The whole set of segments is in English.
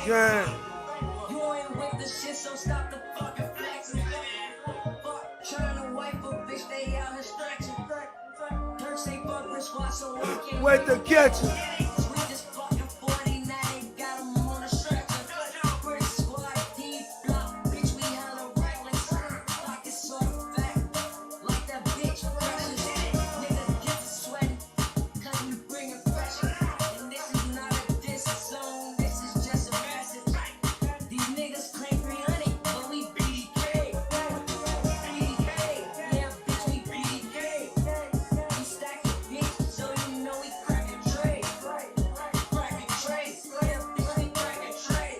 Yeah. You ain't with the shit, so stop the fucking flexing. Fuck, trying to wipe a bitch, they out here stretching. Turks they fuck with squad, so I can't wait to catch you. We just fucking 40, now they got them on a stretcher. British squad, deep block, bitch, we hella reckless. Like it's so fat, like that bitch precious. Nigga get to sweating, cause we bringing pressure. And this is not a diss zone, this is just a message. These niggas claim 300, but we BDK. BDK, yeah, bitch, we BDK. We stacking bitch, so you know we cracking trade. Cracking trade, yeah, bitch, we cracking trade.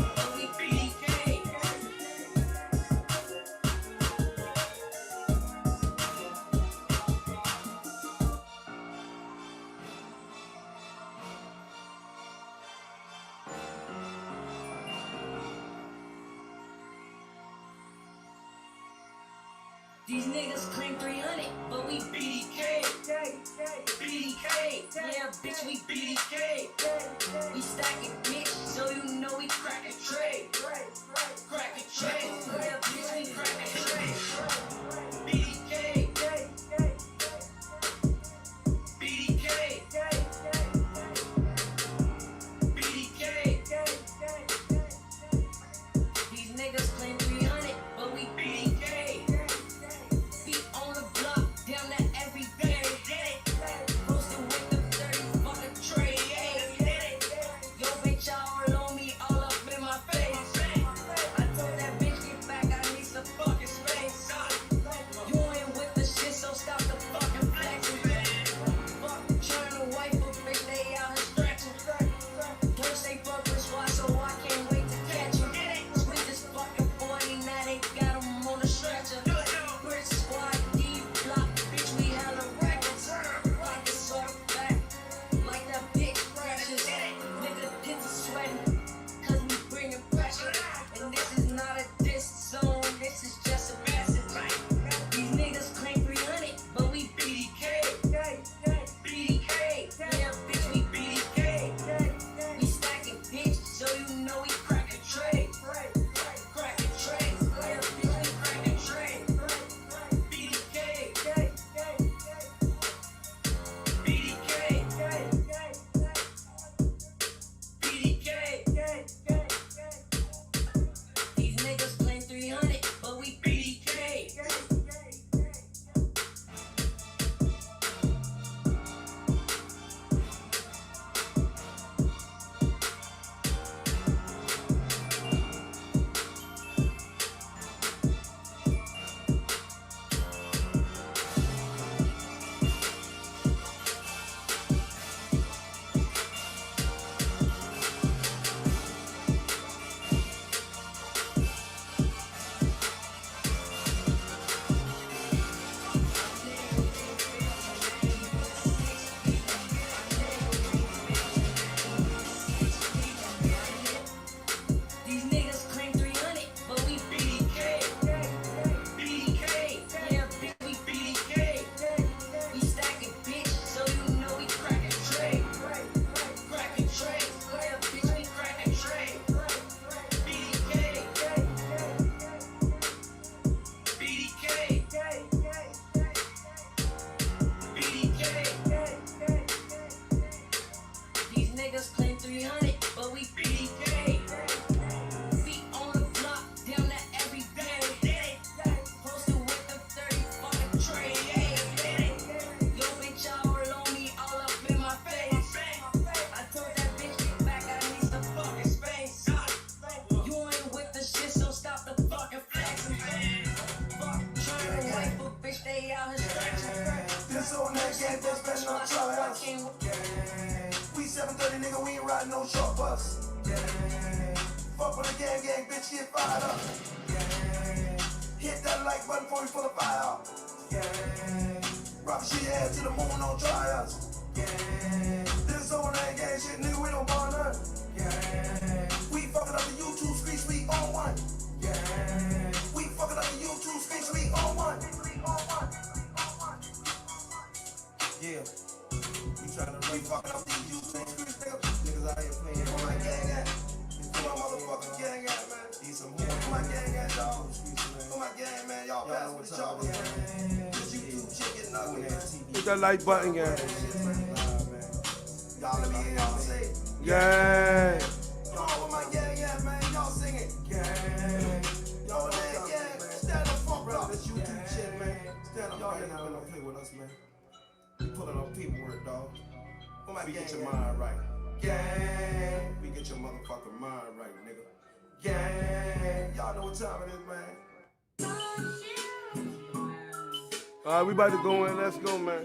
These niggas claim 300, but we BDK. These niggas claim 300, but we BDK. BDK, yeah, bitch, we BDK. We stacking bitch, so you know we cracking trade. Cracking trade, yeah, bitch, we cracking trade. BDK. BDK. BDK. These niggas claim 300, but we BDK. Feet on the block, down to every day. Posted with the 30 fucking tray. Yo, bitch, y'all on me all up in my face. dirty nigga, we ain't riding no short bus. Yeah. Fuck with a gang, bitch, get fired up. Yeah. Hit that like button before we pull the fire out. Yeah. Rock shit head to the moon, don't try us. Yeah. This over that gang shit, nigga, we don't bond none. Yeah. We fucking up the YouTube streets, we on one. Yeah. We fucking up the YouTube streets, we on one. Yeah. We fucking up these YouTube streets, nigga. Niggas out here playing. Where my gang at? Where my motherfucking gang at, man? Need some more. Where my gang at, y'all? Where my gang, man? Y'all pass with the choppers, man. This YouTube chicken nugget, man. Hit that like button, gang. Y'all let me hear y'all say. Gang. Y'all where my gang at, man? Y'all singing. Gang. Y'all with that gang. Stand the fuck up. This YouTube shit, man. Stand up. Y'all ain't gonna play with us, man. We pulling on paperwork, dog. We get your mind right. Gang. We get your motherfucking mind right, nigga. Gang. Y'all know what time it is, man. All right, we about to go in. Let's go, man.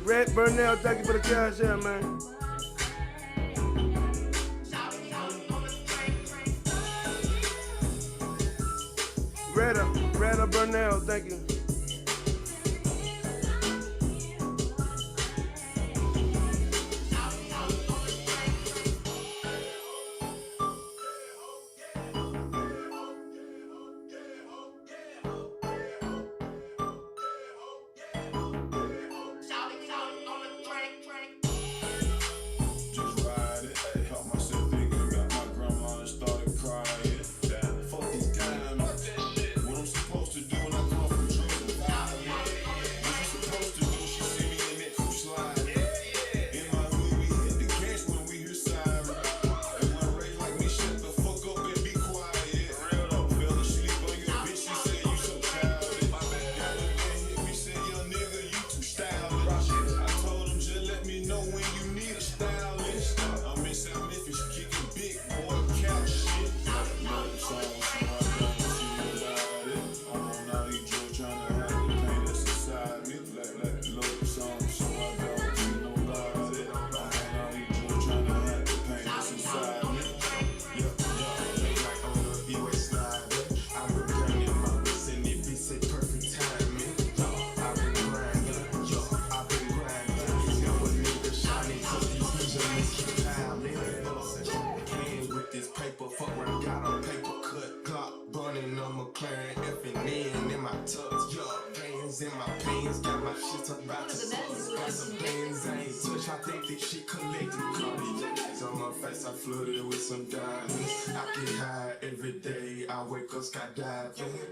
Red Burnell, thank you for the cash here, man. Reda Burnell, thank you.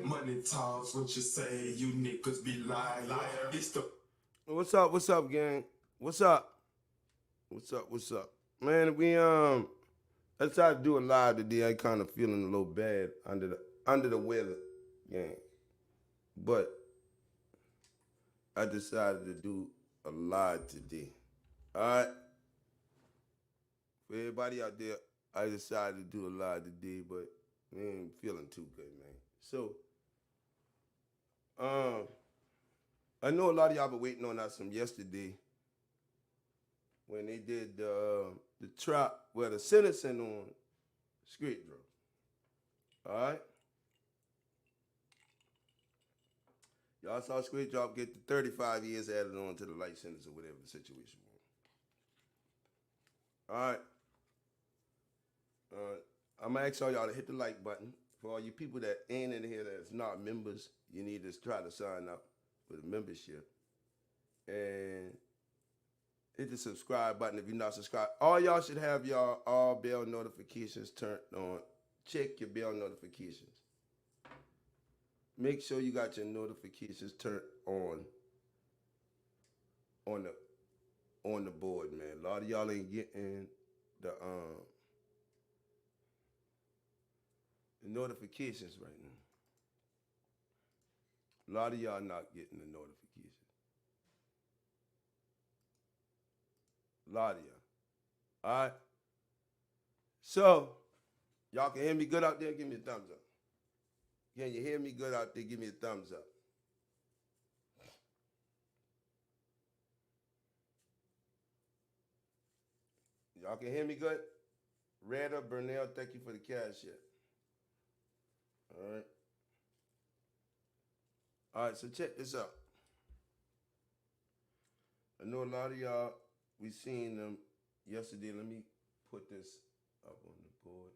Money talks, what you say, you niggas be lying. It's the What's up, gang? What's up? Man, we I decided to do a live today. I kind of feeling a little bad under the weather, gang. But I decided to do a live today. Alright? For everybody out there, I decided to do a live today, but we ain't feeling too good, man. So, I know a lot of y'all been waiting on us from yesterday when they did the trial, well, the sentencing on Street Drop. All right? Y'all saw Street Drop get the 35 years added on to the life sentence or whatever the situation was. All right? I'm going to ask all y'all to hit the like button. For all you people that ain't in here that's not members, you need to try to sign up with a membership. And hit the subscribe button if you're not subscribed. All y'all should have y'all all bell notifications turned on. Check your bell notifications. Make sure you got your notifications turned on the board, man. A lot of y'all ain't getting the notifications right now. A lot of y'all not getting the notifications. A lot of y'all. All right? So, y'all can hear me good out there? Give me a thumbs up. Can you hear me good out there? Give me a thumbs up. Y'all can hear me good? Reda Burnell, thank you for the cash shit. All right. All right, so check this out. I know a lot of y'all, we seen them yesterday. Let me put this up on the board.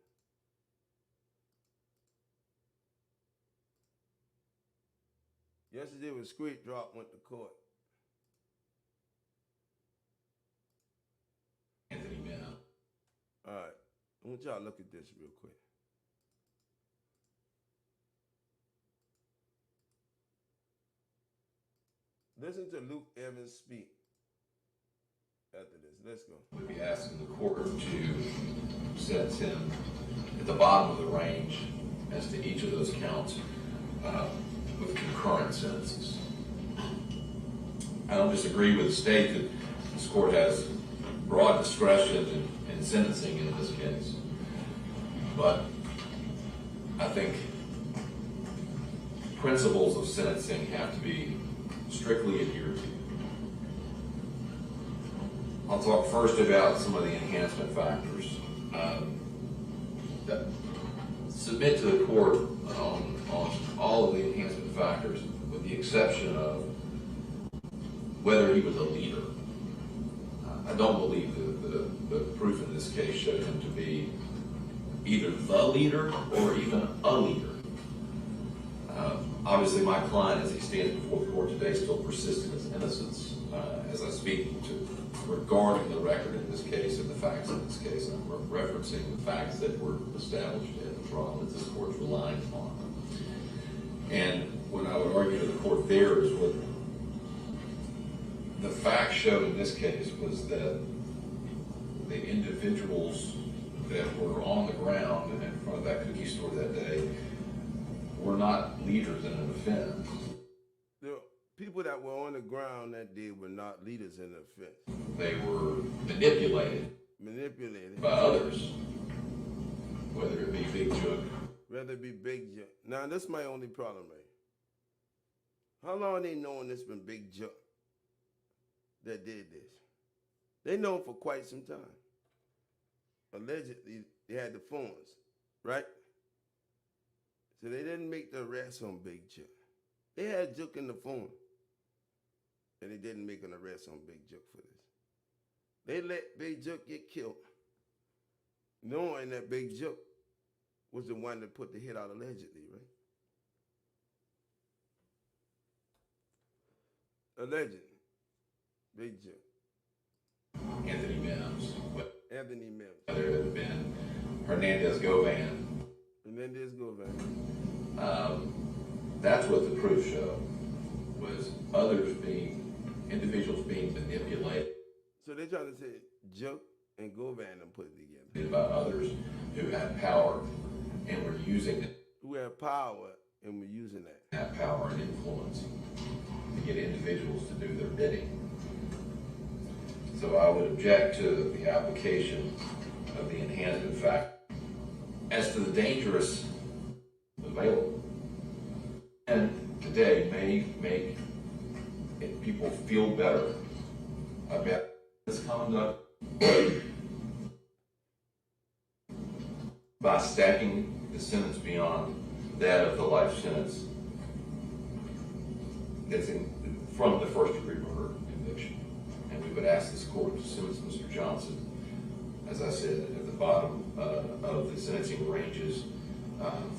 Yesterday when Squid Drop went to court. Anthony Mann. All right, I want y'all to look at this real quick. Listen to Luke Evans speak after this. Let's go. We'd be asking the court to sentence him at the bottom of the range as to each of those counts with concurrent sentences. I don't disagree with the state that this court has broad discretion in sentencing in this case, but I think principles of sentencing have to be strictly adhered to. I'll talk first about some of the enhancement factors. That submit to the court on all of the enhancement factors, with the exception of whether he was a leader. I don't believe the proof in this case showed him to be either the leader or even a leader. Obviously, my client, as he stands before the court today, still persists in his innocence. As I speak to regarding the record in this case and the facts in this case, I'm referencing the facts that were established at the trial that this court's relying upon. And when I would argue to the court there is what the facts showed in this case was that the individuals that were on the ground in front of that cookie store that day were not leaders in an offense. The people that were on the ground that day were not leaders in the offense. They were manipulated by others, whether it be Big Jug. Whether it be Big Jug. Now, this is my only problem, right? How long they known this been Big Jug that did this? They known for quite some time. Allegedly, they had the phones, right? So they didn't make the arrest on Big Jug. They had Jug in the phone, and they didn't make an arrest on Big Jug for this. They let Big Jug get killed, knowing that Big Jug was the one that put the hit out allegedly, right? Allegedly, Big Jug. Anthony Mims. Anthony Mims. There had been Hernandez Govan. Hernandez Govan. That's what the proof showed, was individuals being manipulated. So they're trying to say Jug and Govan and put it together. By others who had power and were using it. Who had power and were using that. Had power and influence to get individuals to do their bidding. So I would object to the application of the enhancement factor as to the dangerous available. And today may make people feel better about this conduct by stacking the sentence beyond that of the life sentence that's from the first degree murder conviction. And we would ask this court to sentence Mr. Johnson, as I said, at the bottom of the sentencing ranges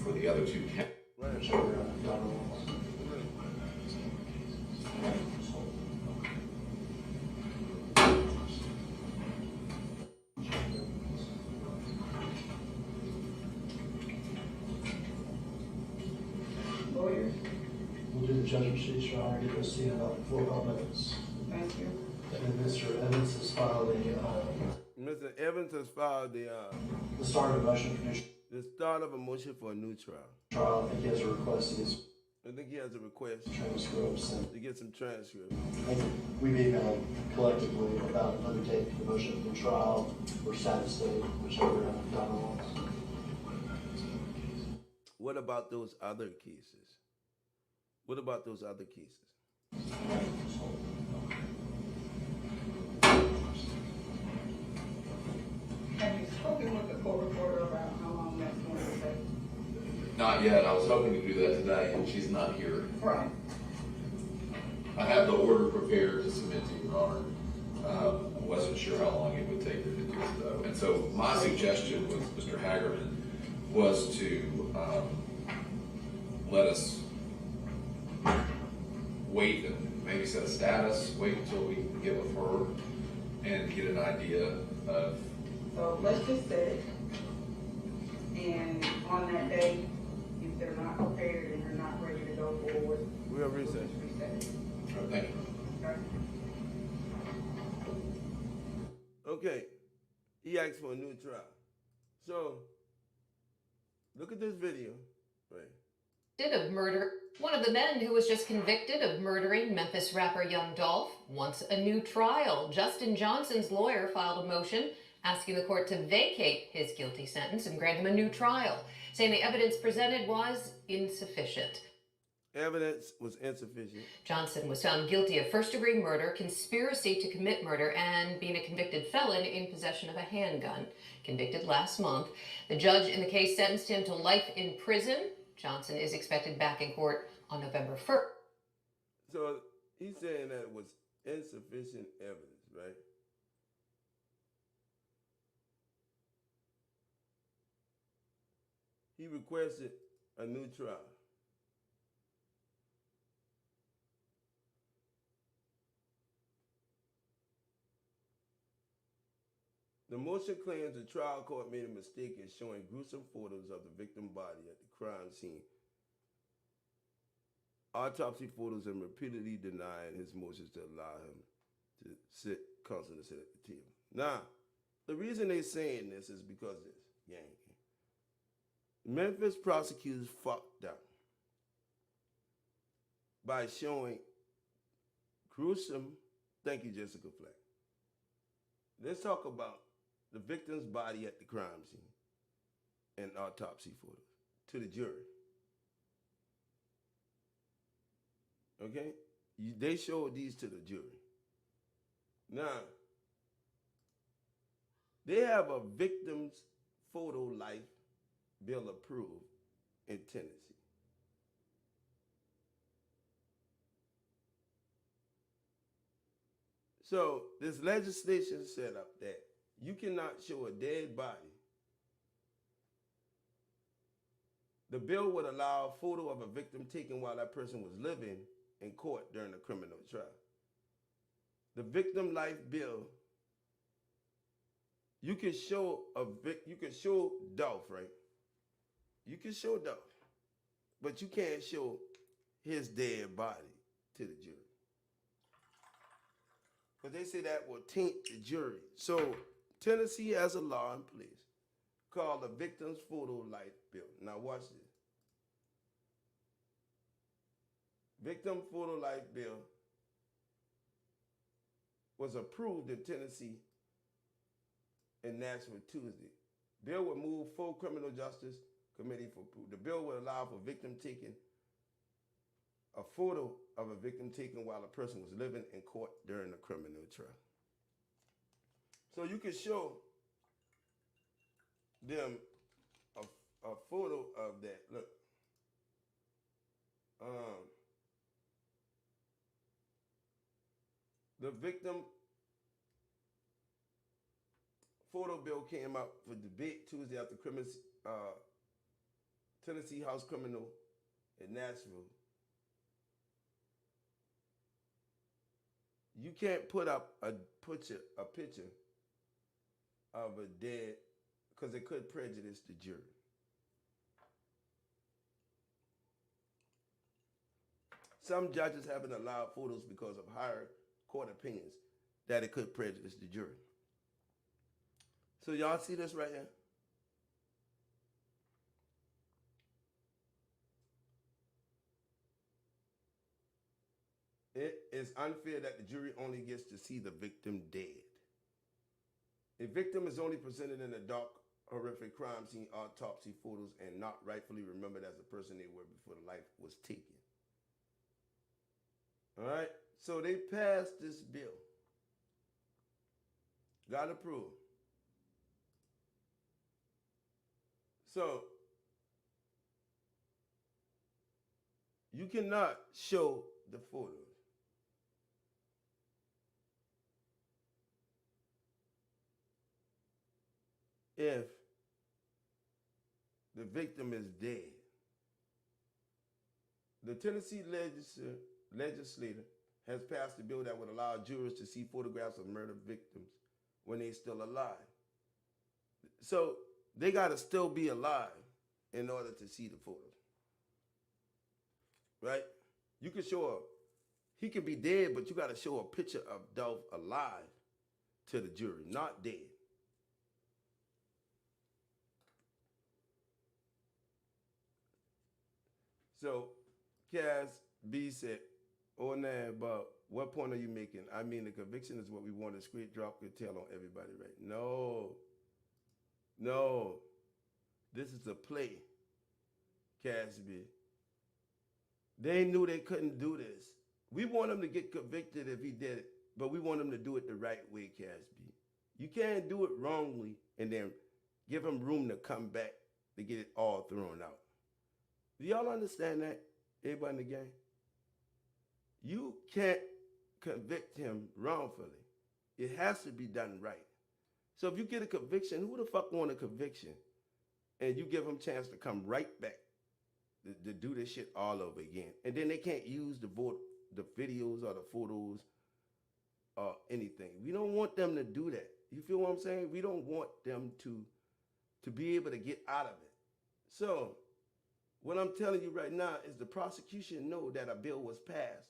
for the other two counts. Lawyer, We'll do the judgment sheets, Your Honor, get those to you in about 4 minutes. thank you. And Mr. Evans has filed Mr. Evans has filed the start of a motion for new the start of a motion for a new trial. trial. I think he has a request. I think he has a request transcripts, and to get some transcripts. we've emailed collectively about undertaking the motion for trial or status date, whichever Donna wants. What about those other cases? What about those other cases? Have you spoken with the court reporter about how long that's going to take? Not yet. I was hoping to do that today, and she's not here. Right. I have the order prepared to submit to Your Honor. I wasn't sure how long it would take her to do it, though. And so my suggestion with Mr. Hagerman was to let us wait and maybe set a status, wait until we can get with her and get an idea of. So let's just set it. And on that day, if they're not prepared and they're not ready to go forward, We'll reset. just reset it. Thank you. Okay? Okay, he asked for a new trial. So, look at this video. Right. Of murder. One of the men who was just convicted of murdering Memphis rapper Young Dolph wants a new trial. Justin Johnson's lawyer filed a motion asking the court to vacate his guilty sentence and grant him a new trial, saying the evidence presented was insufficient. Evidence was insufficient. Johnson was found guilty of first-degree murder, conspiracy to commit murder, and being a convicted felon in possession of a handgun. Convicted last month. The judge in the case sentenced him to life in prison. Johnson is expected back in court on November 1st. So he's saying that it was insufficient evidence, right? He requested a new trial. The motion claims the trial court made a mistake in showing gruesome photos of the victim's body at the crime scene. Autopsy photos and repeatedly denying his motions to allow him to sit, counsel to sit at the table. Now, the reason they're saying this is because of this, gang. Memphis prosecutors fucked up by showing gruesome, thank you, Jessica Fleck. Let's talk about the victim's body at the crime scene and autopsy photos to the jury. Okay? They showed these to the jury. Now, they have a victim's photo life bill approved in Tennessee. So this legislation set up that you cannot show a dead body. The bill would allow a photo of a victim taken while that person was living in court during a criminal trial. The victim life bill, you can show Dolph, right? You can show Dolph, but you can't show his dead body to the jury. Because they say that will taint the jury. So Tennessee has a law in place called the Victim's Photo Life Bill. Now watch this. Victim Photo Life Bill was approved in Tennessee in Nashville Tuesday. Bill would move full criminal justice committee for approval. The bill would allow for victim taking a photo of a victim taken while a person was living in court during a criminal trial. So you can show them a photo of that. Look. The victim photo bill came out for debate Tuesday after Tennessee House Criminal in Nashville. You can't put up a picture of a dead, because it could prejudice the jury. Some judges haven't allowed photos because of higher court opinions that it could prejudice the jury. So y'all see this right here? It is unfair that the jury only gets to see the victim dead. A victim is only presented in the dark, horrific crime scene autopsy photos and not rightfully remembered as the person they were before the life was taken. All right? So they passed this bill. Got approved. So you cannot show the photos. If the victim is dead. The Tennessee legislature has passed a bill that would allow jurors to see photographs of murder victims when they're still alive. So they got to still be alive in order to see the photos. Right? You can show he could be dead, but you got to show a picture of Dolph alive to the jury, not dead. So Cass B said, "Oh, nah, but what point are you making? I mean, the conviction is what we want. A straight drop could tell on everybody, right? No. This is a play, Cass B. They knew they couldn't do this. We want him to get convicted if he did it, but we want him to do it the right way, Cass B. You can't do it wrongly and then give him room to come back to get it all thrown out. Do y'all understand that, everybody in the gang? You can't convict him wrongfully. It has to be done right. So if you get a conviction, who the fuck want a conviction? And you give him a chance to come right back to do this shit all over again. And then they can't use the videos or the photos or anything. We don't want them to do that. You feel what I'm saying? We don't want them to be able to get out of it. So what I'm telling you right now is the prosecution know that a bill was passed.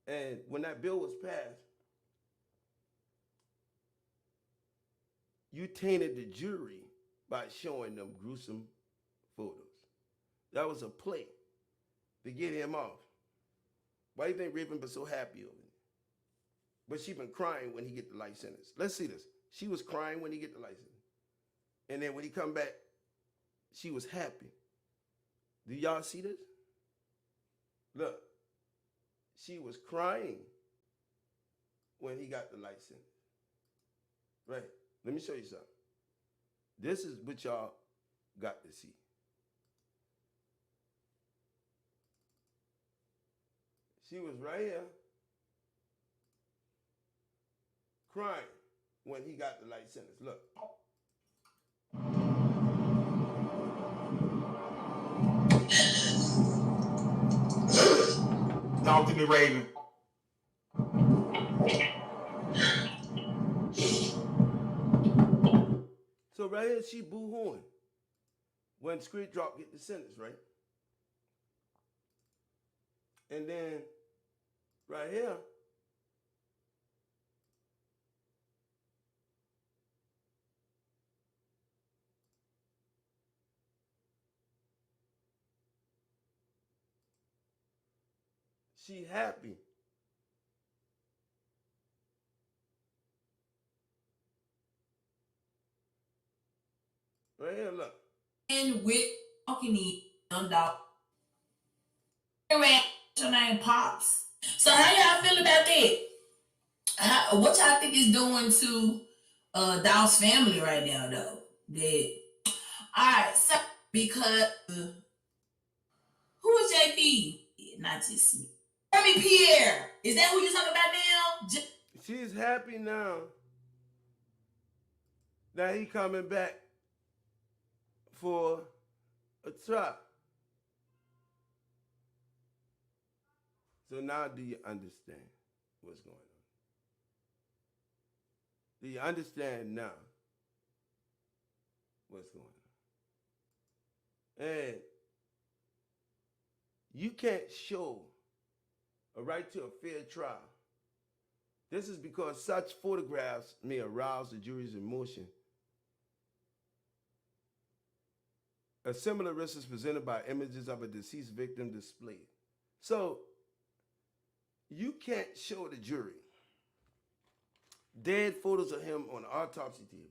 And when that bill was passed, you tainted the jury by showing them gruesome photos. That was a play to get him off. Why do you think Raven been so happy over it? But she been crying when he get the life sentence. Let's see this. She was crying when he get the life sentence. And then when he come back, she was happy. Do y'all see this? Look, she was crying when he got the life sentence. Right, let me show you something. This is what y'all got to see. She was right here crying when he got the life sentence. Look. Talk to me, Raven. So right here, she boo-hooing when Street Drop get the sentence, right? And then right here, she happy. Right here, look. And with talking young dog. Your name Pops. So how y'all feel about that? What y'all think is doing to Dolph's family right now though? That alright, so because who is JP? Not just me. Jeremy Pierre. Is that who you talking about now? She's happy now that he coming back for a trial. So now do you understand what's going on? Do you understand now what's going on? And you can't show a right to a fair trial. This is because such photographs may arouse the jury's emotion. A similar risk is presented by images of a deceased victim displayed. So you can't show the jury dead photos of him on the autopsy table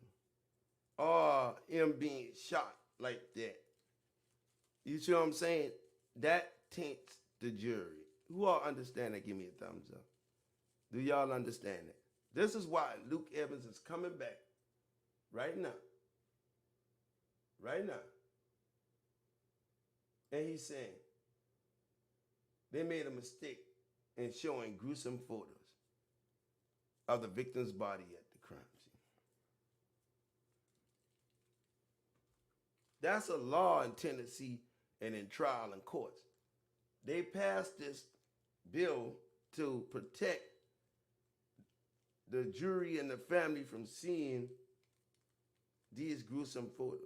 or him being shot like that. You see what I'm saying? That taints the jury. Who all understand that? Give me a thumbs up. Do y'all understand that? This is why Luke Evans is coming back right now. Right now. And he's saying they made a mistake in showing gruesome photos of the victim's body at the crime scene. That's a law in Tennessee and in trial and courts. They passed this bill to protect the jury and the family from seeing these gruesome photos.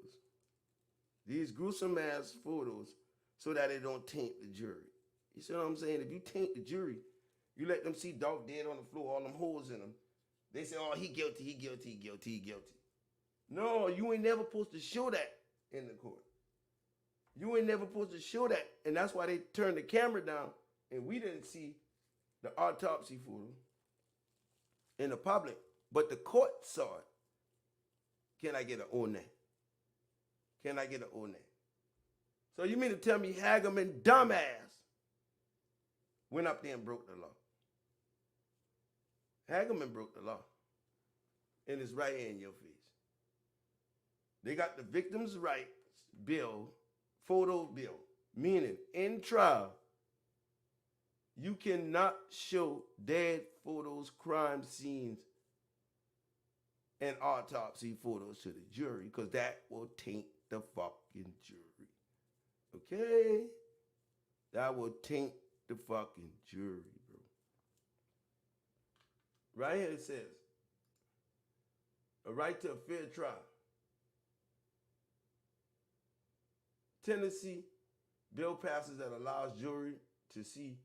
These gruesome ass photos so that they don't taint the jury. You see what I'm saying? If you taint the jury, you let them see Dolph dead on the floor, all them holes in him. They say, oh, he guilty, he guilty, he guilty, he guilty. No, you ain't never supposed to show that in the court. You ain't never supposed to show that. And that's why they turned the camera down and we didn't see the autopsy photo in the public. But the court saw it. Can I get an on that? Can I get an on that? So you mean to tell me Hagerman, dumbass, went up there and broke the law? Hagerman broke the law. And it's right here in your face. They got the victim's rights bill, photo bill, meaning in trial, you cannot show dead photos, crime scenes, and autopsy photos to the jury because that will taint the fucking jury. Okay? That will taint the fucking jury, bro. Right here it says, a right to a fair trial. Tennessee bill passes that allows jury to see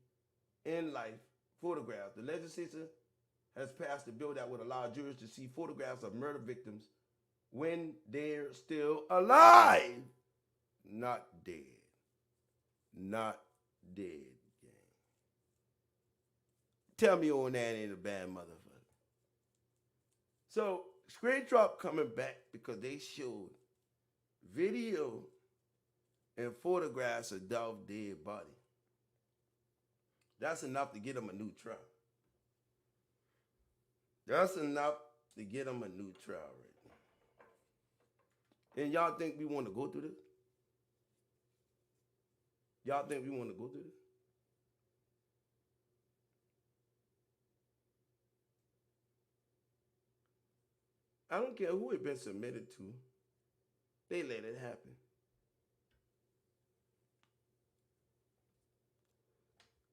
in life photographs. The legislature has passed a bill that would allow jurors to see photographs of murder victims when they're still alive, not dead. Not dead, gang. Tell me on that ain't a bad motherfucker. So, Straight Drop coming back because they showed video and photographs of Dolph's dead body. That's enough to get him a new trial. That's enough to get him a new trial right now. And y'all think we want to go through this? Y'all think we want to go through this? I don't care who it been submitted to. They let it happen.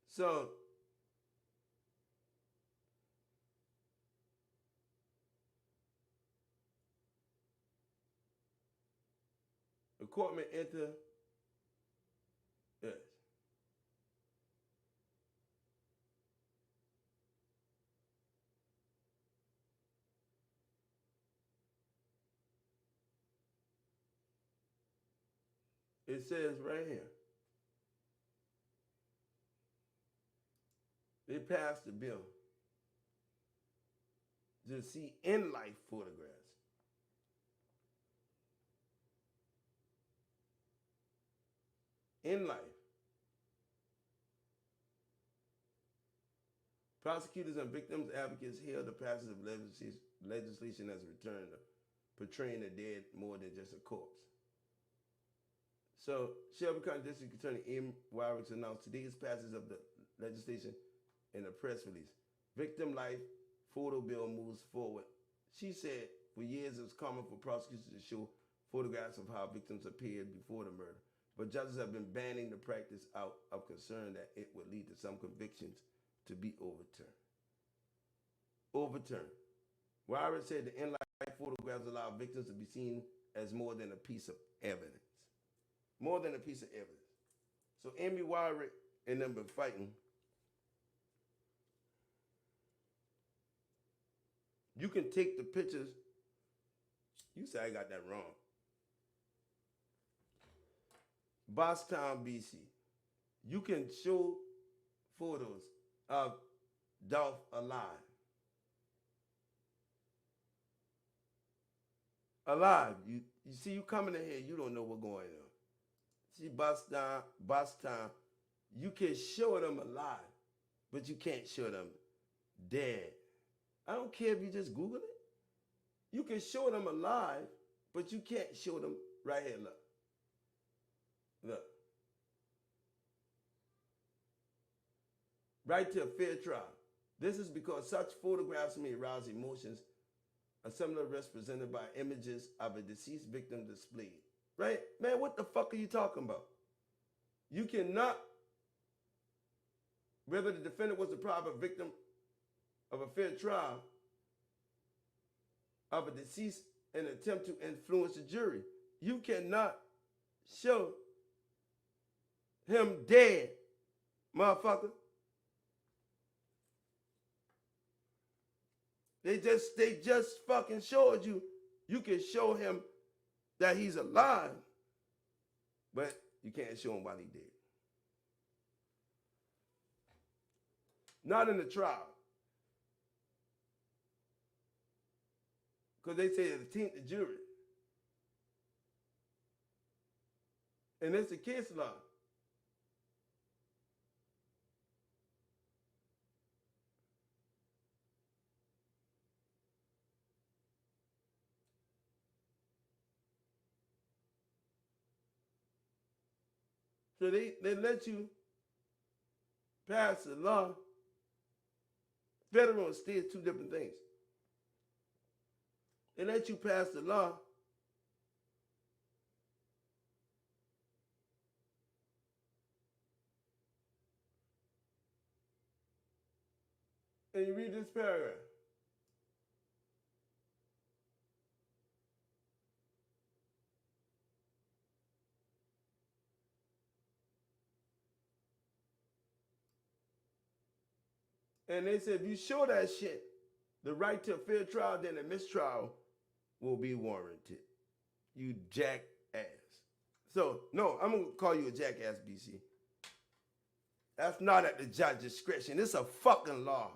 So, the court may enter, yes. It says right here, they passed the bill to see in-life photographs. In life. Prosecutors and victims advocates hail the passage of legislation as a return to portraying the dead more than just a corpse. So, Shelby County District Attorney Amy Wyrick announced today's passage of the legislation in a press release. Victim life photo bill moves forward. She said for years it was common for prosecutors to show photographs of how victims appeared before the murder, but judges have been banning the practice out of concern that it would lead to some convictions to be overturned. Overturned. Wyrick said the in-life photographs allow victims to be seen as more than a piece of evidence. More than a piece of evidence. So Amy Wyrick and them been fighting. You can take the pictures. You say I got that wrong. Bosstown, BC. You can show photos of Dolph alive. Alive. You see, you coming in here, you don't know what's going on. See, bust time. You can show them alive, but you can't show them dead. I don't care if you just Google it. You can show them alive, but you can't show them right here. Look. Look. Right to a fair trial. This is because such photographs may arouse emotions, a similar risk presented by images of a deceased victim displayed. Right? Man, what the fuck are you talking about? You cannot, whether the defendant was the private victim of a fair trial of a deceased in an attempt to influence the jury, you cannot show him dead, motherfucker. They just fucking showed you. You can show him that he's alive, but you can't show him while he's dead. Not in the trial. Because they say it's the jury. And it's the case law. So they let you pass the law. Federal and state is two different things. They let you pass the law and you read this paragraph. And they said, if you show that shit, the right to a fair trial, then a mistrial will be warranted. You jackass. So, no, I'm going to call you a jackass, BC. That's not at the judge's discretion. It's a fucking law.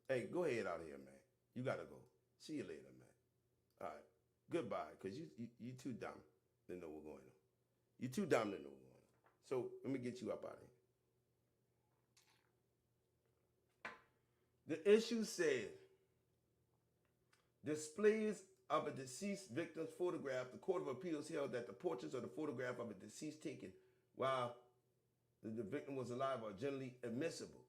Hey, go ahead out of here, man. You got to go. See you later, man. All right. Goodbye, because you too dumb to know what's going on. You too dumb to know what's going on. So, let me get you up out of here. The issue said, displays of a deceased victim's photograph, the Court of Appeals held that the portraits or the photograph of a deceased taken while the victim was alive are generally admissible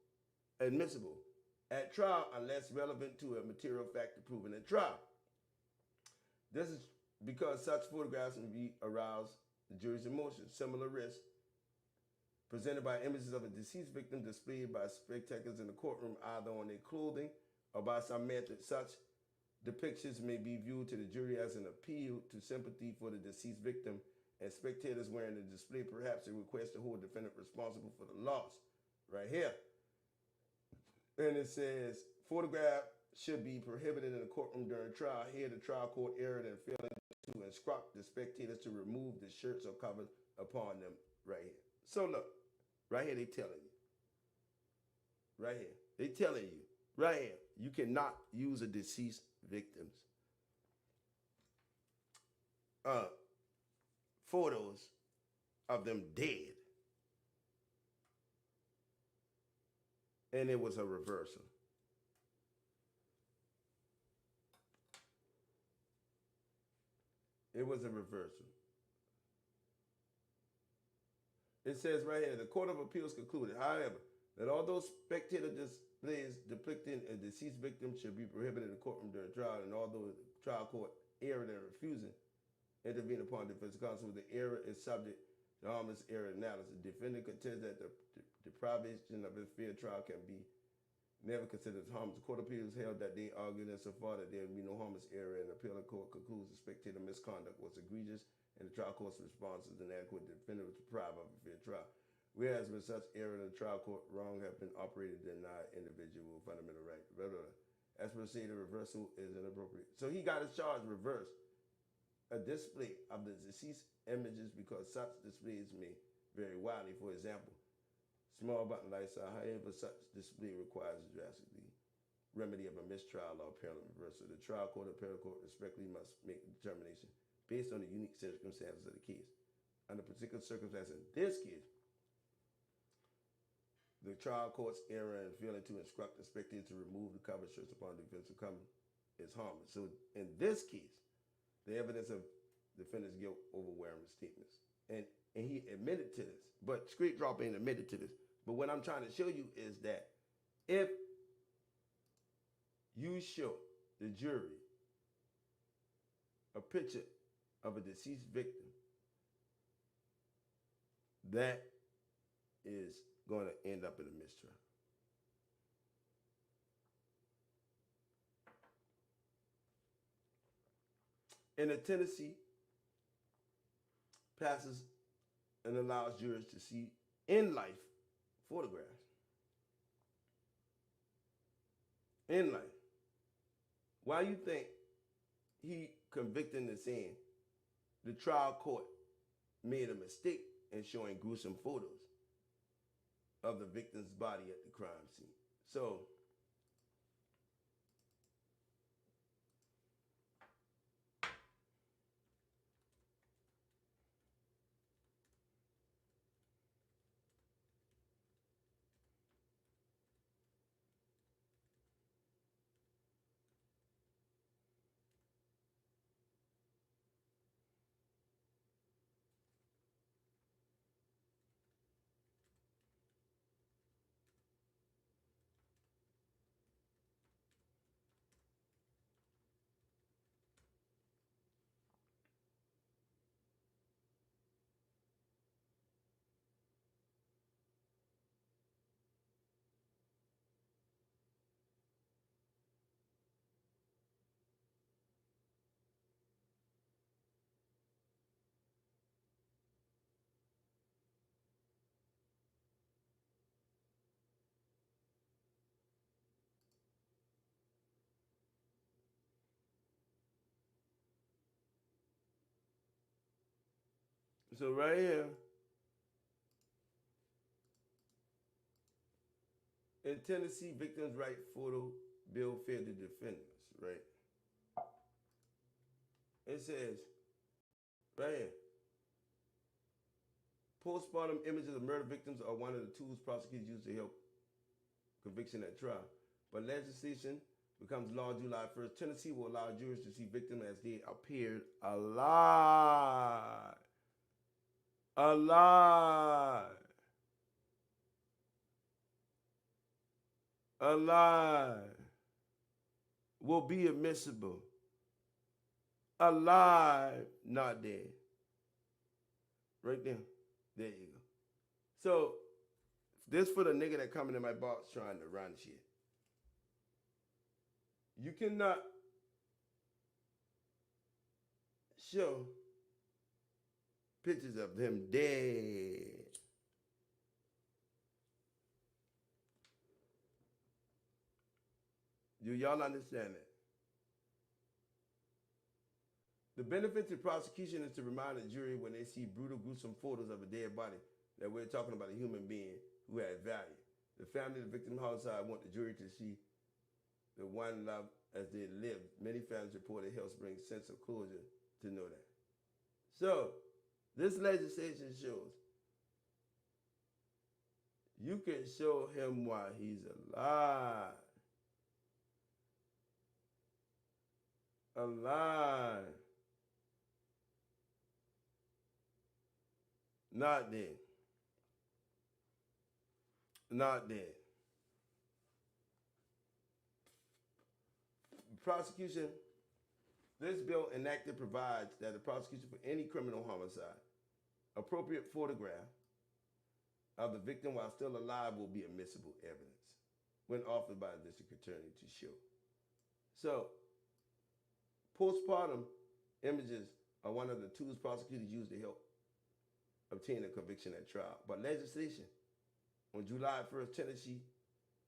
at trial unless relevant to a material fact proven at trial. This is because such photographs may arouse the jury's emotions. Similar risks presented by images of a deceased victim displayed by spectators in the courtroom, either on their clothing or by some method. Such depictions may be viewed to the jury as an appeal to sympathy for the deceased victim, and spectators wearing the display perhaps a request to hold the defendant responsible for the loss. Right here. And it says, photograph should be prohibited in the courtroom during trial. Here, the trial court erred in failing to instruct the spectators to remove the shirts or covers upon them. Right here. So look, right here they telling you. Right here. They telling you. Right here. You cannot use a deceased victim's photos of them dead. And it was a reversal. It was a reversal. It says right here, the Court of Appeals concluded, however, that although spectator displays depicting a deceased victim should be prohibited in the courtroom during trial, and although the trial court erred in refusing to intervene upon defense counsel, the error is subject to harmless error analysis. The defendant contends that the deprivation of his fair trial can be never considered as harmless. The Court of Appeals held that they argued insofar that there would be no harmless error, and the appellate court concludes the spectator misconduct was egregious, and the trial court's response is inadequate. The defendant was deprived of a fair trial. Whereas with such error in the trial court, wrong have been operated to deny individual fundamental right. Blah, blah, blah. As proceeded, reversal is inappropriate. So he got his charge reversed. A display of the deceased images because such displays may vary widely. For example, small button lifestyle. However, such display requires a drastically remedy of a mistrial or apparent reversal. The trial court or appellate court respectively must make a determination based on the unique circumstances of the case. Under particular circumstances in this case, the trial court's error in failing to instruct the spectator to remove the covered shirts upon the defense of come is harmless. So in this case, the evidence of defendant's guilt overwhelming the statements. And he admitted to this, but Straight Drop ain't admitted to this. But what I'm trying to show you is that if you show the jury a picture of a deceased victim, that is going to end up in a mistrial. In the Tennessee, passes and allows jurors to see in life photographs. In life. Why you think he convicted the saying the trial court made a mistake in showing gruesome photos of the victim's body at the crime scene? So right here, in Tennessee, victims' right photo bill failed to defendants, right? It says, right here, postmortem images of murder victims are one of the tools prosecutors use to help conviction at trial. But legislation becomes law July 1st. Tennessee will allow jurors to see victims as they appeared alive. Alive. Alive. Will be admissible. Alive, not dead. Right there. There you go. So, this for the nigga that coming in my box trying to run shit. You cannot show pictures of them dead. Do y'all understand that? The benefit to prosecution is to remind the jury when they see brutal, gruesome photos of a dead body that we're talking about a human being who had value. The family of the victim homicide want the jury to see the one love as they lived. Many families report it helps bring a sense of closure to know that. So, this legislation shows you can show him while he's alive. Alive. Not dead. Not dead. Prosecution, this bill enacted provides that the prosecution for any criminal homicide, appropriate photograph of the victim while still alive will be admissible evidence when offered by the district attorney to show. So, postpartum images are one of the tools prosecutors use to help obtain a conviction at trial. But legislation on July 1st, Tennessee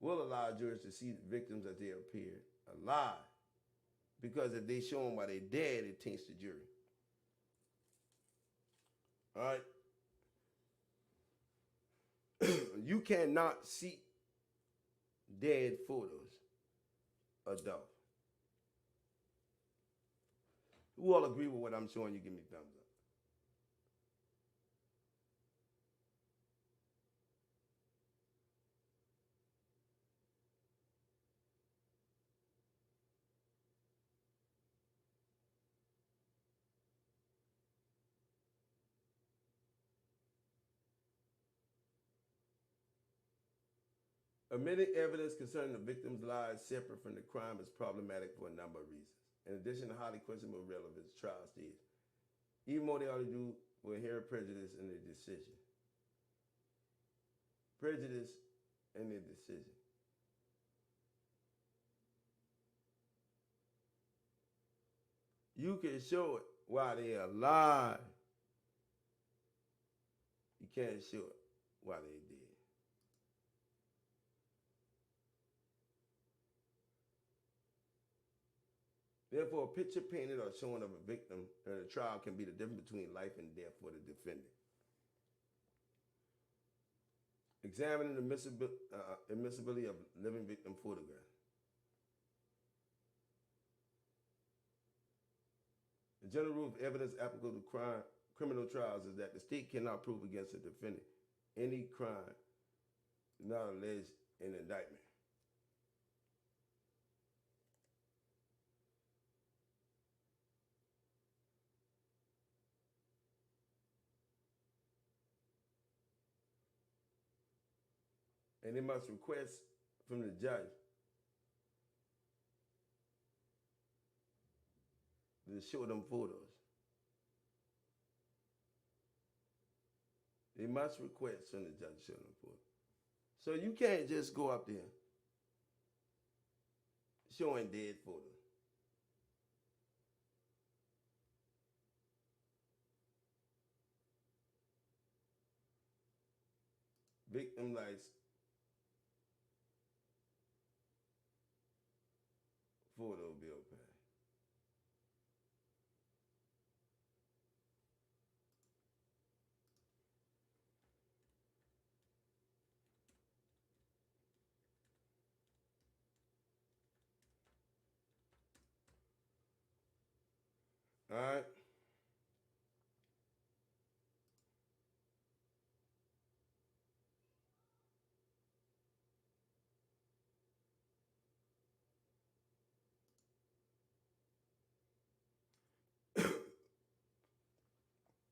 will allow jurors to see the victims as they appear alive. Because if they show them while they're dead, it taints the jury. All right? You cannot see dead photos of Dolph. Who all agree with what I'm showing you? Give me thumbs up. Omitting evidence concerning the victim's lives separate from the crime is problematic for a number of reasons. In addition to highly questionable relevance, trial stage, even more they ought to do with inherent prejudice in their decision. Prejudice in their decision. You can show it while they're alive. You can't show it while they're dead. Therefore, a picture painted or showing of a victim in a trial can be the difference between life and death for the defendant. Examining the admissibility of living victim photographs. The general rule of evidence applicable to criminal trials is that the state cannot prove against a defendant any crime not alleged in the indictment. And they must request from the judge to show them photos. They must request from the judge to show them photos. So you can't just go up there showing dead photos. Victim likes photo bill pay. All right.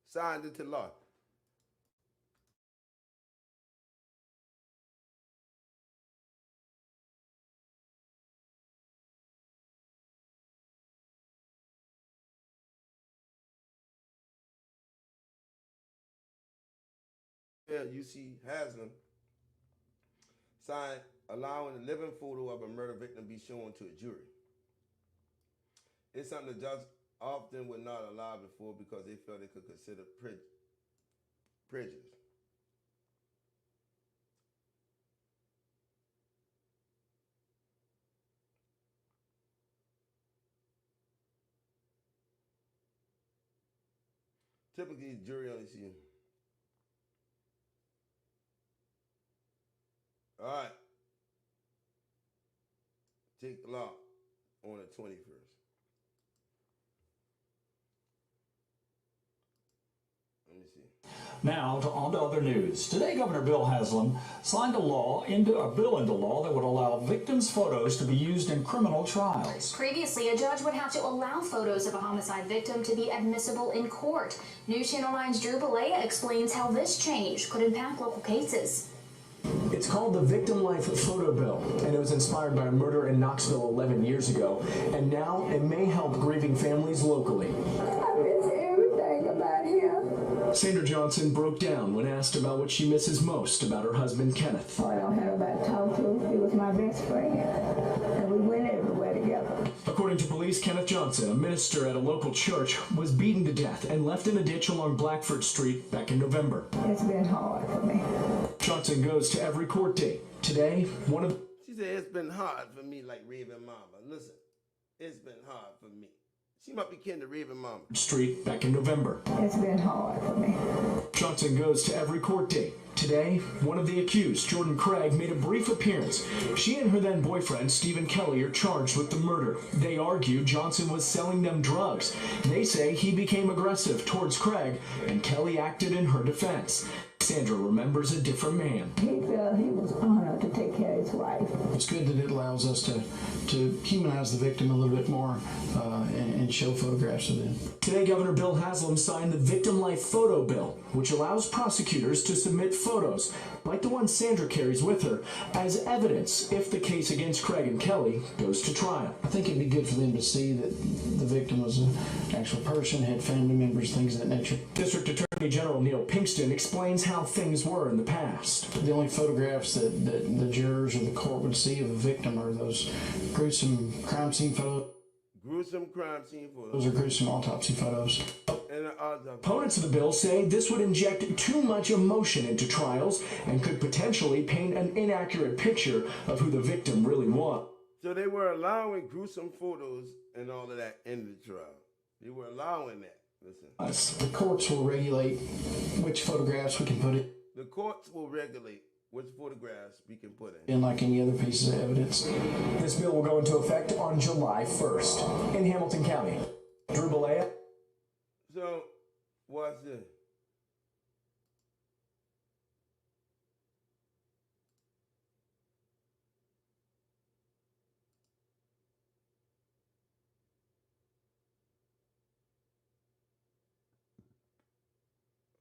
Signed into law. Yeah, UC Haslam signed allowing a living photo of a murder victim be shown to a jury. It's something the judge often would not allow before because they felt they could consider prejudice. Typically, the jury only see. All right. Take the law on the 21st. Let me see. Now, on to other news. Today, Governor Bill Haslam signed a bill into law that would allow victims' photos to be used in criminal trials. Previously, a judge would have to allow photos of a homicide victim to be admissible in court. News Channel 9's Drew Balea explains how this change could impact local cases. It's called the Victim Life Photo Bill, and it was inspired by a murder in Knoxville 11 years ago. And now it may help grieving families locally. I miss everything about him. Sandra Johnson broke down when asked about what she misses most about her husband, Kenneth. Oh, I don't have nobody to talk to. He was my best friend, and we went everywhere together. According to police, Kenneth Johnson, a minister at a local church, was beaten to death and left in a ditch along Blackford Street back in November. It's been hard for me. Johnson goes to every court date. Today, one of... She said, it's been hard for me like Raven Mama. Listen, it's been hard for me. She might be kin to Raven Mama. Street back in November. It's been hard for me. Johnson goes to every court date. Today, one of the accused, Jordan Craig, made a brief appearance. She and her then boyfriend, Stephen Kelly, are charged with the murder. They argue Johnson was selling them drugs. They say he became aggressive towards Craig, and Kelly acted in her defense. Sandra remembers a different man. He felt he was honored to take care of his wife. It's good that it allows us to humanize the victim a little bit more and show photographs of them. Today, Governor Bill Haslam signed the Victim Life Photo Bill, which allows prosecutors to submit photos, like the one Sandra carries with her, as evidence if the case against Craig and Kelly goes to trial. I think it'd be good for them to see that the victim was an actual person, had family members, things of that nature. District Attorney General Neil Pinkston explains how things were in the past. The only photographs that the jurors or the court would see of a victim are those gruesome crime scene photos. Gruesome crime scene photos. Those are gruesome autopsy photos. And Opponents of the bill say this would inject too much emotion into trials and could potentially paint an inaccurate picture of who the victim really was. So they were allowing gruesome photos and all of that in the trial. They were allowing that. Listen. The courts will regulate which photographs we can put in. The courts will regulate which photographs we can put in. And like any other pieces of evidence. This bill will go into effect on July 1st in Hamilton County. Drew Balea. So, watch this.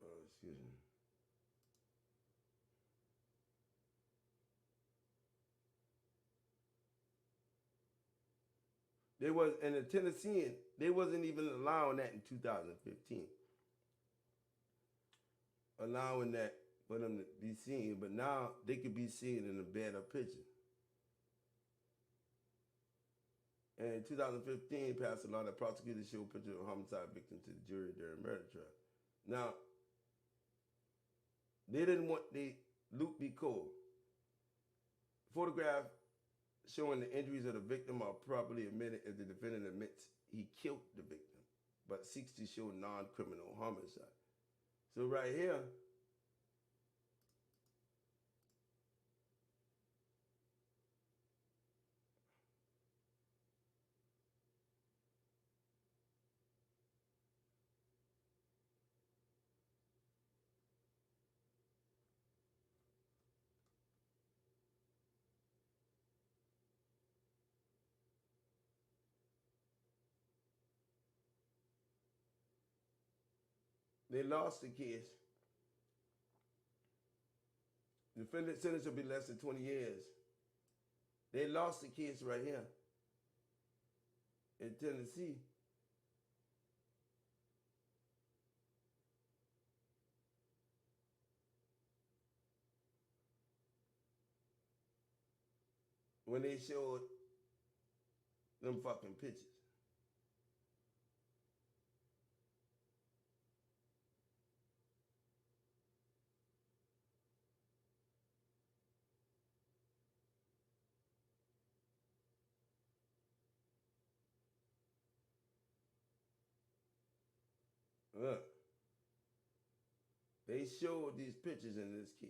Oh, excuse me. They was in the Tennessee, they wasn't even allowing that in 2015. Allowing that for them to be seen, but now they could be seen in a better picture. And in 2015, passed a law that prosecutors show pictures of homicide victims to the jury during murder trial. Now, they didn't want the Luke B. Cole photograph showing the injuries of the victim are properly admitted if the defendant admits he killed the victim, but seeks to show non-criminal homicide. So right here, they lost the case. The defendant sentence will be less than 20 years. They lost the case right here in Tennessee. When they showed them fucking pictures. Look, they showed these pictures in this case,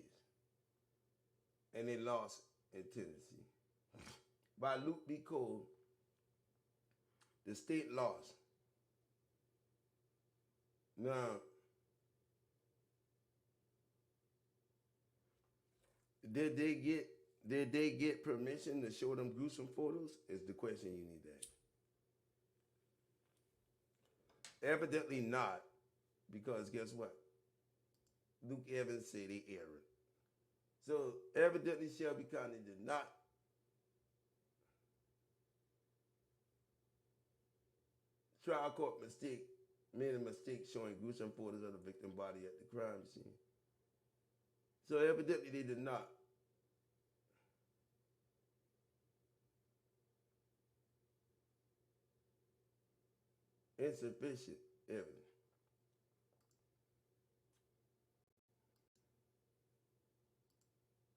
and they lost in Tennessee. By Luke B. Cole, the state lost. Now, did they get permission to show them gruesome photos? Is the question you need to ask. Evidently not. Because guess what? Luke Evans said they aired it. So evidently Shelby County did not trial court made a mistake showing gruesome photos of the victim body at the crime scene. So evidently they did not. Insufficient evidence.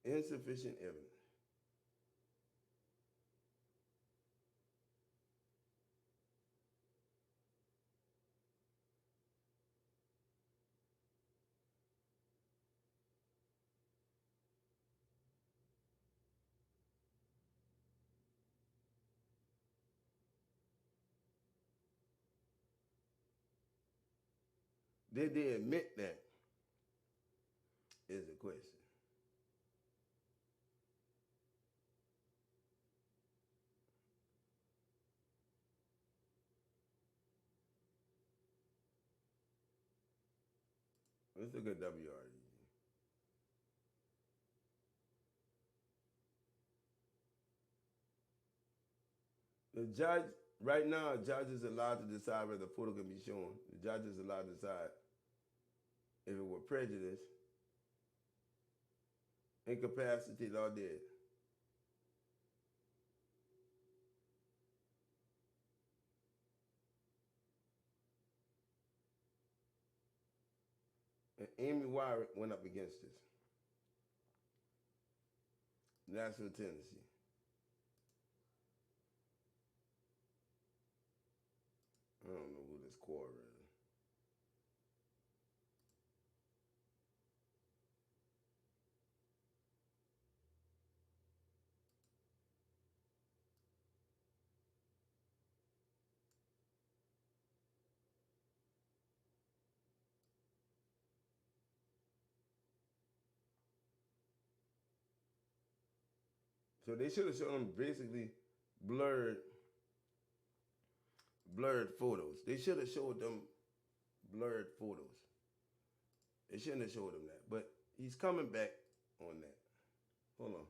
Insufficient evidence. Did they admit that? Is the question. Let's look at WREG. The judge, right now, a judge is allowed to decide whether the photo can be shown. The judge is allowed to decide if it were prejudice, incapacitated, or dead. And Amy Wyrick went up against this. Nashville, Tennessee. I don't know who this quarter is. So they should have shown them basically blurred photos. They should have showed them blurred photos. They shouldn't have showed them that. But he's coming back on that. Hold on.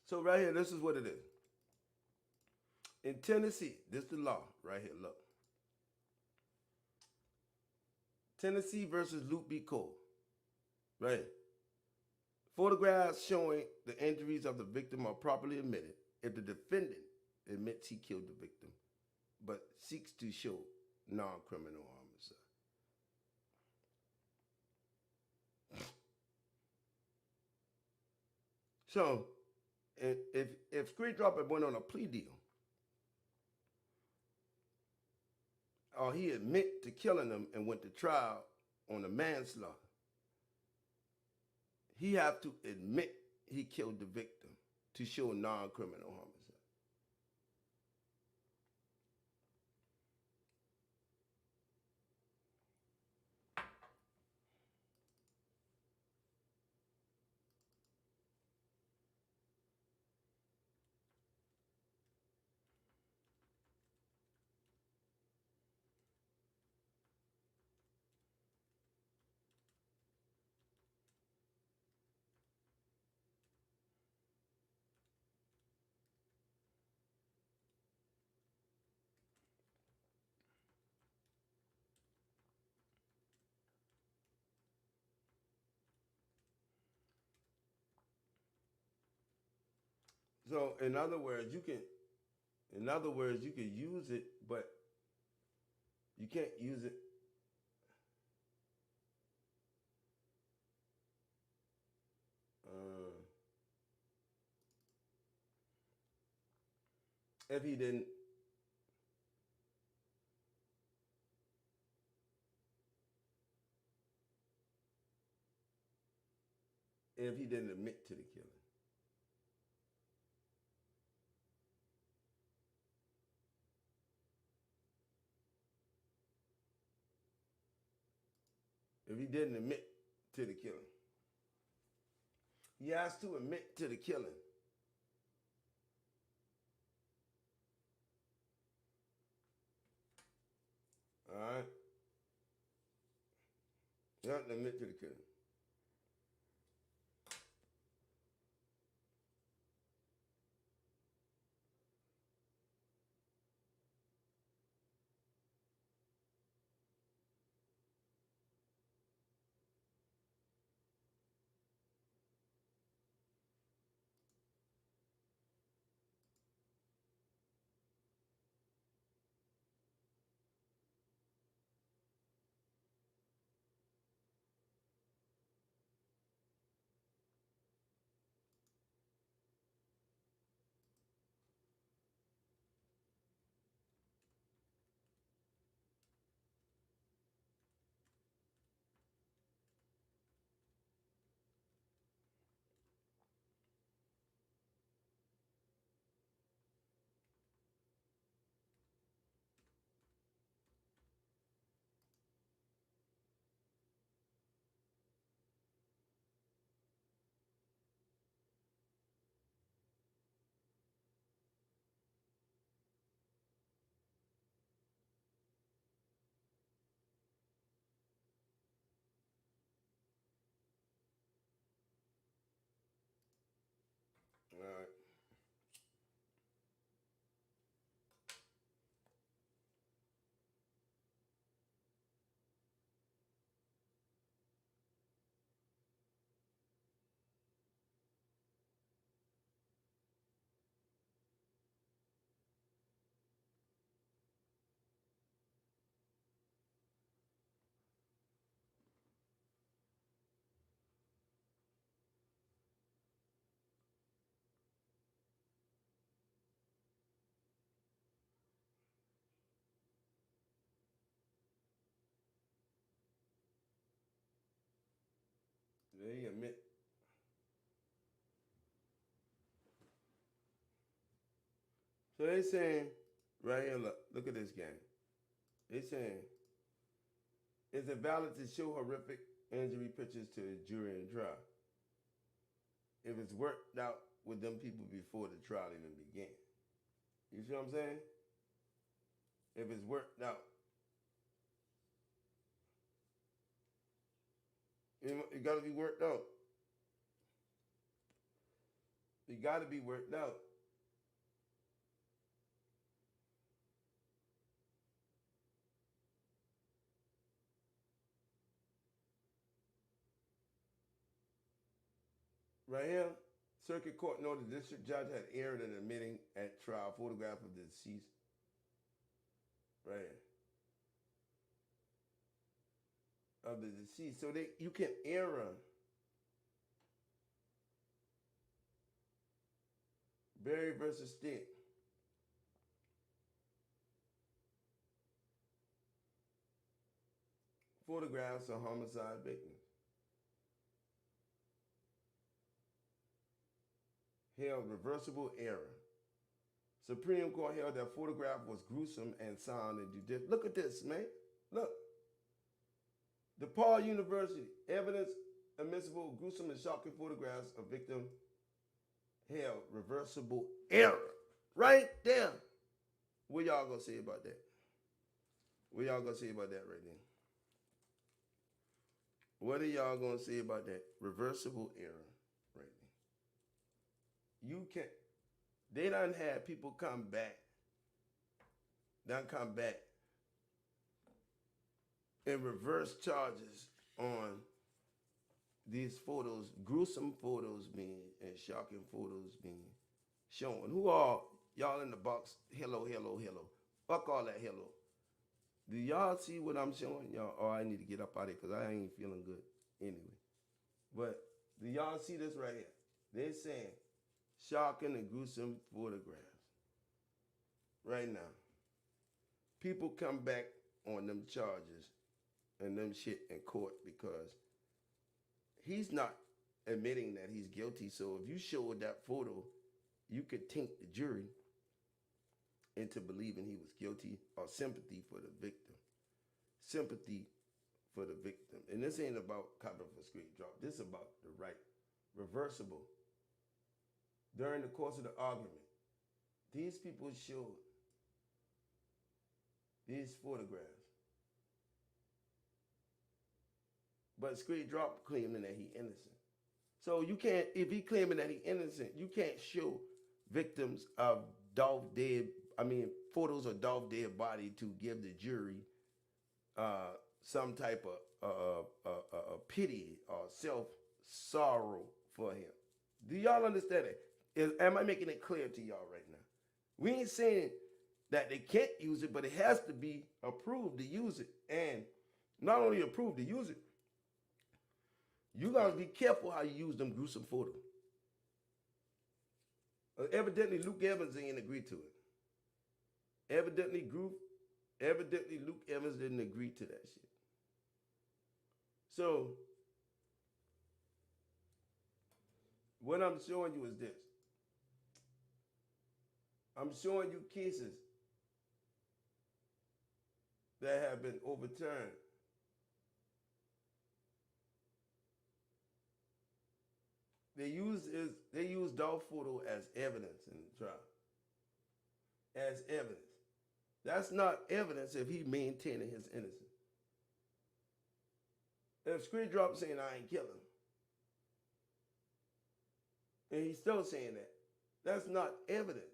So right here, this is what it is. In Tennessee, this is the law right here, look. Tennessee versus Luke B. Cole. Right. Photographs showing the injuries of the victim are properly admitted if the defendant admits he killed the victim, but seeks to show non-criminal homicide. So, if Street Dropper went on a plea deal, or he admit to killing them and went to trial on a manslaughter, he have to admit he killed the victim to show non-criminal homicide. So in other words, you can use it, but you can't use it. If he didn't, admit to the killing. If he didn't admit to the killing. He has to admit to the killing. All right? You have to admit to the killing. They admit. So they saying, right here, look at this game. They saying, is it valid to show horrific injury pictures to the jury in trial if it's worked out with them people before the trial even began? You see what I'm saying? If it's worked out. It got to be worked out. It got to be worked out. Right here, circuit court noted the district judge had erred in admitting at trial photograph of the deceased. Right here. Of the deceased. So you can error. Berry versus Stick. Photographs of homicide victims. Held reversible error. Supreme Court held that photograph was gruesome and sound and judicial. Look at this, man. Look. DePaul University. Evidence admissible, gruesome and shocking photographs of victim held reversible error. Right there. What y'all gonna say about that? What y'all gonna say about that right there? What are y'all gonna say about that? Reversible error right there. You can't. They done had people come back. And reverse charges on these photos, gruesome photos being and shocking photos being shown. Who are y'all in the box? Hello, hello, hello. Fuck all that hello. Do y'all see what I'm showing y'all? Oh, I need to get up out of here because I ain't feeling good anyway. But do y'all see this right here? They're saying shocking and gruesome photographs. Right now. People come back on them charges and them shit in court because he's not admitting that he's guilty. So if you showed that photo, you could taint the jury into believing he was guilty or sympathy for the victim. Sympathy for the victim. And this ain't about copying for straight drop. This is about the right. Reversible. During the course of the argument, these people showed these photographs. But straight drop claiming that he innocent. So you can't, if he claiming that he innocent, you can't show victims of photos of Dolph dead body to give the jury some type of pity or self-sorrow for him. Do y'all understand it? Am I making it clear to y'all right now? We ain't saying that they can't use it, but it has to be approved to use it. And not only approved to use it, you gotta be careful how you use them gruesome photos. Evidently, Luke Evans ain't agreed to it. Evidently, Luke Evans didn't agree to that shit. So, what I'm showing you is this. I'm showing you cases that have been overturned. They use Dolph photo as evidence in the trial. As evidence. That's not evidence if he maintaining his innocence. If Screen Drop saying I ain't kill him, and he's still saying that, that's not evidence.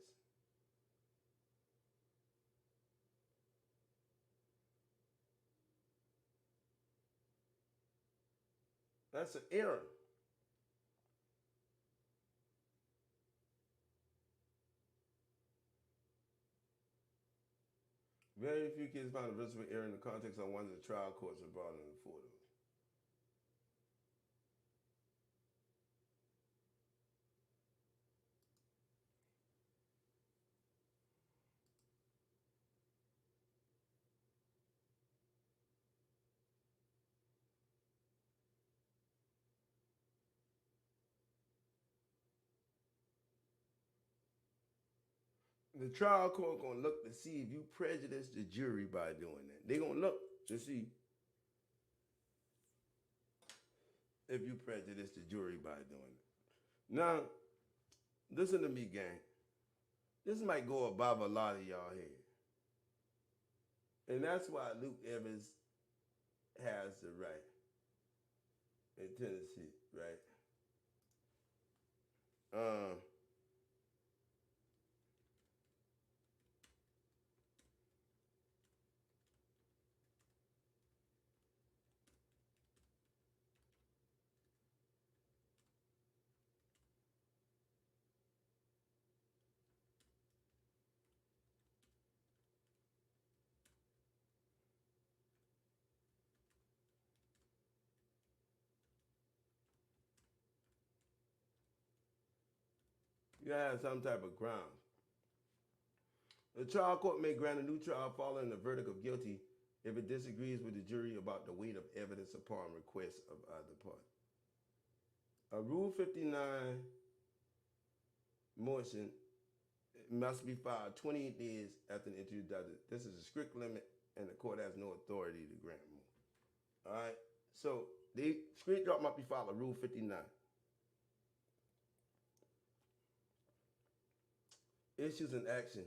That's an error. Very few cases found a reversible error in the context of one of the trial courts have brought in the photos. The trial court gonna look to see if you prejudice the jury by doing that. They gonna look to see if you prejudice the jury by doing it. Now, listen to me, gang. This might go above a lot of y'all head. And that's why Luke Evans has the right in Tennessee, right? You have some type of grounds. The trial court may grant a new trial following the verdict of guilty if it disagrees with the jury about the weight of evidence upon request of either party. A Rule 59 motion must be filed 28 days after the interview does. This is a strict limit, and the court has no authority to grant more. All right? So the screen drop must be filed a Rule 59. Issues and action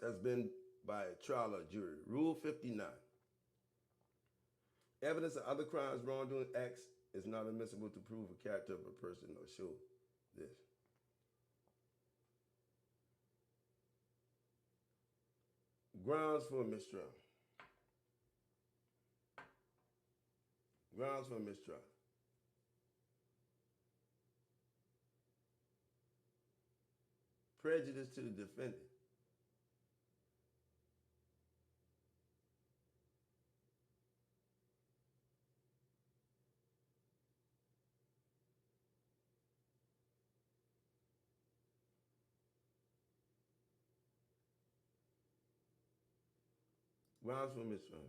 has been by a trial or jury. Rule 59. Evidence of other crimes, wrongdoing acts is not admissible to prove a character of a person or show this. Grounds for mistrial. Grounds for mistrial. Prejudice to the defendant. Grounds for mistrial.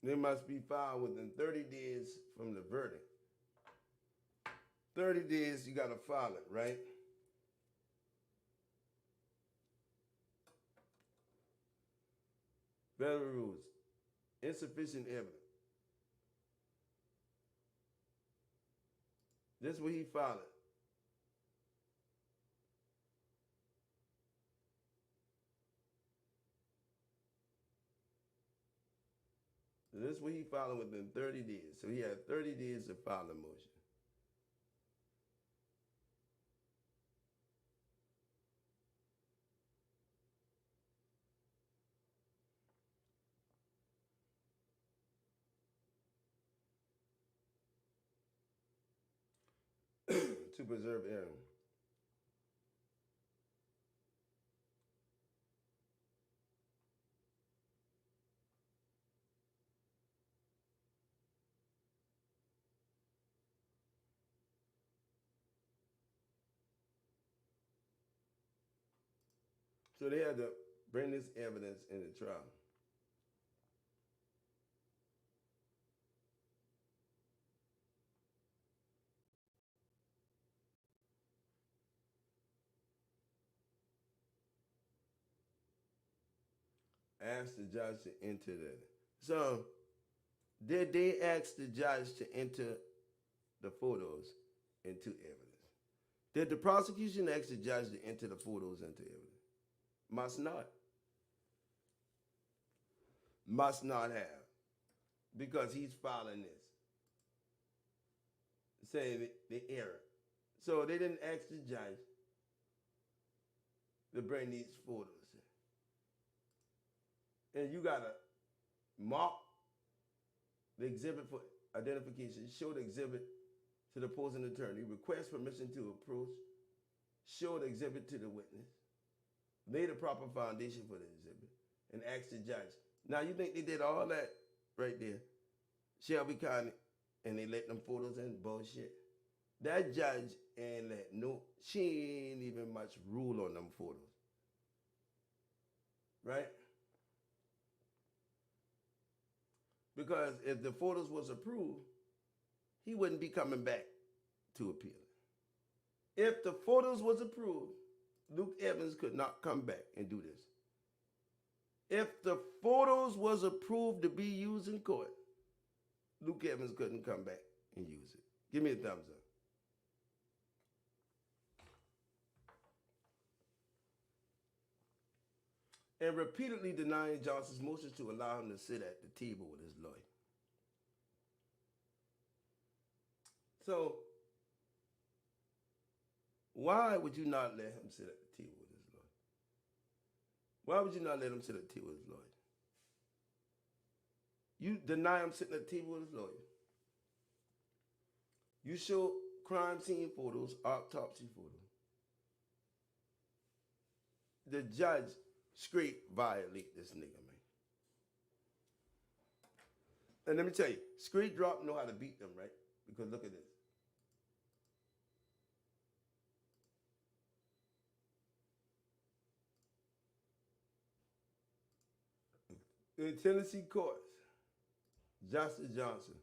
They must be filed within 30 days from the verdict. 30 days, you got to file it, right? Federal rules. Insufficient evidence. This is where he filed it. This is where he filed it within 30 days. So he had 30 days to file a motion. To preserve error. So they had to bring this evidence in the trial. Ask the judge to enter that. So, did they ask the judge to enter the photos into evidence? Did the prosecution ask the judge to enter the photos into evidence? Must not. Must not have. Because he's filing this. Saying the error. So they didn't ask the judge to bring these photos in. And you gotta mark the exhibit for identification, show the exhibit to the opposing attorney, request permission to approach, show the exhibit to the witness, lay the proper foundation for the exhibit, and ask the judge. Now you think they did all that right there? Shelby County, and they let them photos in? Bullshit. That judge ain't let no, she ain't even much rule on them photos. Right? Because if the photos was approved, he wouldn't be coming back to appeal it. If the photos was approved, Luke Evans could not come back and do this. If the photos was approved to be used in court, Luke Evans couldn't come back and use it. Give me a thumbs up. And repeatedly denying Johnson's motions to allow him to sit at the table with his lawyer. So, why would you not let him sit at the table with his lawyer? Why would you not let him sit at the table with his lawyer? You deny him sitting at the table with his lawyer. You show crime scene photos, autopsy photos. The judge straight violate this nigga, man. And let me tell you, Straight Drop know how to beat them, right? Because look at this. In Tennessee courts, Justice Johnson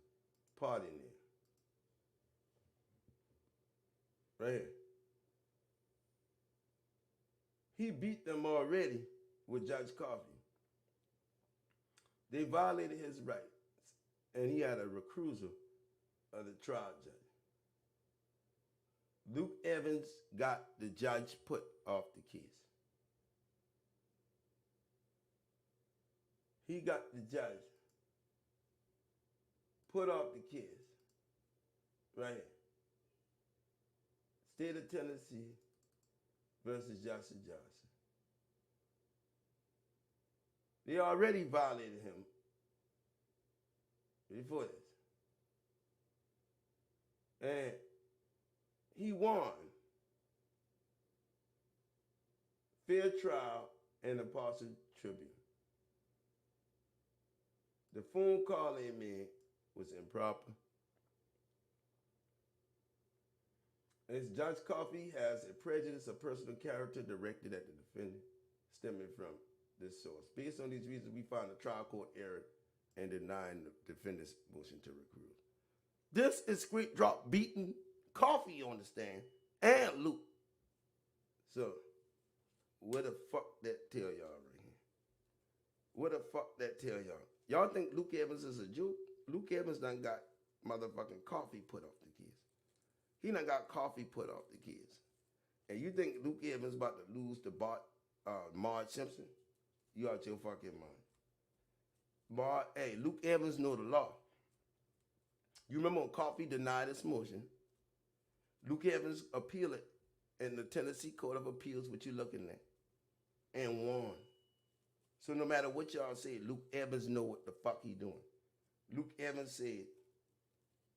partying there. Right here. He beat them already with Judge Coffey. They violated his rights, and he had a recusal of the trial judge. Luke Evans got the judge put off the case. He got the judge put off the case. Right here. State of Tennessee versus Justice Johnson. They already violated him before this. And he won fair trial and impartial tribunal. The phone call they made was improper. As Judge Coffey has a prejudice of personal character directed at the defendant stemming from this source. Based on these reasons, we find the trial court error and denying the defendant's motion to recuse. This is Straight Drop beating Coffey on the stand and Luke. So, what the fuck that tell y'all right here? What the fuck that tell y'all? Y'all think Luke Evans is a joke? Luke Evans done got motherfucking Coffey put off the case. He done got Coffey put off the case. And you think Luke Evans about to lose to Marge Simpson? You out your fucking mind. Hey, Luke Evans know the law. You remember when Coffey denied his motion? Luke Evans appealed it in the Tennessee Court of Appeals, what you looking at, and won. So no matter what y'all say, Luke Evans know what the fuck he doing. Luke Evans said,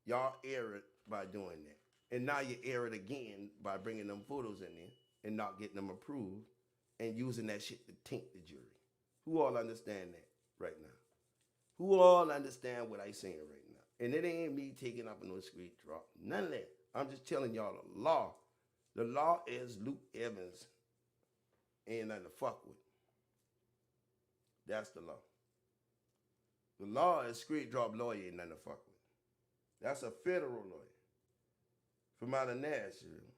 y'all erred by doing that. And now you erred again by bringing them photos in there and not getting them approved and using that shit to taint the jury. Who all understand that right now? Who all understand what I saying right now? And it ain't me taking up no Straight Drop. None of that. I'm just telling y'all the law. The law is Luke Evans ain't nothing to fuck with. That's the law. The law is Straight Drop lawyer ain't nothing to fuck with. That's a federal lawyer from out of Nashville.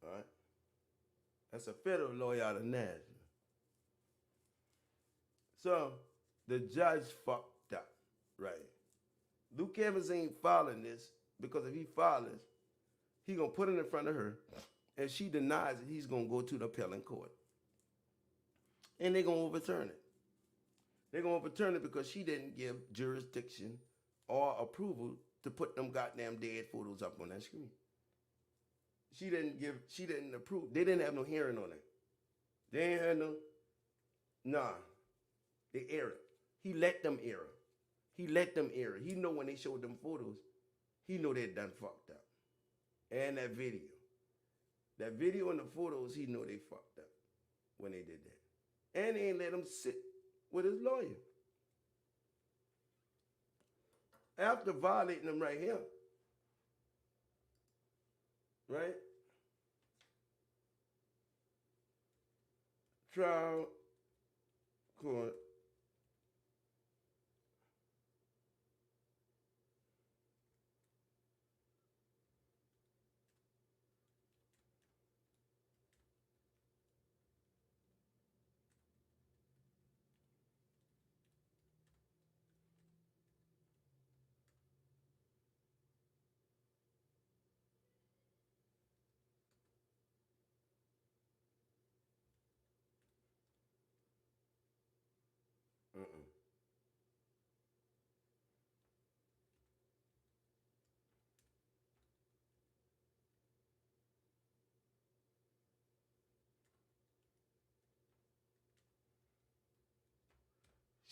All right? That's a federal lawyer out of Nashville. So, the judge fucked up, right? Luke Evans ain't filing this because if he files, he gonna put it in front of her, and she denies it, he's gonna go to the appellate court. And they're gonna overturn it. They're gonna overturn it because she didn't give jurisdiction or approval to put them goddamn dead photos up on that screen. She didn't approve. They didn't have no hearing on it. They ain't had no, nah. They air it. He let them air it. He let them air it. He know when they showed them photos, he know they done fucked up. And that video. That video and the photos, he know they fucked up when they did that. And they ain't let him sit with his lawyer. After violating them right here, right? Trial court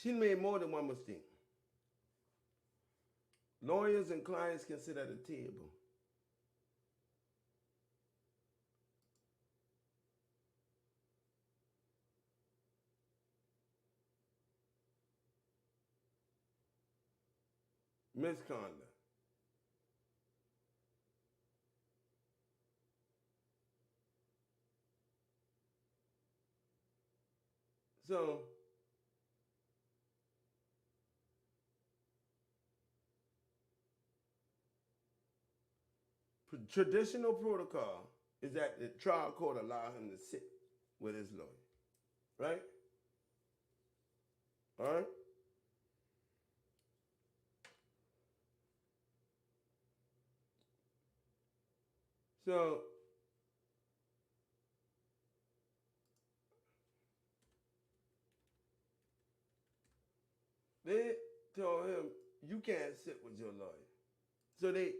She made more than one mistake. Lawyers and clients can sit at a table. Misconduct. So, traditional protocol is that the trial court allow him to sit with his lawyer, right? All right? So, they told him, you can't sit with your lawyer. So they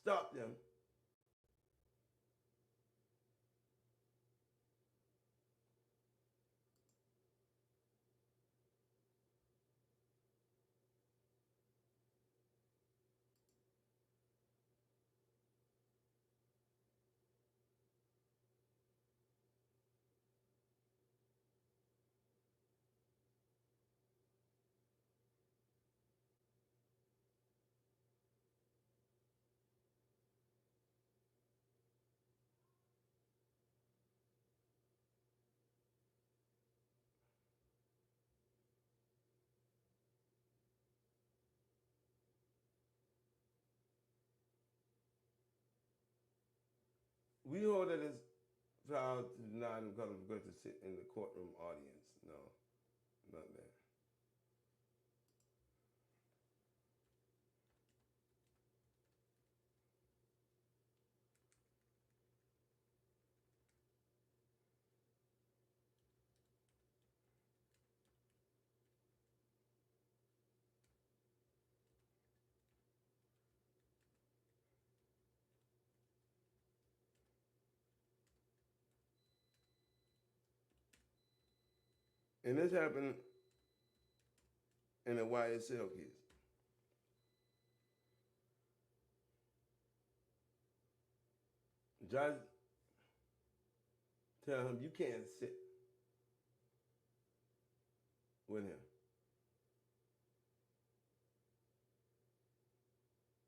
stopped him. We ordered this trial to deny him because of going to sit in the courtroom audience. No, not that. And this happened in a YSL case. Judge tell him you can't sit with him.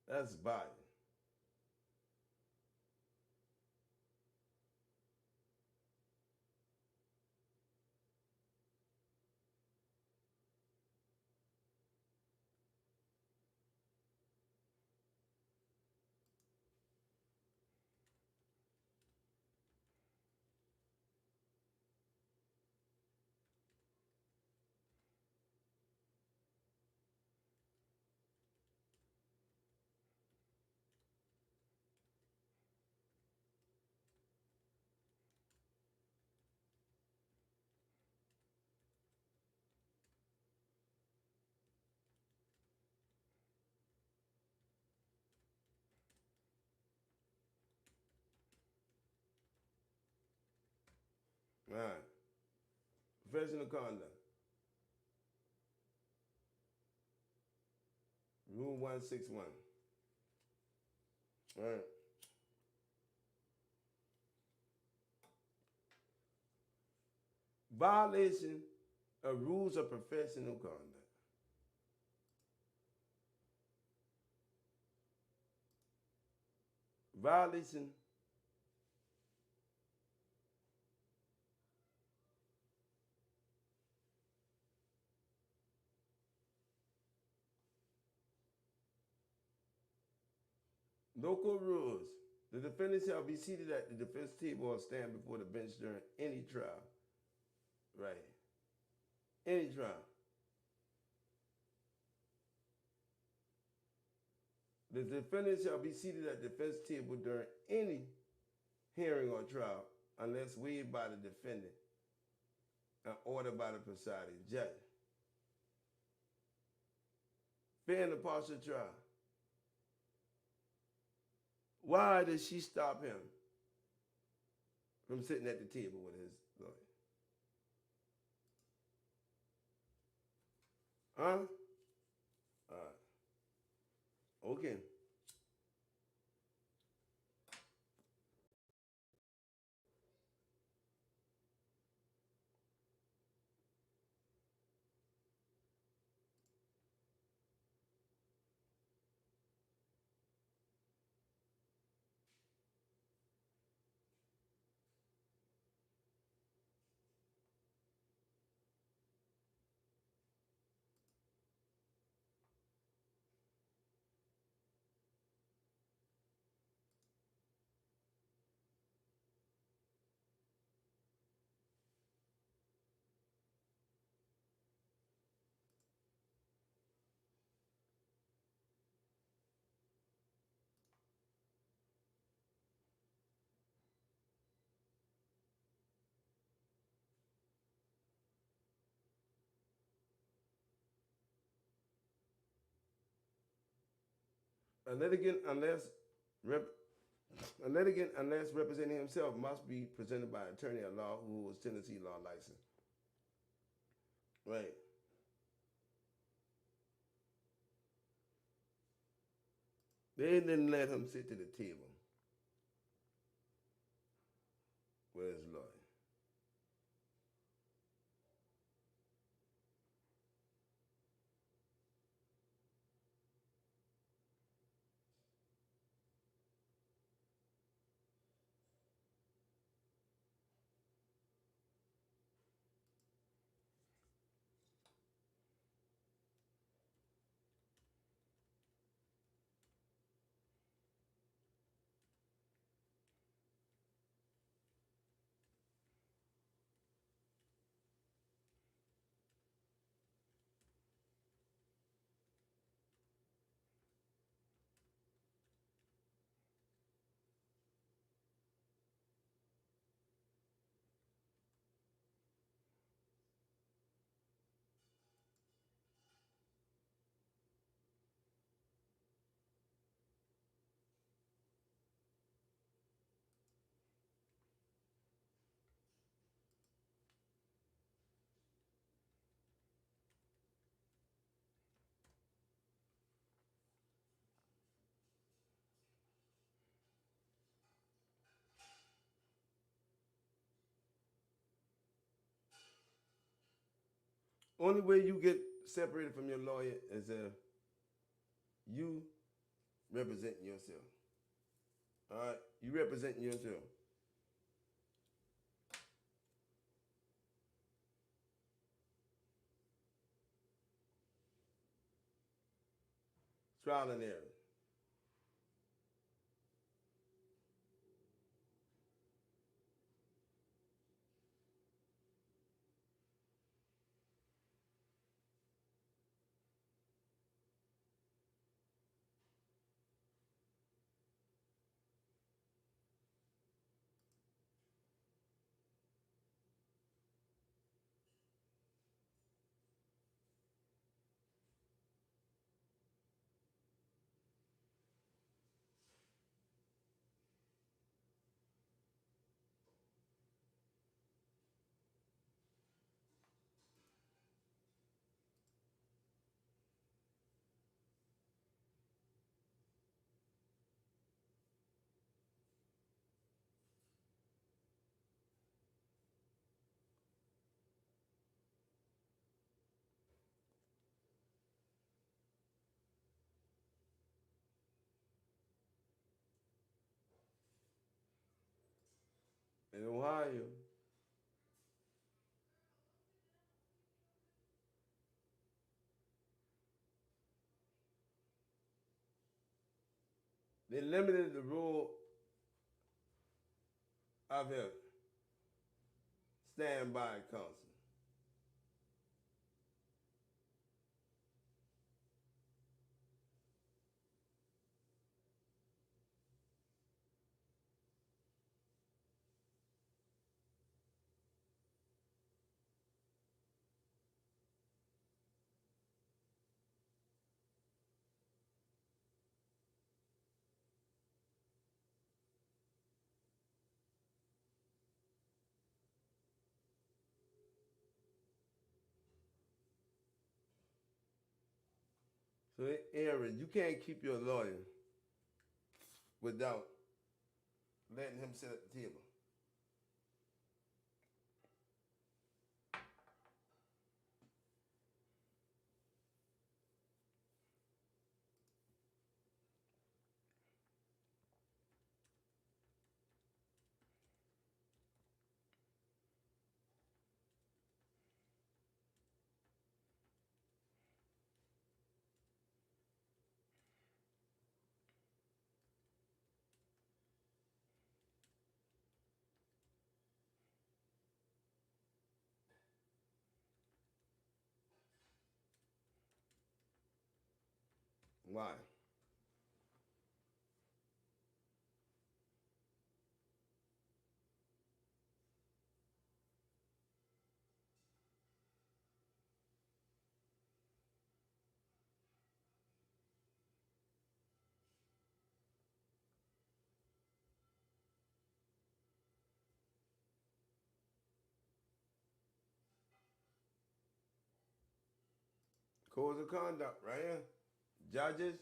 That's body. All right. Professional conduct. Rule 161. All right. Violation of rules of professional conduct. Violation local rules. The defendant shall be seated at the defense table or stand before the bench during any trial. Right. Any trial. The defendant shall be seated at the defense table during any hearing or trial unless waived by the defendant and ordered by the presiding judge. Fair and impartial trial. Why did she stop him from sitting at the table with his lawyer? Huh? Alright. Okay. A litigant, unless representing himself, must be presented by an attorney at law who was Tennessee law licensed. Right. They didn't let him sit to the table with his lawyer. Only way you get separated from your lawyer is if you represent yourself. All right, you represent yourself. Trial and error. In Ohio, they limited the role of a standby counsel. So, Aaron, you can't keep your lawyer without letting him sit at the table. Why? Codes of conduct, right here. Judges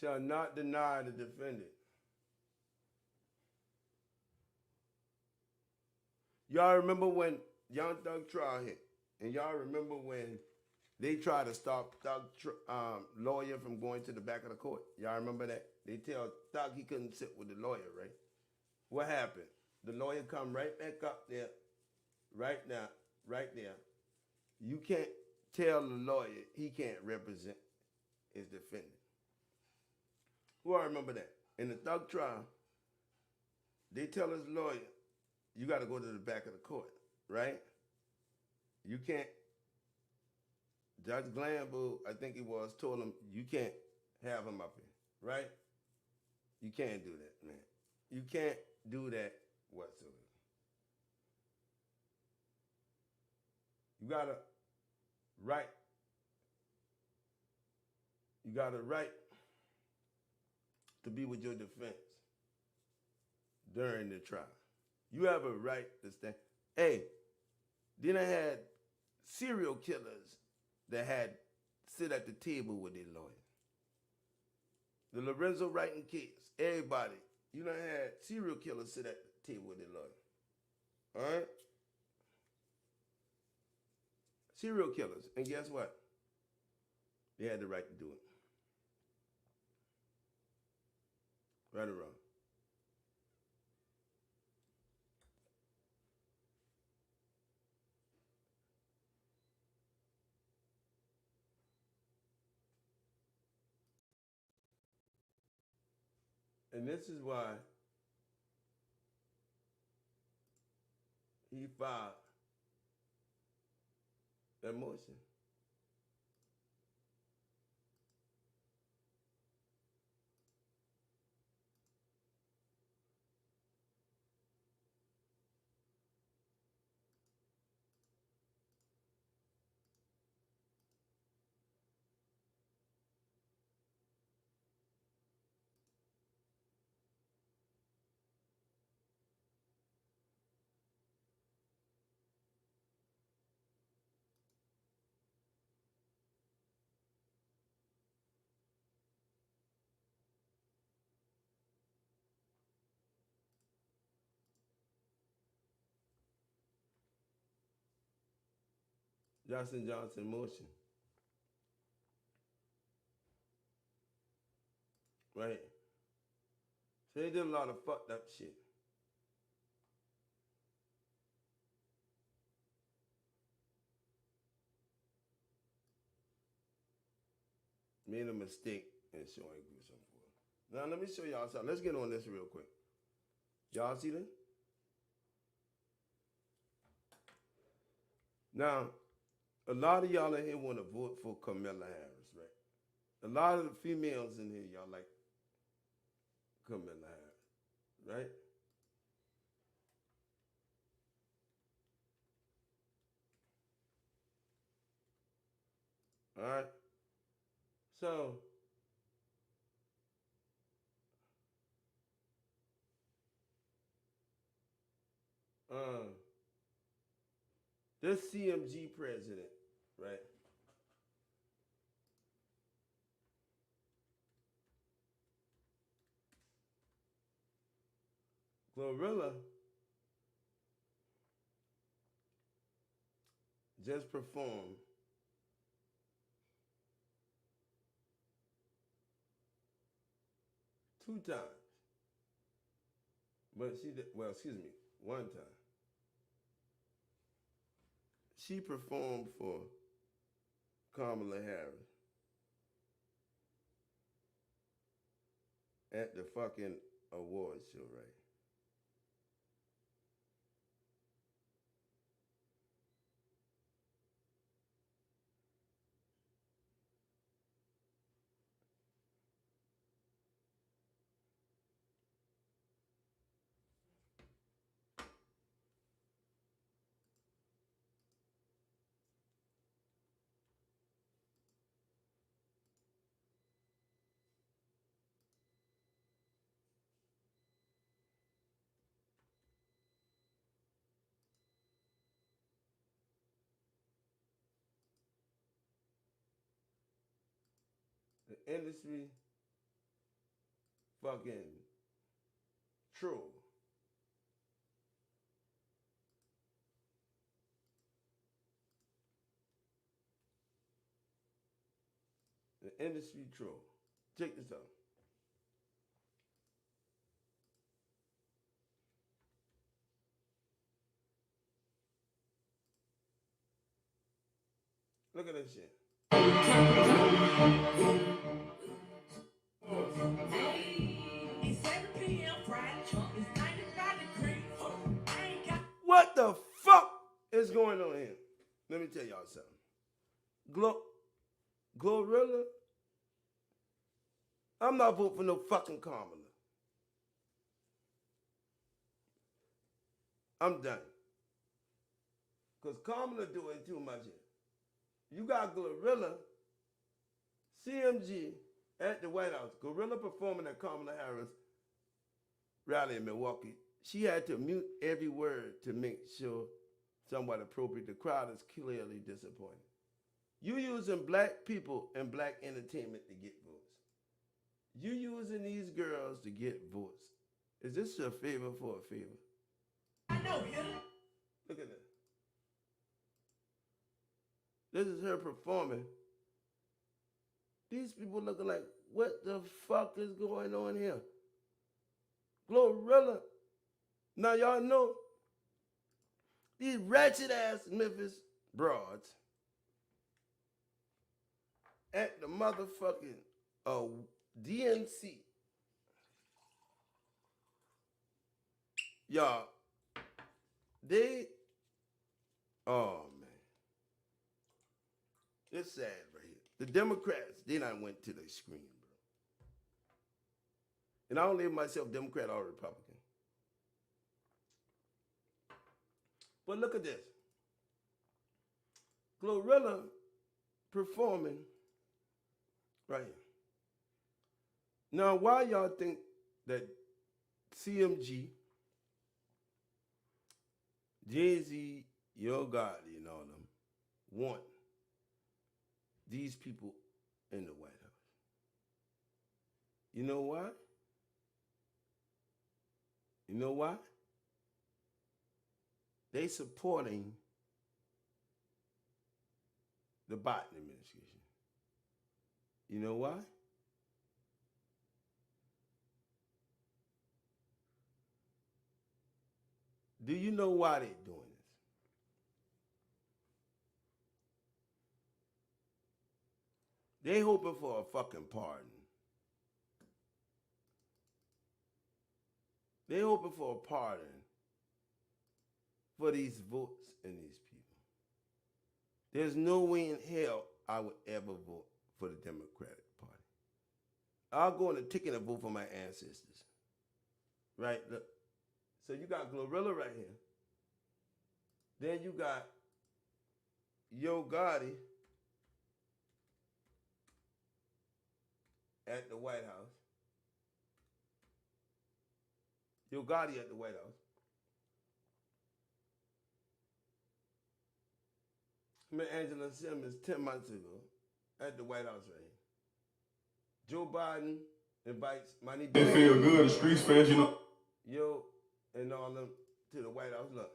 shall not deny the defendant. Y'all remember when Young Thug trial hit? And y'all remember when they tried to stop Thug lawyer from going to the back of the court? Y'all remember that? They tell Thug he couldn't sit with the lawyer, right? What happened? The lawyer come right back up there, right now, right there. You can't tell the lawyer he can't represent his defendant. Who I remember that? In the Thug trial, they tell his lawyer, you got to go to the back of the court, right? You can't. Judge Glanville, I think it was, told him, you can't have him up here, right? You can't do that, man. You can't do that whatsoever. You got a right. You got a right to be with your defense during the trial. You have a right to stand. Hey, then I had serial killers that had sit at the table with their lawyers. The Lorenzo Wrighton case, everybody, you done had serial killers sit at the table with their lawyer. All right? Serial killers. And guess what? They had the right to do it. Right or wrong? And this is why he filed that motion. Johnson motion. Right? So they did a lot of fucked up shit. Made a mistake in showing Gruesome for. Now let me show y'all something. Let's get on this real quick. Y'all see this? Now, a lot of y'all in here want to vote for Kamala Harris, right? A lot of the females in here, y'all like Kamala Harris, right? All right? So, this CMG president, right? Glorilla just performed two times. But she did, well, excuse me, one time. She performed for Kamala Harris at the fucking awards show, right? The industry fucking troll. The industry troll. Check this out. Look at this shit. What the fuck is going on here? Let me tell y'all something. Glorilla, I'm not voting for no fucking Kamala. I'm done. Because Kamala doing too much here. You got Glorilla, CMG at the White House. Glorilla performing at Kamala Harris rally in Milwaukee. She had to mute every word to make sure somewhat appropriate. The crowd is clearly disappointed. You using black people and black entertainment to get votes. You using these girls to get votes. Is this a favor for a favor? I know, look at this. This is her performing. These people looking like, what the fuck is going on here? Glorilla. Now y'all know these ratchet ass Memphis broads at the motherfucking DNC. Y'all, oh man. It's sad right here. The Democrats, they done went to the screen, bro. And I don't label myself Democrat or Republican. But look at this. Glorilla performing right here. Now, why y'all think that CMG, Jay-Z, Yo Gotti, and all them want these people in the White House? You know why? You know why? They supporting the Biden administration. You know why? Do you know why they're doing this? They hoping for a fucking pardon. They hoping for a pardon for these votes and these people. There's no way in hell I would ever vote for the Democratic Party. I'll go on a ticket and vote for my ancestors. Right? Look. So you got Glorilla right here. Then you got Yo Gotti at the White House. Yo Gotti at the White House. met Angela Simmons 10 months ago at the White House right here. Joe Biden invites Money They feel good, the streets fans, you know. Yo, and all them to the White House. Look.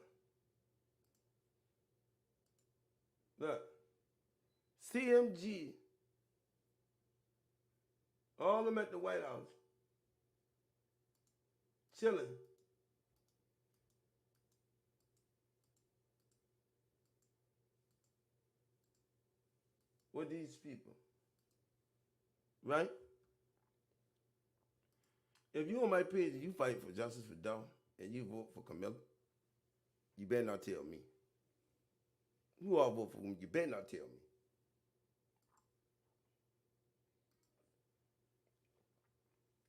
Look. CMG. All of them at the White House. Chilling. With these people. Right? If you on my page and you fight for justice for Dolph and you vote for Camilla, you better not tell me. Who all vote for whom? You better not tell me.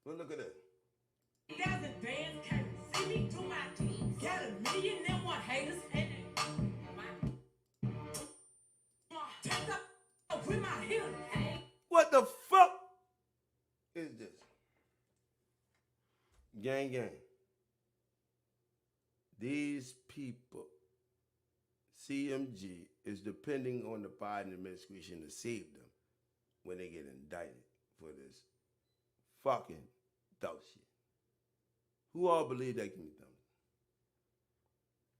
Well, look at that. Guys advance can't see me to my team. Got 1,000,001 haters and with my hitters. What the fuck is this? Gang, gang. These people, CMG, is depending on the Biden administration to save them when they get indicted for this fucking dumb shit. Who all believe that can be done?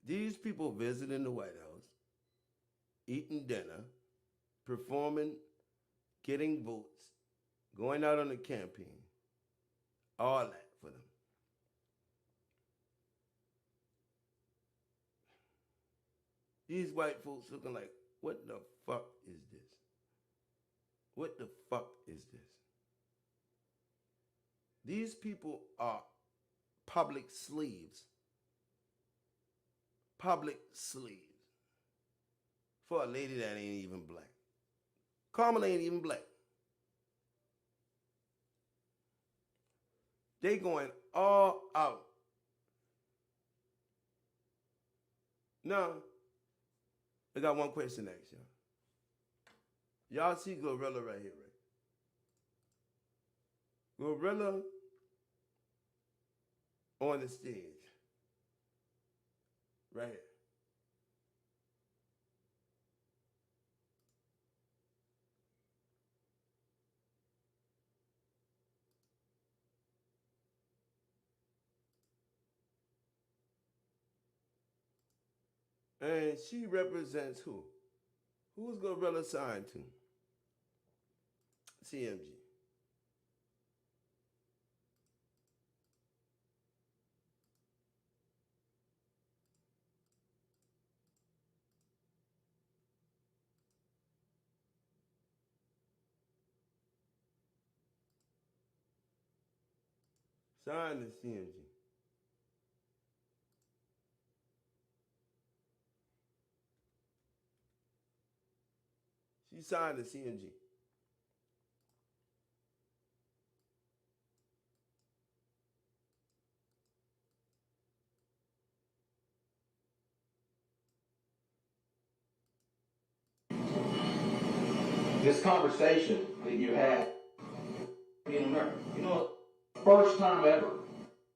These people visiting the White House, eating dinner, performing, getting votes, going out on the campaign, all that for them. These white folks looking like, what the fuck is this? What the fuck is this? These people are public slaves. Public slaves. For a lady that ain't even black. Kamala ain't even black. They going all out. Now, I got one question to ask y'all. Y'all see Gorilla right here, right? Gorilla on the stage. Right here. And she represents who? Who's Gorilla signed to? CMG. Signed to CMG. She signed to CMG. This conversation that you had in America, you know, first time ever,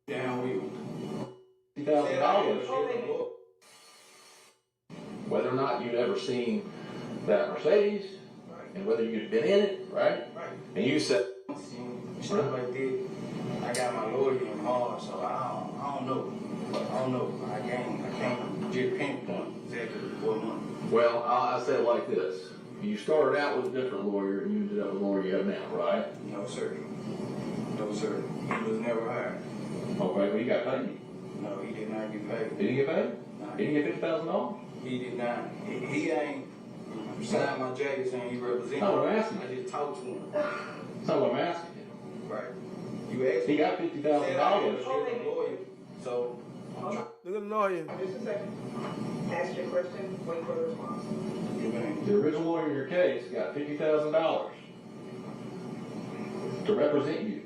down we $50,000. Whether or not you'd ever seen that Mercedes, and whether you'd been in it, right? And you said, stuff like that. I got my lawyer in hard, so I don't know. I can't just pinpoint exactly what money. well, I'll say it like this. You started out with a different lawyer and you ended up with the lawyer you have now, right? No, sir. No, sir. He was never hired. Okay, well, you got paid. No, he did not get paid. Did he get paid? No. Did he get $50,000? He did not. He ain't signed my jacket saying he represents me. That's what I'm asking. I just talked to him. That's not what I'm asking you. Right. You asked me. He got $50,000. Lawyer, so Look at the lawyer. Just a second. Ask your question, wait for the response. The original lawyer in your case got $50,000 to represent you.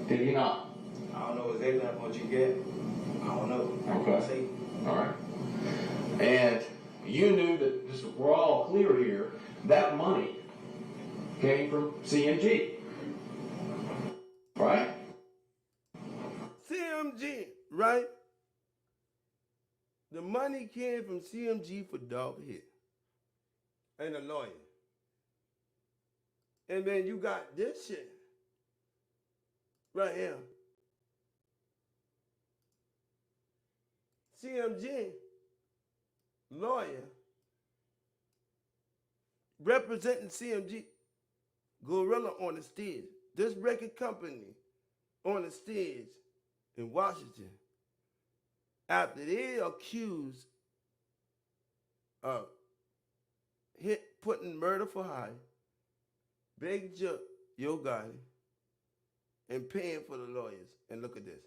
Did he not? I don't know exactly how much you get. I don't know. Okay. All right. And you knew that, just we're all clear here, that money came from CMG. Right? CMG, right? The money came from CMG for Dolph here. and a lawyer. And then you got this shit right here. CMG, lawyer, representing CMG, Gorilla on the stage. This record company on the stage in Washington after they accused of putting murder for hire, Big Yo Gotti, and paying for the lawyers. And look at this.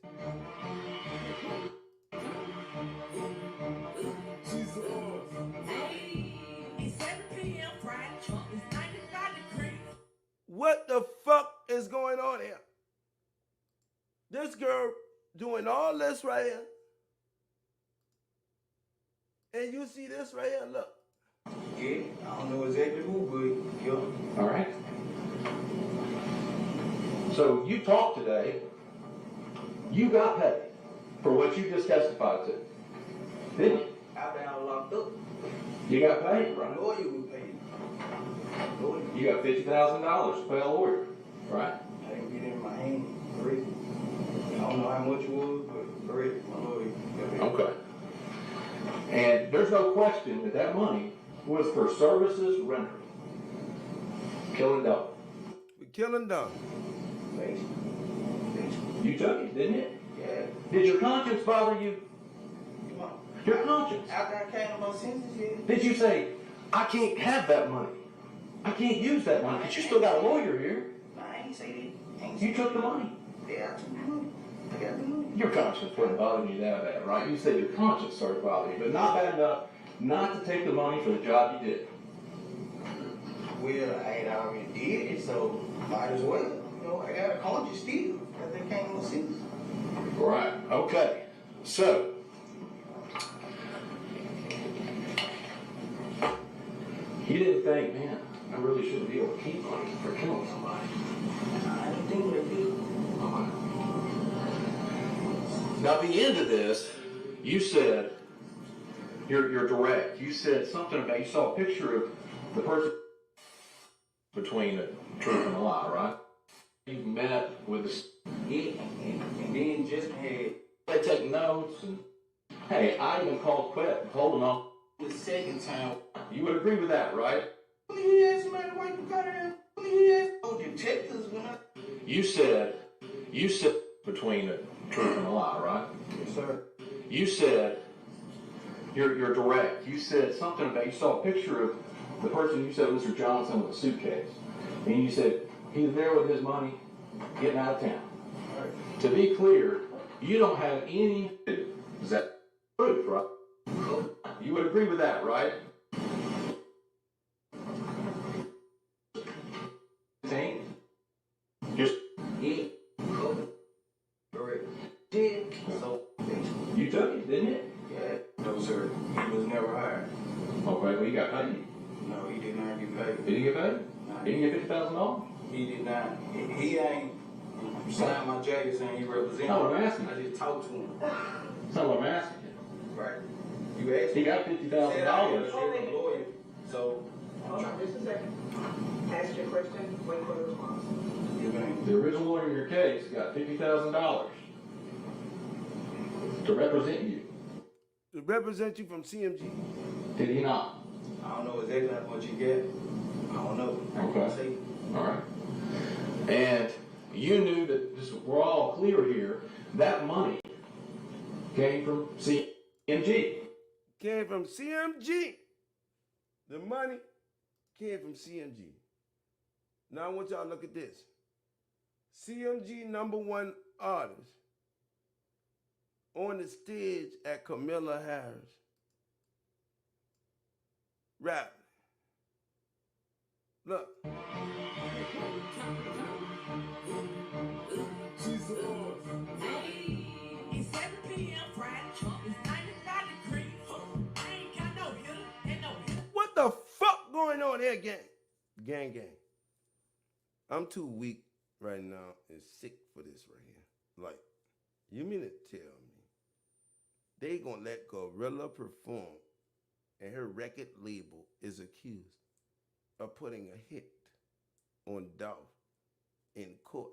What the fuck is going on here? This girl doing all this right here. And you see this right here, look. Yeah, I don't know exactly who, but yo. All right. So you talked today. You got paid for what you just testified to, didn't you? I've been out locked up. You got paid, right? Lawyer was paid. Lawyer. You got $50,000 to pay a lawyer, right? I didn't get it in my hand. Correct. I don't know how much it was, but correct, my lawyer got paid. Okay. And there's no question that that money was for services rendered. Killing Dolph. We're killing Dolph. You took it, didn't you? Yeah. Did your conscience bother you? Come on. Your conscience. After I came to my senses, yeah. Did you say, I can't have that money? I can't use that money because you still got a lawyer here. Nah, I ain't say that. You took the money. Yeah, I took the money. I got the money. Your conscience wasn't bothering you that bad, right? You said your conscience started bothering you, but not bad enough not to take the money for the job you did. Well, I had already did it, so might as well. You know, I got a conscience still. After I came to my senses. Right, okay. So, you didn't think, man, I really shouldn't be able to keep money for killing somebody. I didn't think that did. Now, at the end of this, you said, you're direct. You said something about, you saw a picture of the person between the truth and the lie, right? You met with the... Yeah, and then just had... They take notes and... Hey, I even called Quet and told them all. The second time... You would agree with that, right? You asked somebody why you got it. You asked those detectives when I... You said between the truth and the lie, right? Yes, sir. You said, you're direct. You said something about, you saw a picture of the person you said was Mr. Johnson with a suitcase. And you said, he's there with his money, getting out of town. Right. To be clear, you don't have any, is that truth, right? You would agree with that, right? Just yeah. Correct. Did so you took it, didn't you? Yeah. No, sir. He was never hired. Okay, well, you got paid. No, he did not get paid. Did he get paid? No, Did he get $50,000? He did not. He ain't signed my jacket saying he represents. That's not what I'm asking. I just talked to him. That's not what I'm asking you. Right. You asked. He got $50,000. Lawyer. So. Hold on just a second. Ask your question, wait for the response. The original lawyer in your case got $50,000 to represent you. To represent you from CMG. Did he not? I don't know exactly how much you get. I don't know. Okay. All right. And you knew that, just we're all clear here, that money came from CMG. Came from CMG. The money came from CMG. Now I want y'all to look at this. CMG #1 artist on the stage at Camilla Harris. Rap. Look. What the fuck going on here, gang? Gang. I'm too weak right now and sick for this right here. Like, you mean to tell me they gonna let Gorilla perform and her record label is accused are putting a hit on Dolph in court,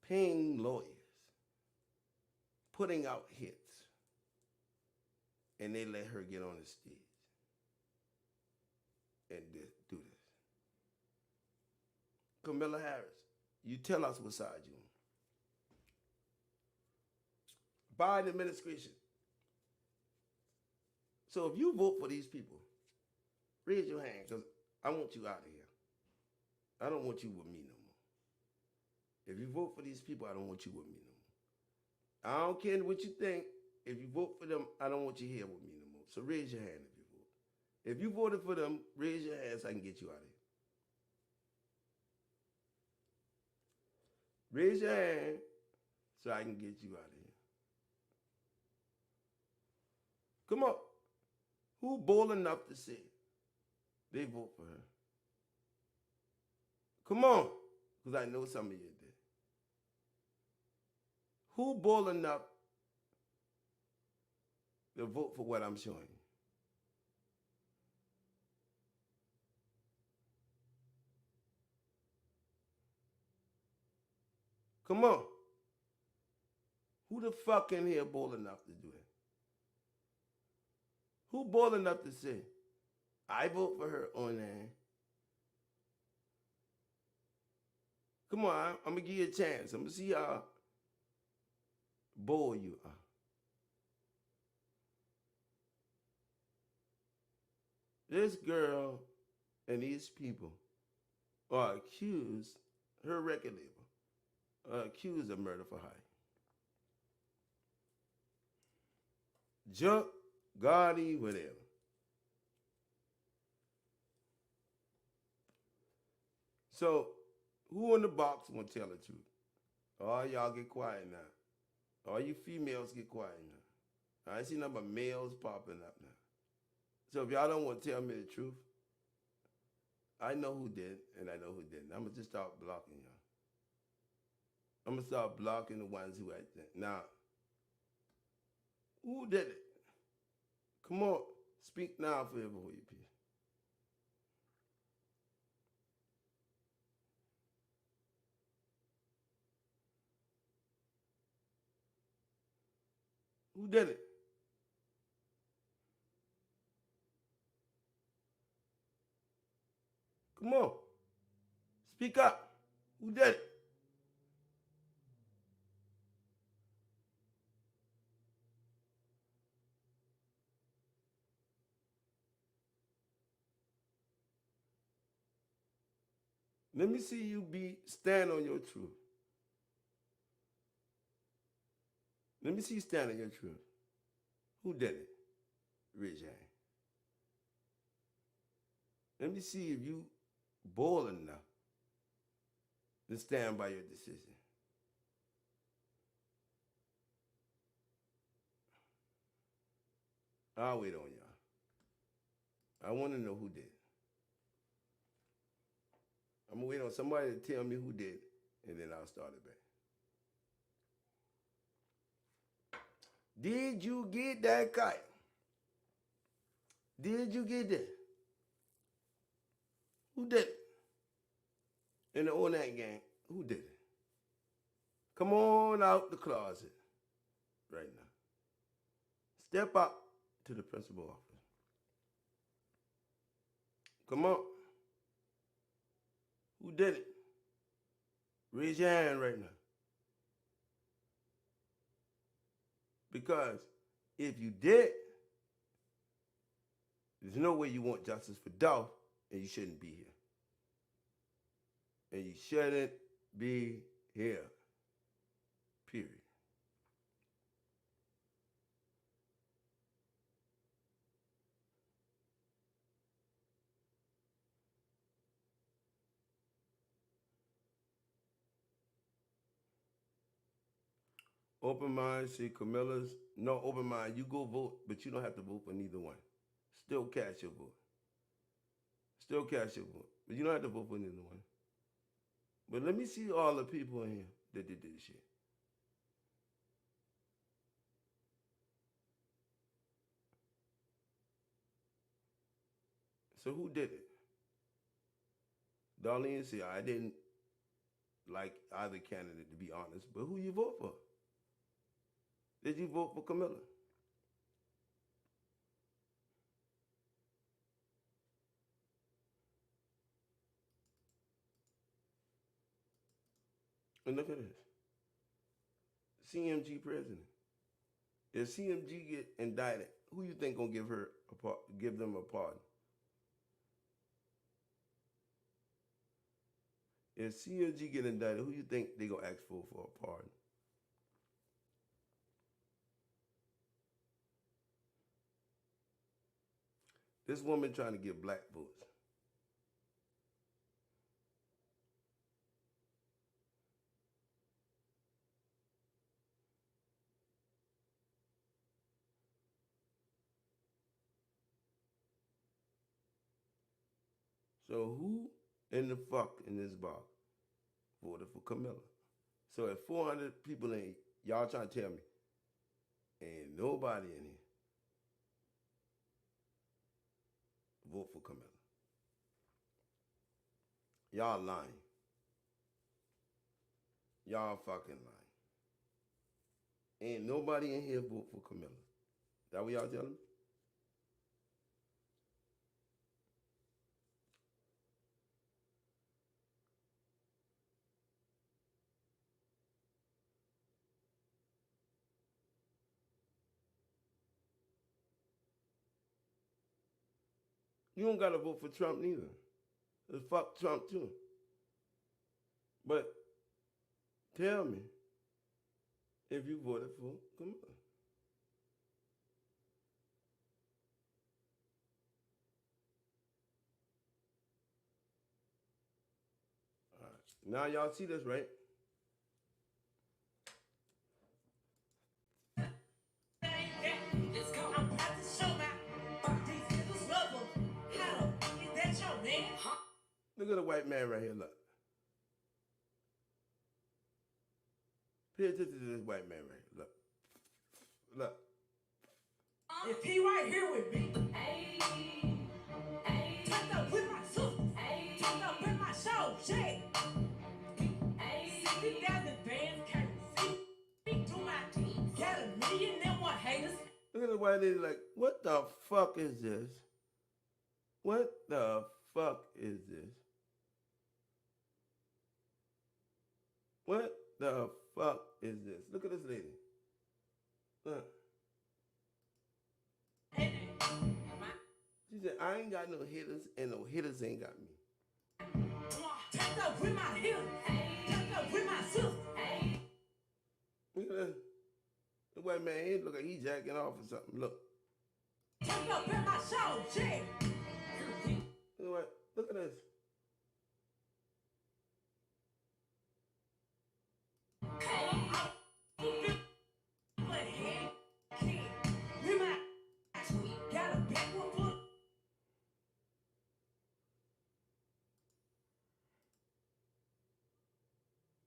paying lawyers, putting out hits, and they let her get on the stage and do this. Camilla Harris, you tell us what side you on. Biden administration. So if you vote for these people, raise your hand, because I want you out of here. I don't want you with me no more. If you vote for these people, I don't want you with me no more. I don't care what you think. If you vote for them, I don't want you here with me no more. So raise your hand if you vote. If you voted for them, raise your hand so I can get you out of here. Raise your hand so I can get you out of here. Come on. Who bold enough to say they vote for her? Come on, because I know some of you did. Who bold enough to vote for what I'm showing you? Come on. Who the fuck in here bold enough to do that? Who bold enough to say, I vote for her on that? Come on, I'm going to give you a chance. I'm going to see how bold you are. This girl and these people are accused, her record label, are accused of murder for hire. Junk, Gotti, whatever. So, who in the box want to tell the truth? All y'all get quiet now. All you females get quiet now. I ain't see nothing but males popping up now. So if y'all don't want to tell me the truth, I know who did and I know who didn't. I'm going to just start blocking y'all. I'm going to start blocking the ones who I think. Now, who did it? Come on, speak now forever for your peace. Who did it? Come on. Speak up. Who did it? Let me see you stand on your truth. Let me see you stand on your truth. Who did it? Raise your hand. Let me see if you bold enough to stand by your decision. I'll wait on y'all. I want to know who did it. I'm going to wait on somebody to tell me who did it, and then I'll start it back. Did you get that kite? Did you get that? Who did it? In the On That gang, who did it? Come on out the closet right now. Step up to the principal office. Come on. Who did it? Raise your hand right now. Because if you did, there's no way you want justice for Dolph, and you shouldn't be here. And you shouldn't be here. Period. Open mind, see Camilla's. No, open mind, you go vote, but you don't have to vote for neither one. Still cast your vote. Still cast your vote. But you don't have to vote for neither one. But let me see all the people in here that did this shit. So who did it? Darlene said, I didn't like either candidate, to be honest, but who you vote for? Did you vote for Camilla? And look at this. CMG president. If CMG get indicted, who you think gonna give them a pardon? If CMG get indicted, who you think they gonna ask for a pardon? This woman trying to get black votes. So who in the fuck in this box voted for Camilla? So if 400 people in, y'all trying to tell me, ain't nobody in here vote for Camilla. Y'all lying. Y'all fucking lying. Ain't nobody in here vote for Camilla. That what y'all telling me? You don't gotta vote for Trump neither. Just fuck Trump too. But tell me if you voted for Camilla. All right. Now y'all see this, right? Let's go. I'm about to show my fuck these niggas love them. How the fuck is that your name? Huh? Look at the white man right here, look. Pay attention to this white man right here, look. Look. If he right here with me, tucked up with my suit, tucked up with my show, shit. 60,000 bands can't see me to my team. Got a million and one haters. Look at the white lady like, what the fuck is this? What the fuck is this? What the fuck is this? Look at this lady. Look. She said, I ain't got no hitters and no hitters ain't got me. Tucked up with my hitters, tucked up with my sister. Look at that. The white man here look like he jacking off or something. Look. Tucked up in my show, shit. Look at this.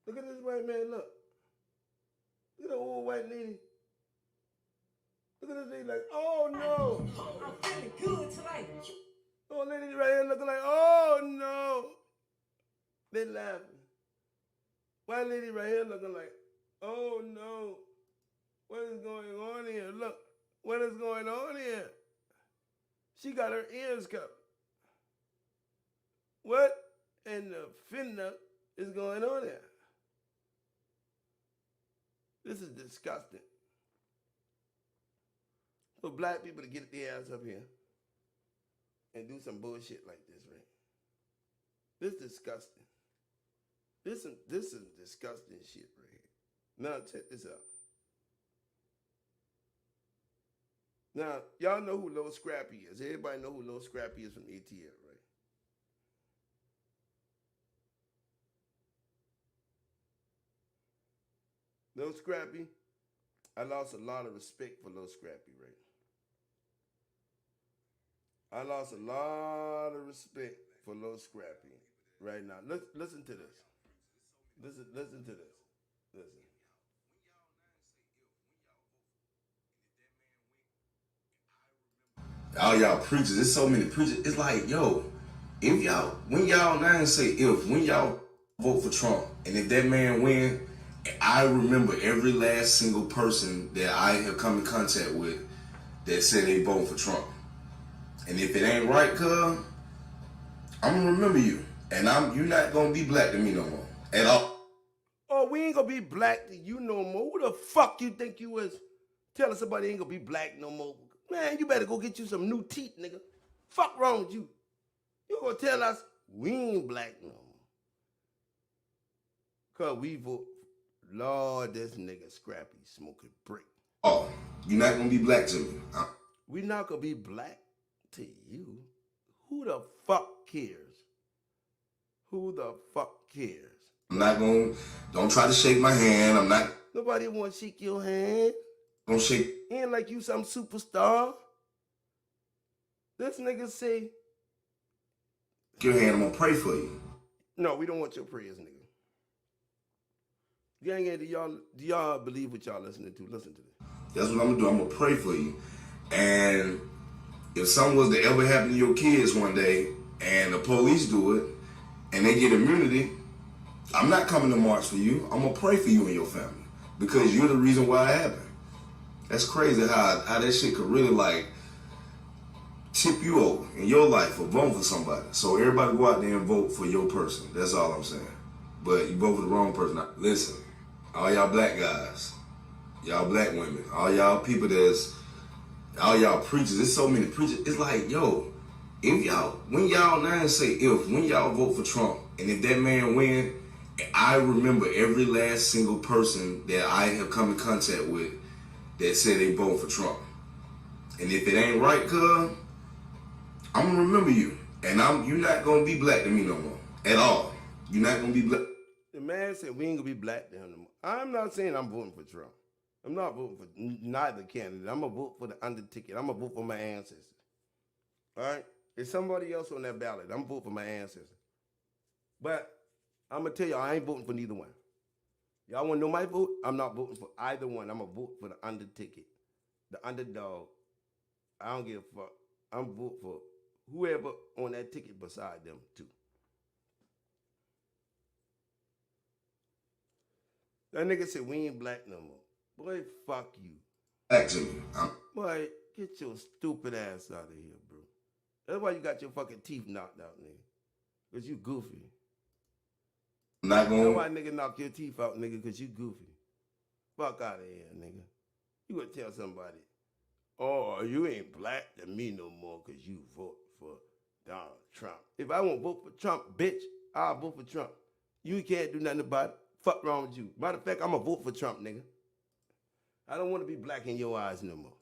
Look at this white man, look. Look at the old white lady. Look at this lady like, oh no. I'm feeling good tonight. Old lady right here looking like, oh no. They laughing. White lady right here looking like, oh no. What is going on here? Look, what is going on here? She got her ears covered. What in the finna is going on here? This is disgusting. For black people to get their ass up here and do some bullshit like this, right? This is disgusting. This is disgusting shit right here. Now check this out. Now, y'all know who Lil Scrappy is. Everybody know who Lil Scrappy is from ATL, right? Lil Scrappy, I lost a lot of respect for Lil Scrappy, right? I lost a lot of respect for Lil Scrappy right now. Listen to this. Listen to this. Listen. All y'all preachers, there's so many preachers. It's like, yo, if y'all, when y'all, now I ain't say if, when y'all vote for Trump, and if that man win, I remember every last single person that I have come in contact with that said they vote for Trump. And if it ain't right, cuz, I'm gonna remember you. And you're not gonna be black to me no more. At all. Oh, we ain't gonna be black to you no more. Who the fuck you think you is? Telling somebody ain't gonna be black no more. Man, you better go get you some new teeth, nigga. Fuck wrong with you? You gonna tell us we ain't black no more? Cause we vote. Lord, this nigga Scrappy smoking brick. Oh, you're not gonna be black to me. We not gonna be black to you. Who the fuck cares? Who the fuck cares? I'm not gonna, don't try to shake my hand. I'm not. Nobody wanna shake your hand. Don't shake. Ain't like you some superstar. This nigga say, your hand, I'm gonna pray for you. No, we don't want your prayers, nigga. Gang, do y'all believe what y'all listening to? Listen to this. That's what I'm gonna do. I'm gonna pray for you. And if something was to ever happen to your kids one day and the police do it and they get immunity, I'm not coming to march for you. I'm gonna pray for you and your family because you're the reason why it happened. That's crazy how that shit could really like tip you over in your life for voting for somebody. So everybody go out there and vote for your person. That's all I'm saying. But you vote for the wrong person. Now, listen, all y'all black guys, y'all black women, all y'all people all y'all preachers, there's so many preachers. It's like, yo, if y'all, when y'all, now I say if, when y'all vote for Trump, and if that man win, I remember every last single person that I have come in contact with that said they vote for Trump. And if it ain't right, cuz, I'm gonna remember you. And you're not gonna be black to me no more. At all. You're not gonna be black. The man said we ain't gonna be black to him no more. I'm not saying I'm voting for Trump. I'm not voting for neither candidate. I'm gonna vote for the under ticket. I'm gonna vote for my ancestors. All right? There's somebody else on that ballot. I'm voting for my ancestors. But I'm gonna tell y'all, I ain't voting for neither one. Y'all wanna know my vote? I'm not voting for either one. I'm gonna vote for the under ticket, the underdog. I don't give a fuck. I'm voting for whoever on that ticket beside them too. That nigga said we ain't black no more. Boy, fuck you. Back to me. Boy, get your stupid ass out of here, bro. That's why you got your fucking teeth knocked out, nigga. Cause you goofy. I'm not going. That's why nigga knock your teeth out, nigga, cause you goofy. Fuck out of here, nigga. You gonna tell somebody, oh, you ain't black to me no more cause you vote for Donald Trump. If I won't vote for Trump, bitch, I'll vote for Trump. You can't do nothing about it. Fuck wrong with you. Matter of fact, I'm gonna vote for Trump, nigga. I don't want to be black in your eyes no more.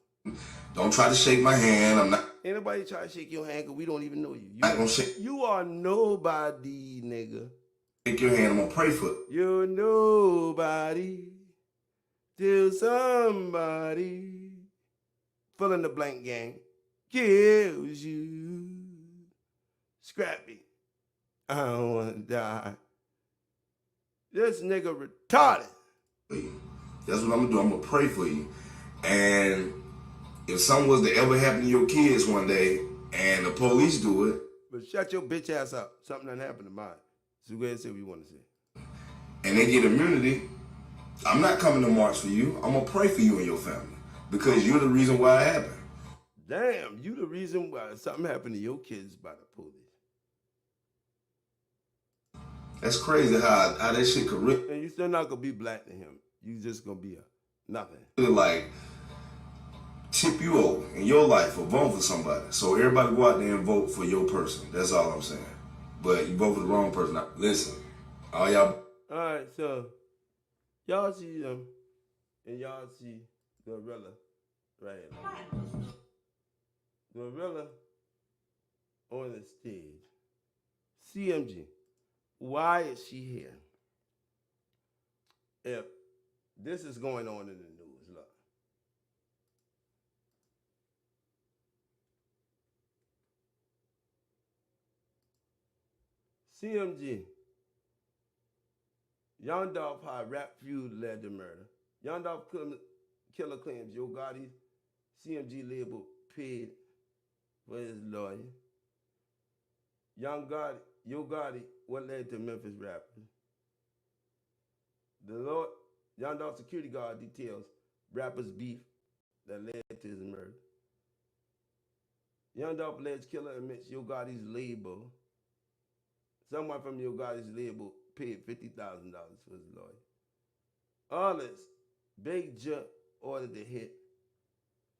Don't try to shake my hand. I'm not. Ain't nobody try to shake your hand because we don't even know you. You are nobody, nigga. Shake your hand. I'm gonna pray for it. You're nobody till somebody fill in the blank gang kills you. Scrappy. I don't wanna die. This nigga retarded. That's what I'm gonna do. I'm gonna pray for you. And if something was to ever happen to your kids one day and the police do it. But shut your bitch ass up. Something done happened to mine. So go ahead and say what you want to say. And they get immunity, I'm not coming to march for you. I'm gonna pray for you and your family. Because you're the reason why it happened. Damn, you the reason why something happened to your kids by the police. That's crazy how that shit could really. And you still not gonna be black to him. You just gonna be a nothing. Like tip you over in your life for voting for somebody. So everybody go out there and vote for your person. That's all I'm saying. But you vote for the wrong person. Now, listen, all y'all. All right, so y'all see them, and y'all see Gorilla right here. Gorilla on the stage. CMG. Why is she here? If this is going on in the news, look. CMG. Young Dolph high rap feud led to murder. Young Dolph killer claims Yo Gotti's CMG label paid for his lawyer. Young Gotti, Yo Gotti, what led to Memphis rappers? The Lord, Young Dolph security guard details rappers' beef that led to his murder. Young Dolph alleged killer admits Yo Gotti's label. Someone from Yo Gotti's label paid $50,000 for his lawyer. All this, Big J ordered the hit.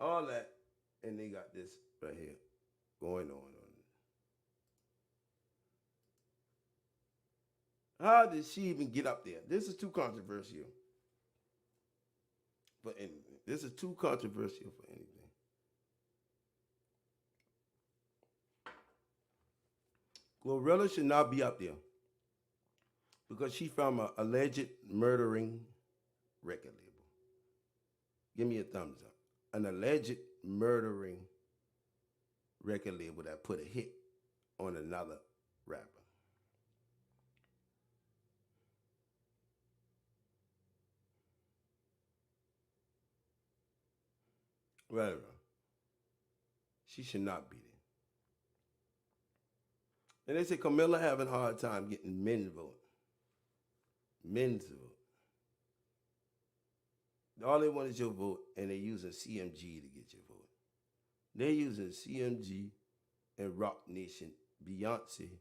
All that, and they got this right here going on. How did she even get up there? This is too controversial for anything. This is too controversial for anything. Glorilla should not be up there because she's from an alleged murdering record label. Give me a thumbs up. An alleged murdering record label that put a hit on another rapper. Whatever. She should not be there. And they say Camilla having a hard time getting men's vote. Men's vote. All they want is your vote, and they're using CMG to get your vote. They're using CMG and Rock Nation, Beyonce.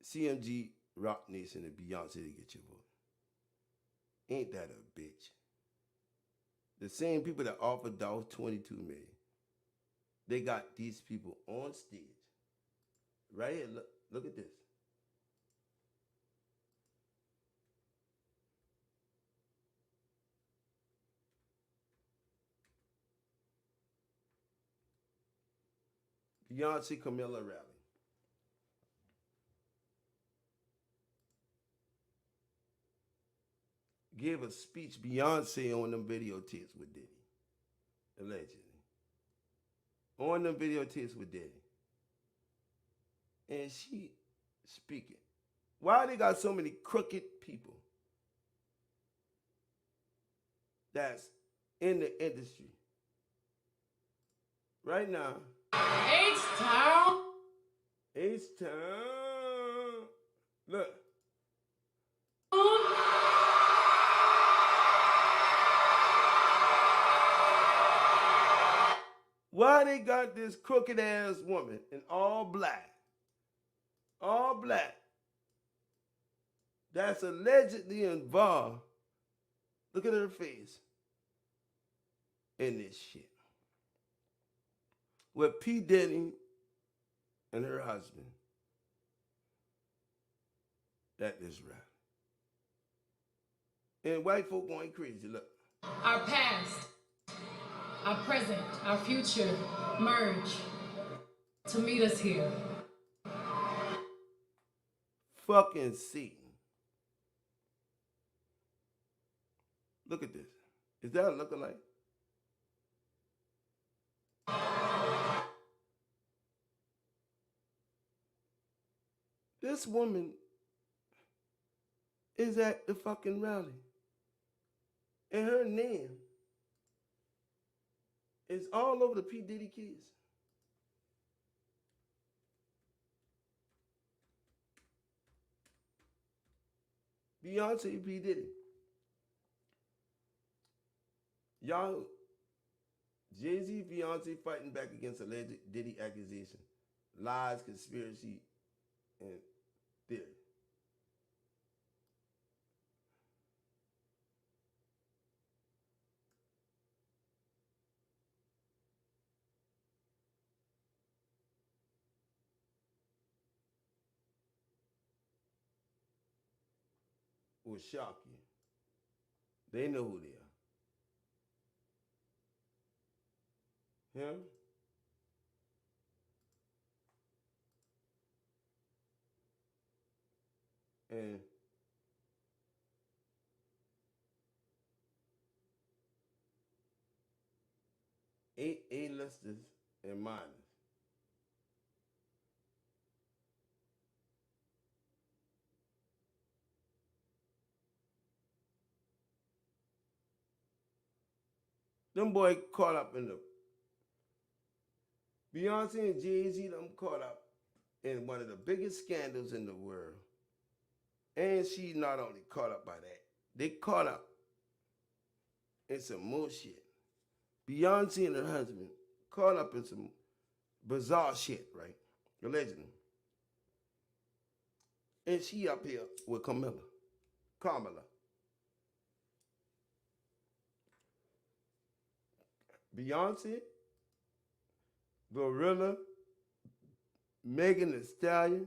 CMG, Rock Nation, and Beyonce to get your vote. Ain't that a bitch? The same people that offered Dolph $22 million. They got these people on stage. Right here, look at this. Beyonce Camilla rally. Gave a speech Beyonce on them videotapes with Diddy. Allegedly. On them videotapes with Diddy. And she speaking. Why they got so many crooked people that's in the industry? Right now. H-Town. H-Town. Look. Why they got this crooked ass woman in all black? All black. That's allegedly involved. Look at her face. In this shit. With P. Diddy and her husband at this rally. And white folk going crazy. Look. Our past, our present, our future merge to meet us here. Fucking Satan. Look at this. Is that a lookalike? This woman is at the fucking rally. And her name is all over the P. Diddy kids. Beyonce, P. Diddy. Y'all, Jay-Z, Beyonce fighting back against alleged Diddy accusation. Lies, conspiracy, and theory. Will shock you. They know who they are. Him? And eight A-listers and minors. Them boy caught up in the Beyonce and Jay-Z them caught up in one of the biggest scandals in the world. And she not only caught up by that, they caught up in some more shit. Beyonce and her husband caught up in some bizarre shit, right? Allegedly. And she up here with Kamala. Beyonce, Gorilla, Megan Thee Stallion,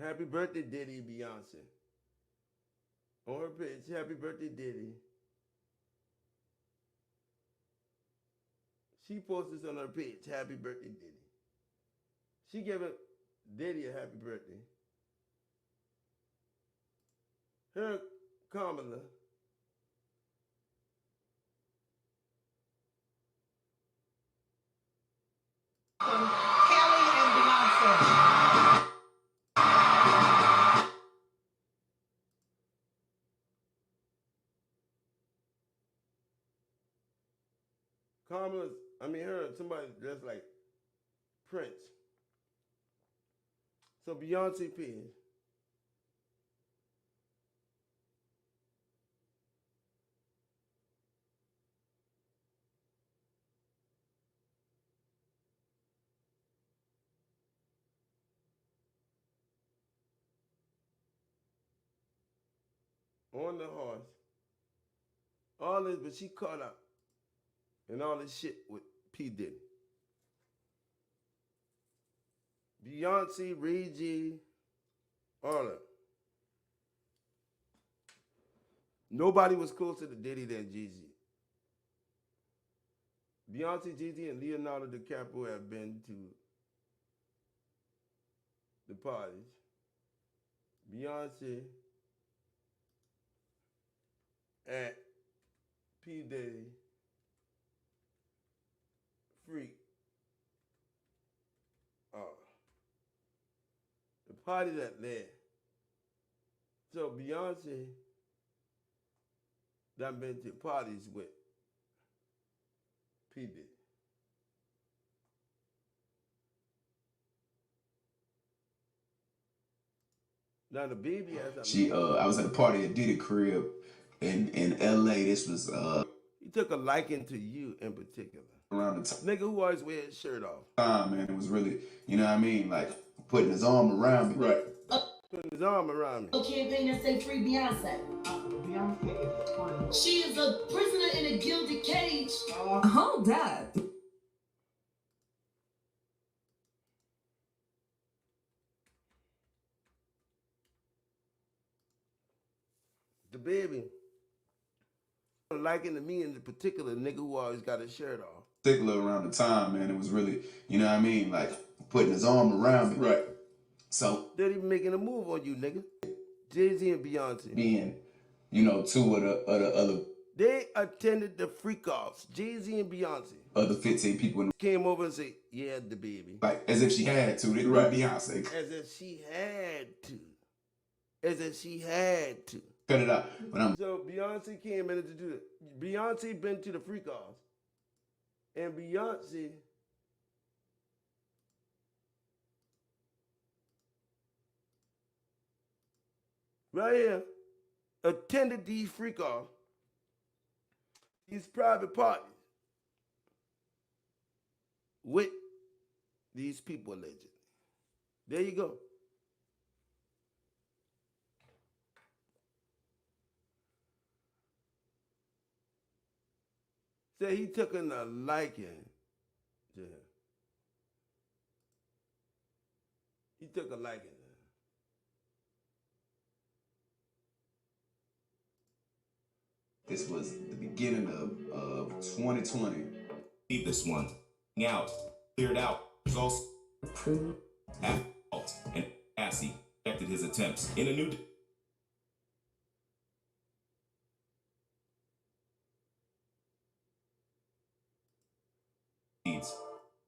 happy birthday, Diddy, Beyonce. On her page, happy birthday, Diddy. She posted this on her page, happy birthday, Diddy. She gave Diddy a happy birthday. Her, Kamala, Kelly and Beyonce. her, somebody dressed like Prince. So Beyonce page. On the horse. All this, but she caught up in all this shit with P. Diddy. Beyonce, Ray J, all that. Nobody was closer to Diddy than Jay-Z. Beyonce, Jay-Z, and Leonardo DiCaprio have been to the parties. Beyonce at P. Diddy Freak. The party that there. So Beyonce done been to parties with P. Diddy. Now the baby has a I was at a party at Diddy crib in LA. This was he took a liking to you in particular. Around the time. Nigga who always wear his shirt off. Man, it was really, you know what I mean? Like putting his arm around me. Right. Putting his arm around me. A campaign that say free Beyonce. Beyonce is funny. She is a prisoner in a gilded cage. Hold up. The baby liking to me in particular, nigga who always got his shirt off. Particular around the time, man, it was really, you know what I mean? Like putting his arm around me. Right. So they're even making a move on you, nigga. Jay-Z and Beyonce. Being, you know, two of the other. They attended the freak offs. Jay-Z and Beyonce. Other 15 people came over and said, yeah, the baby. Like as if she had to. They right. Beyonce. As if she had to. As if she had to. Cut it out. So Beyonce came in to do it. Beyonce been to the freak offs. And Beyonce right here attended these freak offs, these private parties with these people allegedly. There you go. Say he took a liking to him. He took a liking to him. This was the beginning of 2020. Leave this one out, cleared out. Results Appellate and Assy rejected his attempts in a new.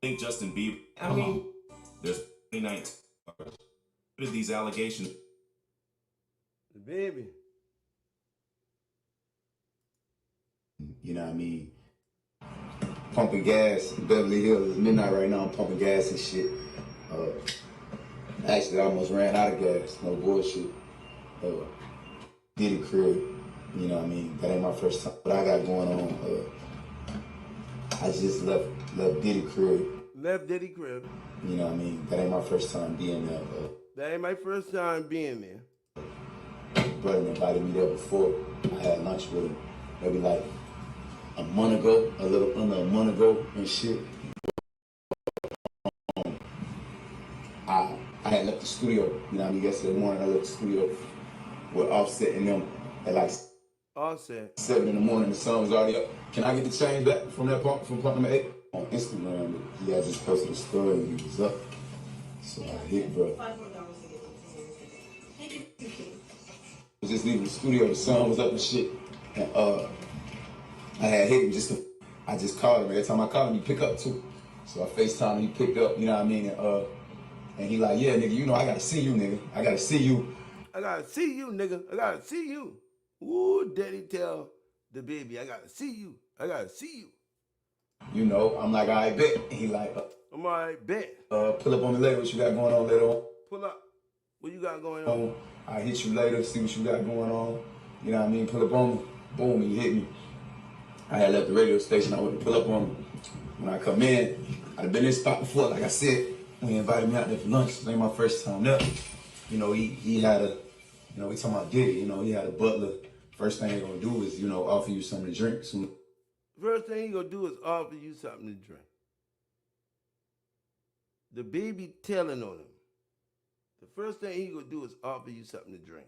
think Justin Bieber. I mean, there's 2019. What are these allegations? The baby. You know what I mean? Pumping gas in Beverly Hills. It's midnight right now. I'm pumping gas and shit. Actually, I almost ran out of gas. No bullshit. Diddy crib. You know what I mean? That ain't my first time. What I got going on, I just left Diddy crib. Left Diddy crib. You know what I mean? That ain't my first time being there. That ain't my first time being there. Brother invited me there before. I had lunch with him. Maybe like a month ago, a little under a month ago and shit. I had left the studio, you know what I mean? Yesterday morning, I left the studio with Offset and them at like Offset. 7 in the morning. The sun was already up. Can I get the change back from that pump, from pump number 8? On Instagram, he had just posted a story and he was up. So I hit, bro. I was just leaving the studio, the sun was up and shit. And I had hit him I just called him. Every time I called him, he pick up too. So I FaceTime him, he picked up, you know what I mean? And he like, yeah, nigga, you know I gotta see you, nigga. I gotta see you. I gotta see you, nigga. I gotta see you. Ooh, daddy tell the baby, I gotta see you. I gotta see you. You know, I'm like, all right, bet. And he like, I'm all right, bet. Pull up on me later, what you got going on later on. Pull up. What you got going on? I hit you later, see what you got going on. You know what I mean? Pull up on me. Boom, he hit me. I had left the radio station, I went to pull up on him. When I come in, I'd been in this spot before, like I said, when he invited me out there for lunch. It ain't my first time there. You know, he had a, you know, we talking about Diddy, you know, he had a butler. First thing they gonna do is, you know, offer you something to drink. First thing he gonna do is offer you something to drink. The baby telling on him. The first thing he gonna do is offer you something to drink.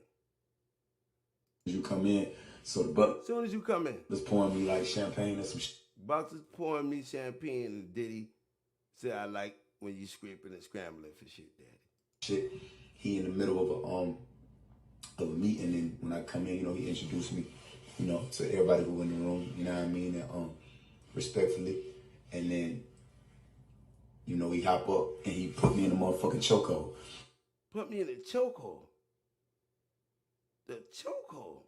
You come in, so the butler. As soon as you come in. Was pouring me like champagne and some shit. Boxers pouring me champagne and Diddy said, I like when you scraping and scrambling for shit, daddy. Shit, he in the middle of a meeting, and when I come in, you know, he introduced me, you know, to everybody who in the room, you know what I mean, and respectfully, and then, you know, he hop up and he put me in the motherfucking chokehold. Put me in the chokehold. The chokehold.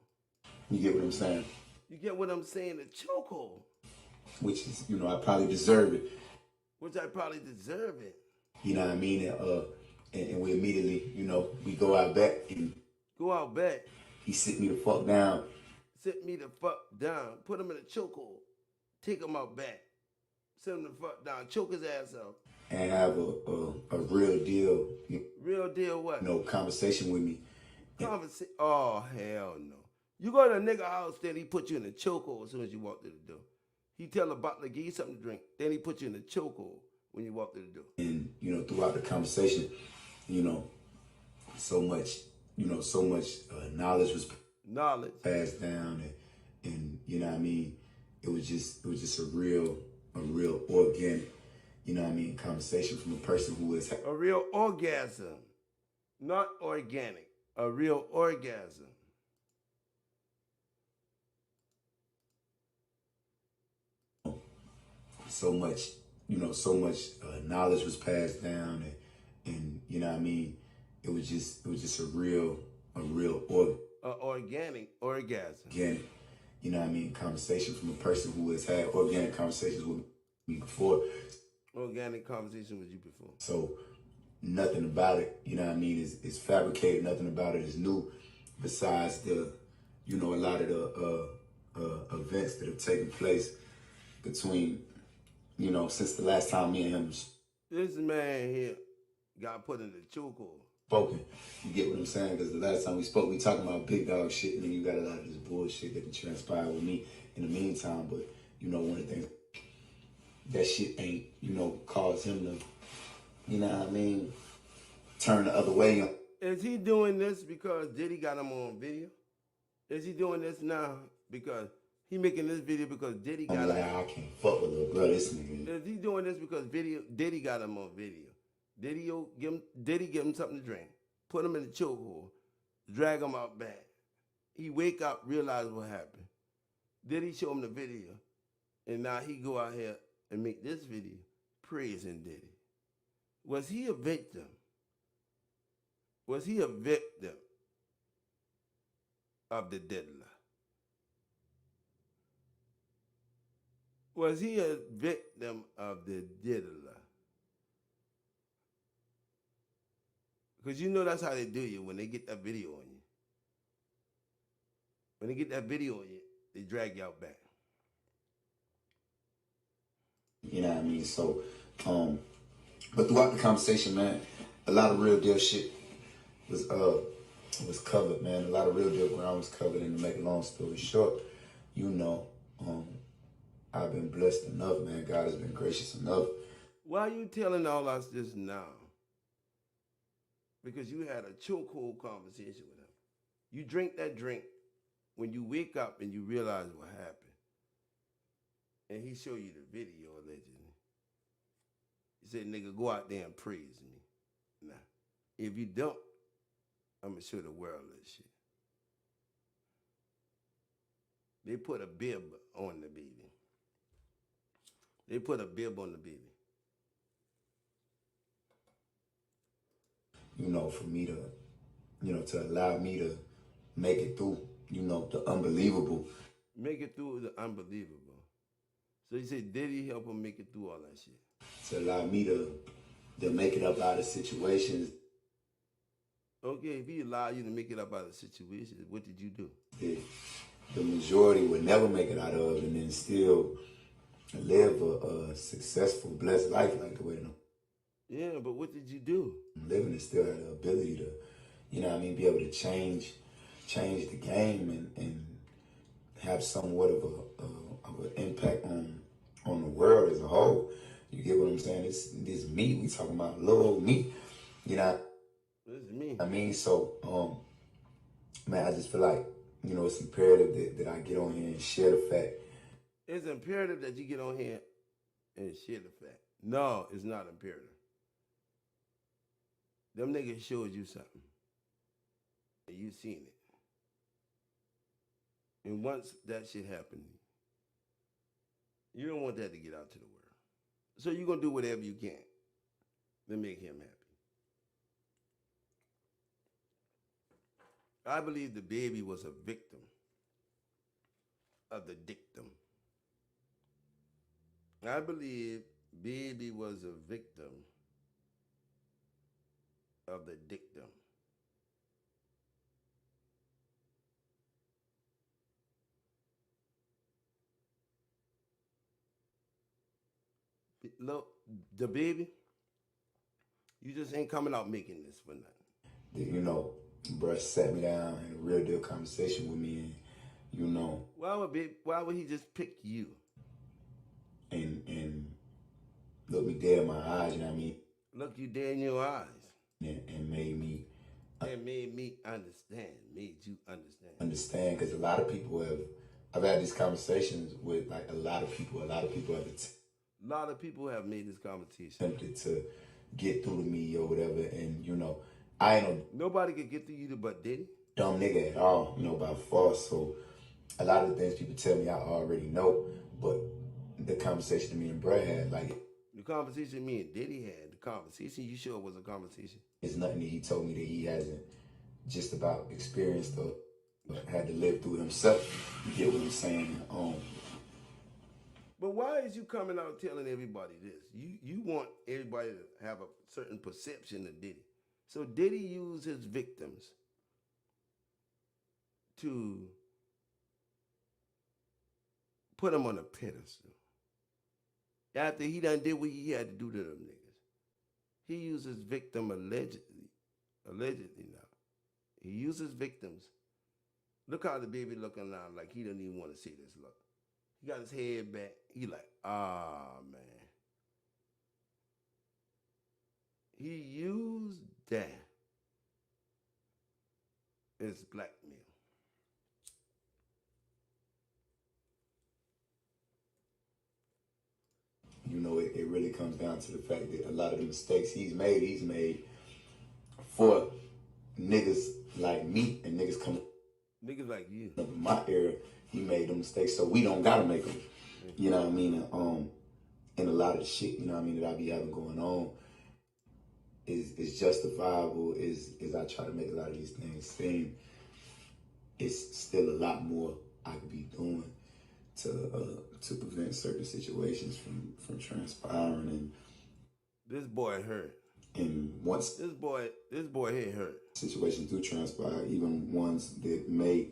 You get what I'm saying? You get what I'm saying? The chokehold. Which is, you know, I probably deserve it. Which I probably deserve it. You know what I mean? And we immediately, you know, we go out back and go out back. He sit me the fuck down. Sit me the fuck down. Put him in a chokehold. Take him out back. Sit him the fuck down. Choke his ass out. And have a real deal. Real deal what? No conversation with me. Oh, hell no. You go to a nigga house, then he put you in a chokehold as soon as you walk through the door. He tell the butler, give you something to drink. Then he put you in a chokehold when you walk through the door. And, you know, throughout the conversation, you know, so much knowledge was passed down, and you know what I mean. It was just a real organic, you know what I mean, conversation from a person who is a real orgasm, not organic, a real orgasm. So much knowledge was passed down, and you know what I mean. It was just a real organic orgasm. Organic, you know what I mean, conversation from a person who has had organic conversations with me before. Organic conversation with you before. So nothing about it, you know what I mean, is fabricated. Nothing about it is new, besides the, you know, a lot of the events that have taken place between, you know, since the last time me and him. This man here got put in the chokehold. Spoken. You get what I'm saying? Because the last time we spoke, we talking about big dog shit, and then you got a lot of this bullshit that can transpire with me in the meantime. But, you know, one of the things, that shit ain't, you know, caused him to, you know what I mean, turn the other way. Is he doing this because Diddy got him on video? Is he doing this now because he making this video because Diddy got him? I can't fuck with little bro, this nigga. Is he doing this because Diddy got him on video? Diddy give him something to drink, put him in the chokehold, drag him out back. He wake up, realize what happened. Diddy show him the video, and now he go out here and make this video, praising Diddy? Was he a victim? Was he a victim of the diddler? Was he a victim of the diddler? Because you know that's how they do you when they get that video on you. When they get that video on you, they drag you out back. You know what I mean? So, but throughout the conversation, man, a lot of real deal shit was covered, man. A lot of real deal ground was covered. And to make a long story short, you know, I've been blessed enough, man. God has been gracious enough. Why are you telling all us this now? Because you had a chokehold conversation with him. You drink that drink when you wake up and you realize what happened. And he showed you the video, allegedly. He said, nigga, go out there and praise me. Now, if you don't, I'm going to show the world that shit. They put a bib on the baby. They put a bib on the baby. You know, for me to, you know, to allow me to make it through, you know, the unbelievable. Make it through the unbelievable. So you say, did he help him make it through all that shit? To allow me to make it up out of situations. Okay, if he allowed you to make it up out of situations, what did you do? The majority would never make it out of, and then still live a successful, blessed life like the way them. Yeah, but what did you do? Living and still had the ability to, you know what I mean, be able to change the game and have somewhat of an impact on the world as a whole. You get what I'm saying? This me, we talking about little old me, you know. This is me. I mean, so, man, I just feel like, you know, it's imperative that I get on here and share the fact. It's imperative that you get on here and share the fact. No, it's not imperative. Them niggas showed you something. And you seen it. And once that shit happened, you don't want that to get out to the world. So you're going to do whatever you can to make him happy. I believe the baby was a victim of the dictum. I believe baby was a victim of the dictum. Look, the baby, you just ain't coming out making this for nothing. You know, bruh sat me down and a real deal conversation with me, and you know. Why would he just pick you? And look me dead in my eyes, you know what I mean? Look you dead in your eyes. And made me. And made me understand. Made you understand. Understand, because a lot of people I've had these conversations with like a lot of people have a lot of people have made this conversation. Attempted to get through to me or whatever, and you know, I ain't no nobody could get through you but Diddy. Dumb nigga at all, you know, by far. So a lot of the things people tell me I already know, but the conversation me and Brad had, like the conversation me and Diddy had, the conversation you sure was a conversation? It's nothing that he told me that he hasn't just about experienced or had to live through himself. You get what I'm saying? But why is you coming out telling everybody this? You want everybody to have a certain perception of Diddy. So Diddy used his victims to put them on a pedestal. After he done did what he had to do to them niggas. He used his victim allegedly now. He used his victims. Look how the baby looking now, like he doesn't even want to see this look. He got his head back. He like, man. He used that as blackmail. You know, it really comes down to the fact that a lot of the mistakes he's made for niggas like me and niggas coming. Niggas like you. In my era, he made them mistakes, so we don't gotta make them. You know what I mean? And a lot of the shit, you know what I mean, that I be having going on is justifiable, is I try to make a lot of these things seem. It's still a lot more I could be doing to prevent certain situations from transpiring. And this boy hurt. And once this boy here hurt. Situations do transpire, even ones that may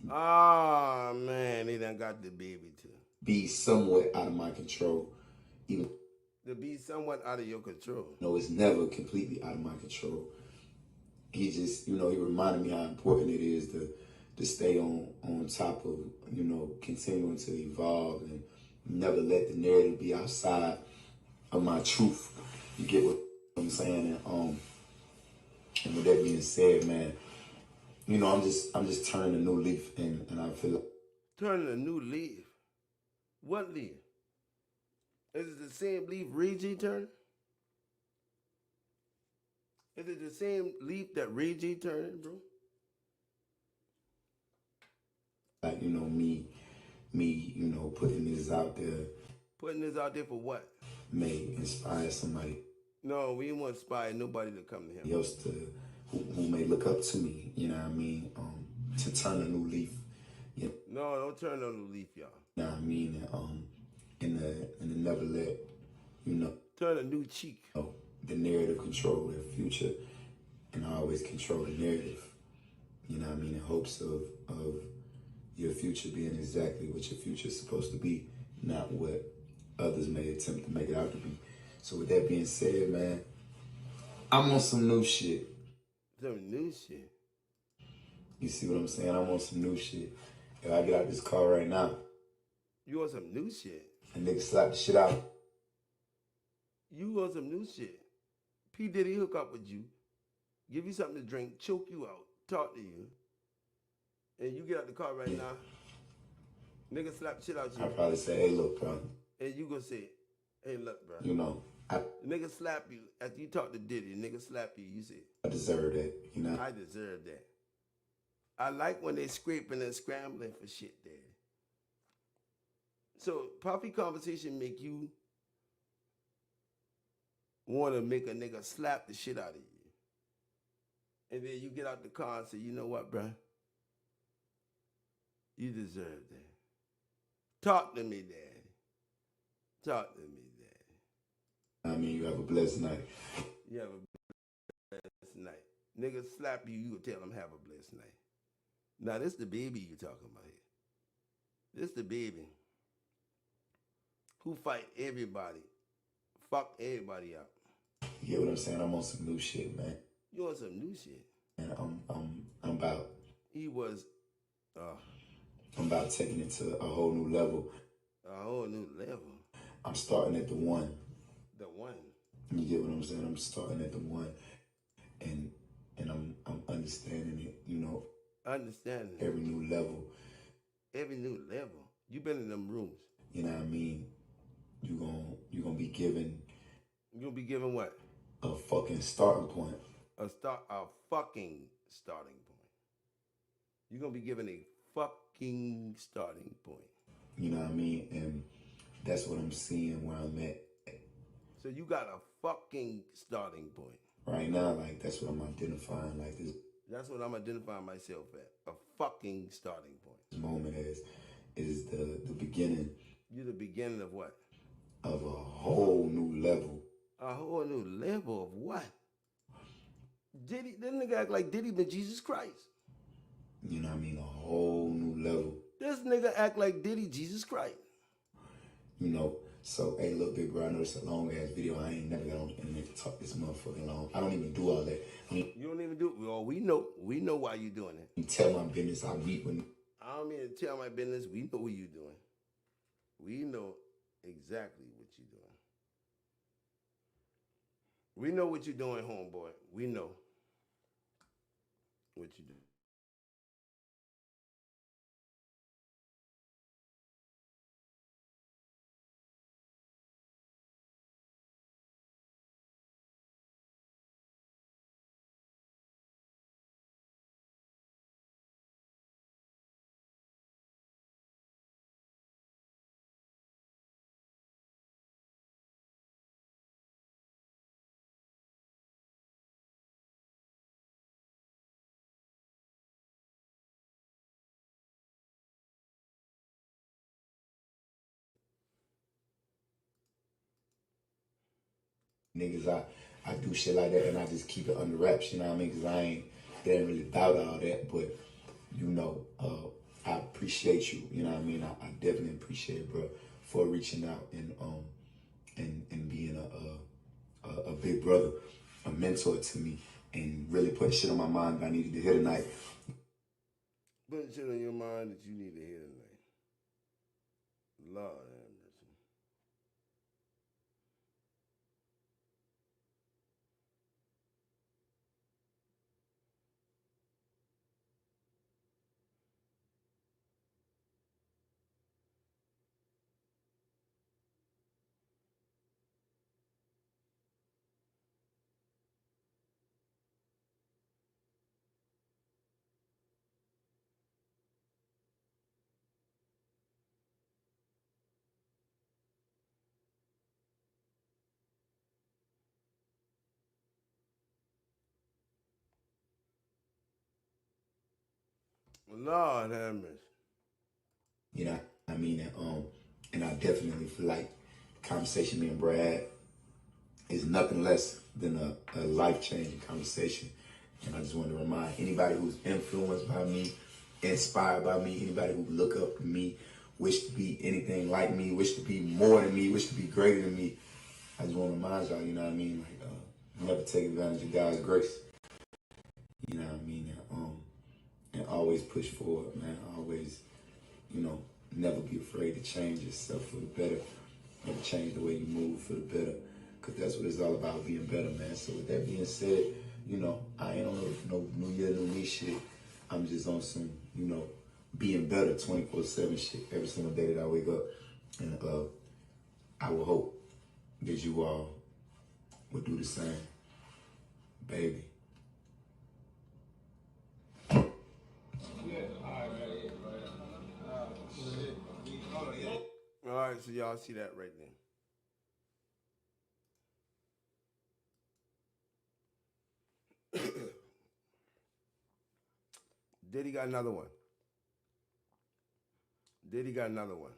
man, they done got the baby too. Be somewhat out of my control. Even to be somewhat out of your control. No, it's never completely out of my control. He just, he reminded me how important it is to stay on top of, continuing to evolve and never let the narrative be outside of my truth. You get what I'm saying? And with that being said, man, I'm just turning a new leaf, and I feel like turning a new leaf. What leaf? Is it the same leaf Reggie turned? Is it the same leaf that Reggie turned, bro? Like, me, putting this out there. Putting this out there for what? May inspire somebody. No, we don't want to inspire nobody to come to him. Else who may look up to me, you know what I mean, to turn a new leaf. No, don't turn a new leaf, y'all. You know what I mean? And to never let, turn a new cheek. The narrative control their future, and always control the narrative. You know what I mean? In hopes of your future being exactly what your future is supposed to be, not what others may attempt to make it out to be. So with that being said, man, I'm on some new shit. Some new shit? You see what I'm saying? I'm on some new shit. If I get out this car right now, you want some new shit? A nigga slap the shit out. You want some new shit? P. Diddy hook up with you, give you something to drink, choke you out, talk to you, and you get out the car right now, nigga slap the shit out you. I probably say, hey, look, bro. And you gonna say, hey, look, bro. Nigga slap you after you talk to Diddy, nigga slap you, you say, I deserve that, I deserve that. I like when they scraping and scrambling for shit, Daddy. So, Poppy conversation make you want to make a nigga slap the shit out of you. And then you get out the car and say, you know what, bruh? You deserve that. Talk to me, Daddy. Talk to me, Daddy. I mean, you have a blessed night. You have a blessed night. Nigga slap you, you tell him have a blessed night. Now, this the baby you talking about here. This the baby who fight everybody. Fuck everybody up. You get what I'm saying? I'm on some new shit, man. You on some new shit? And I'm about. He was. I'm about taking it to a whole new level. A whole new level. I'm starting at the one. The one. You get what I'm saying? I'm starting at the one, and I'm understanding it. Understanding every new level. Every new level. You been in them rooms. You know what I mean? You gonna be given. You gonna be given what? A fucking starting point. A fucking starting point. You're gonna be given a fucking starting point. You know what I mean? And that's what I'm seeing where I'm at. So you got a fucking starting point. Right now, like that's what I'm identifying like this. That's what I'm identifying myself at. A fucking starting point. This moment is the beginning. You're the beginning of what? Of a whole new level. A whole new level of what? Diddy, that nigga act like Diddy been Jesus Christ. You know what I mean? A whole new level. This nigga act like Diddy Jesus Christ. So, hey, look, big bro, I know it's a long-ass video. I ain't never got on the internet to talk this motherfucking long. I don't even do all that. You don't even do it? Well, we know why you doing it. You tell my business, I weep when... I don't mean to tell my business. We know what you doing. We know exactly what you're doing. We know what you're doing, homeboy. We know what you do. niggas, I do shit like that and I just keep it under wraps, you know what I mean? Because it ain't really about all that, but, you know, I appreciate you, you know what I mean? I definitely appreciate it, bro, for reaching out and being a big brother, a mentor to me, and really putting shit on my mind that I needed to hear tonight. Putting shit on your mind that you need to hear tonight. Lord have mercy. Lord have mercy. You know what I mean? And I definitely feel like the conversation me and Brad had is nothing less than a life-changing conversation. And I just want to remind anybody who's influenced by me, inspired by me, anybody who look up to me, wish to be anything like me, wish to be more than me, wish to be greater than me, I just want to remind y'all, you know what I mean? Like, never take advantage of God's grace. You know what I mean? And always push forward, man. Always, you know, never be afraid to change yourself for the better. Never change the way you move for the better. Because that's what it's all about, being better, man. So with that being said, you know, I ain't on no New Year, New Me shit. I'm just on some, you know, being better 24/7 shit every single day that I wake up. And I will hope that you all would do the same. Baby. All right, so y'all see that right there. Diddy got another one. Diddy got another one.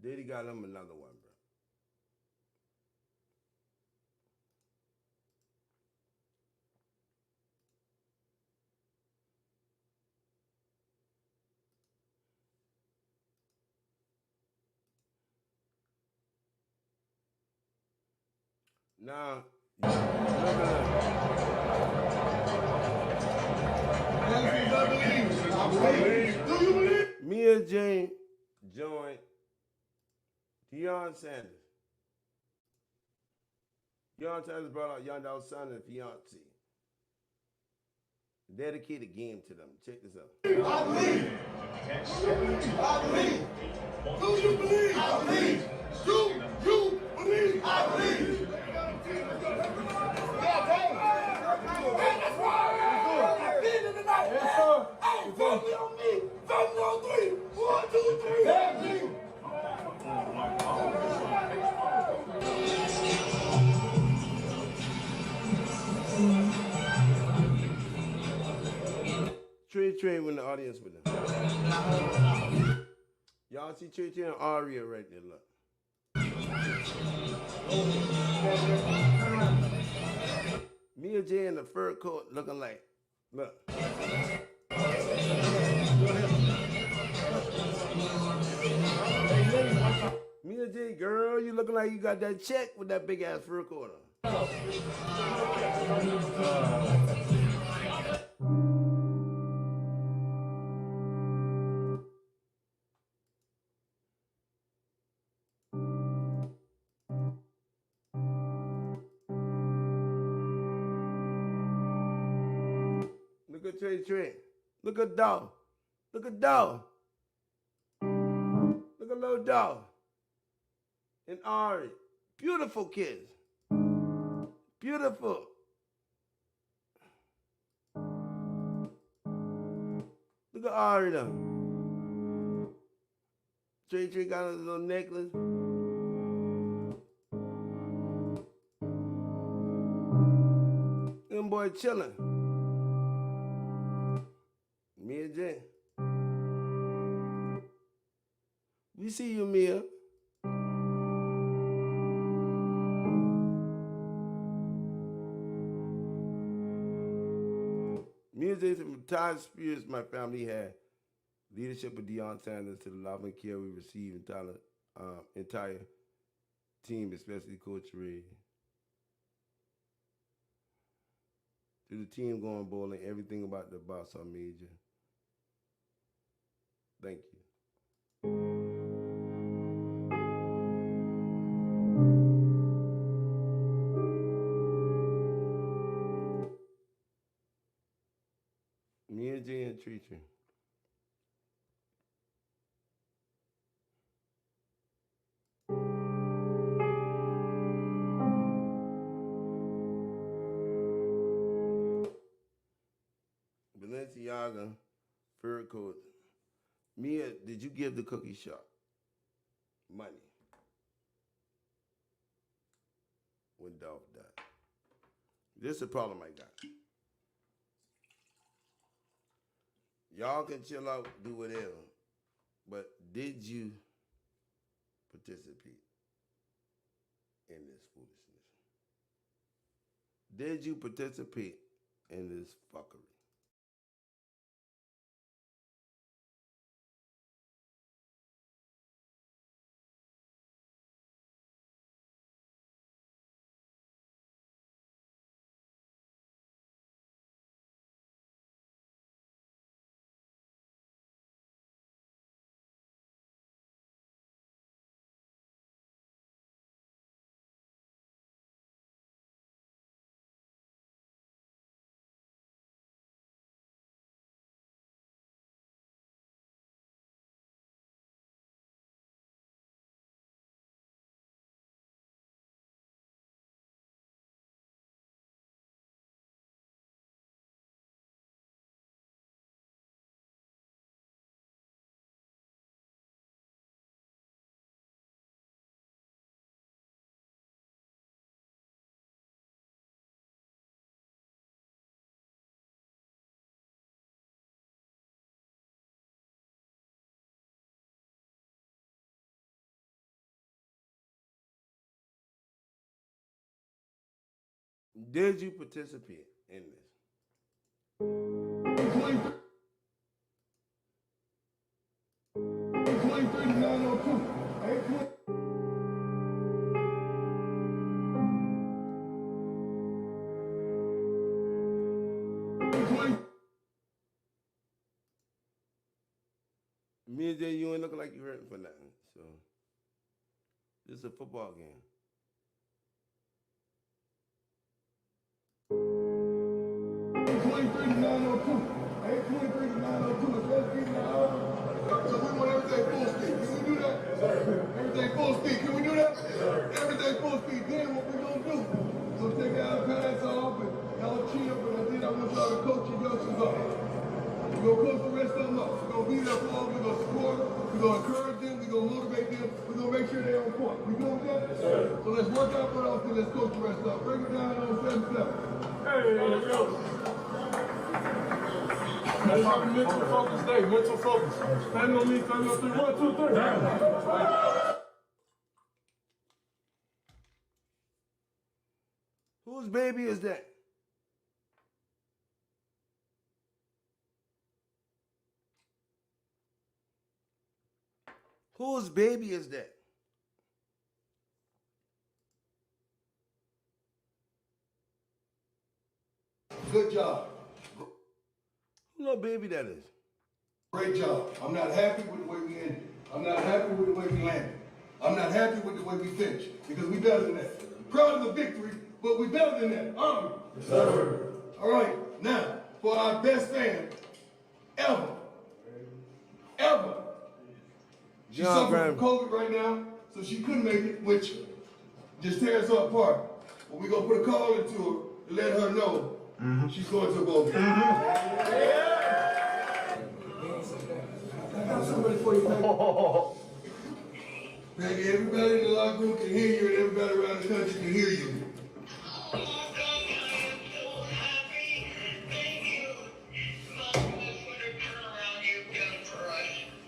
Diddy got him another one, bro. Now, look at Mia Jane joined Deion Sanders. Deion Sanders brought out Young Dolph's son and fiance. Dedicate a game to them. Check this out. I believe. I believe. Do you believe? I believe. Do you believe? I believe. That's why I'm feeling tonight. Yes, sir. Hey, family on me. Family on 3. 1, 2, 3. Family. Trey in the audience with them. Y'all see Trey and Aria right there, look. Mia J in the fur coat looking like, look. Mia J, girl, you looking like you got that check with that big ass fur coat on. Look at Trey. Look at Dolph. Look at Dolph. Look at little Dolph. And Ari. Beautiful kids. Beautiful. Look at Ari though. Trey got a little necklace. Them boy chilling. Mia J. We see you, Mia. Wednesday, from the entire spirits my family had, leadership of Deion Sanders, to the love and care we received, entire team, especially Coach Ray. To the team going bowling, everything about the boss I made you. Thank you. Me and Jay and Treacher. Balenciaga, fur coat. Mia, did you give the cookie shop money when Dolph died? This is the problem I got. Y'all can chill out, do whatever, but did you participate in this foolishness? Did you participate in this fuckery? Did you participate in this? Me and Jay, you ain't looking like you hurting for nothing. So this is a football game. So we want everything full speed. Can we do that? Everything full speed. Can we do that? Everything full speed. Then what we gonna do? So take our pads off and y'all cheer, but then I want y'all to coach your youngsters up. We're gonna coach the rest of them up. We're gonna be there for them. We're gonna support them. We're gonna encourage them. We're gonna motivate them. We're gonna make sure they're on point. We good with that? Yes, sir. So let's work out for us and let's coach the rest up. Break it down on 7-7. Hey, let's go. Let's have a mental focus day. Mental focus. Stand on me, stand on 3. 1, 2, 3. Whose baby is that? Whose baby is that? Good job. Who little baby that is? Great job. I'm not happy with the way we ended. I'm not happy with the way we landed. I'm not happy with the way we finished because we better than that. Proud of the victory, but we better than that, aren't we? Yes, sir. All right, now, for our best fan ever. She's suffering from COVID right now, so she couldn't make it, which just tears her apart. But we're going to put a call into her to let her know she's going to a bowl game. I got somebody for you, Peggy. Everybody in the locker room can hear you, and everybody around the country can hear you.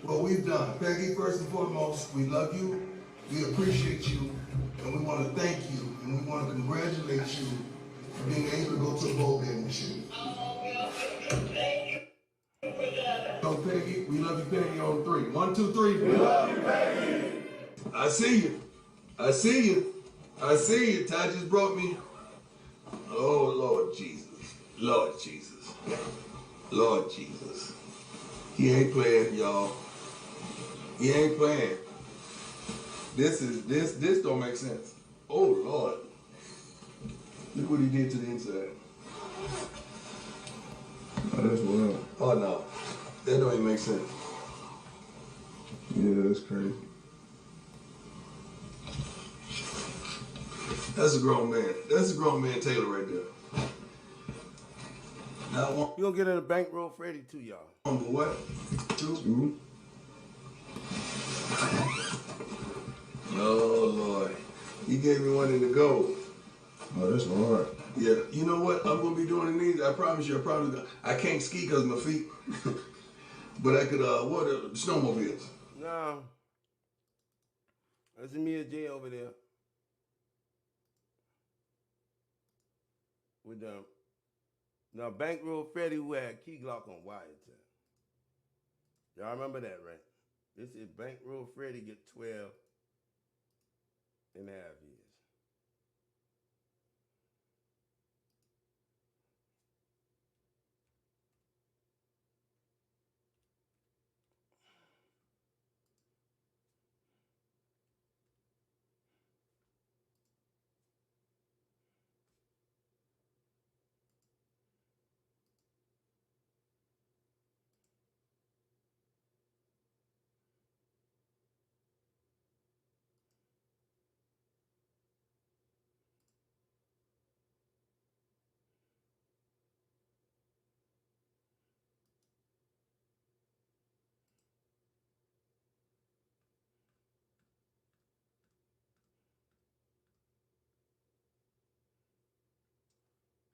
What we've done, Peggy, first and foremost, we love you, we appreciate you, and we want to thank you, and we want to congratulate you for being able to go to a bowl game this year. On Peggy, we love you, Peggy, on 3. 1, 2, 3. We love you, Peggy. I see you. I see you. I see you. Ty just brought me. Oh, Lord Jesus. Lord Jesus. Lord Jesus. He ain't playing, y'all. He ain't playing. This don't make sense. Oh, Lord. Look what he did to the inside. Oh, that's wild. Oh, no. That don't even make sense. Yeah, that's crazy. That's a grown man. That's a grown man Taylor right there. Not one. You gonna get in the bankroll Freddy too, y'all. But what? 2? Oh, Lord. He gave me one in the gold. Oh, that's hard. Yeah. You know what? I'm going to be doing in these. I promise you, I can't ski because of my feet. But I could, snowmobiles. No. That's Mia J over there. With them. Now, Bankroll Freddy who had Key Glock on wiretap. Y'all remember that, right? This is Bankroll Freddy get 12 and a half years.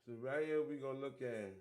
So right here we're gonna look at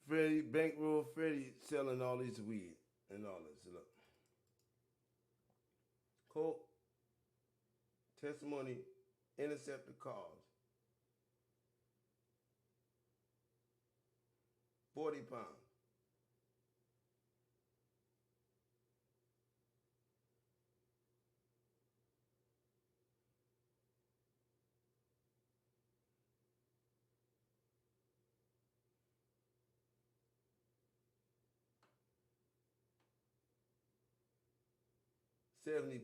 Freddy, Bankroll Freddy selling all this weed and all this. Look. Coke, testimony, intercepted cars, 40 pounds. £70.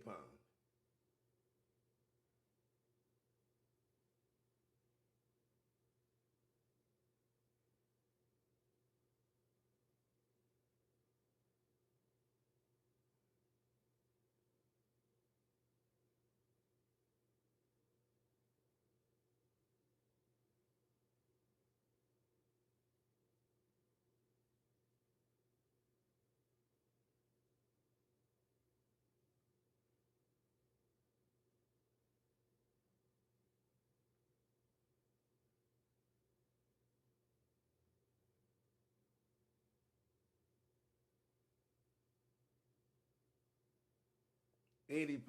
£80.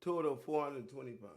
Total 420 pounds.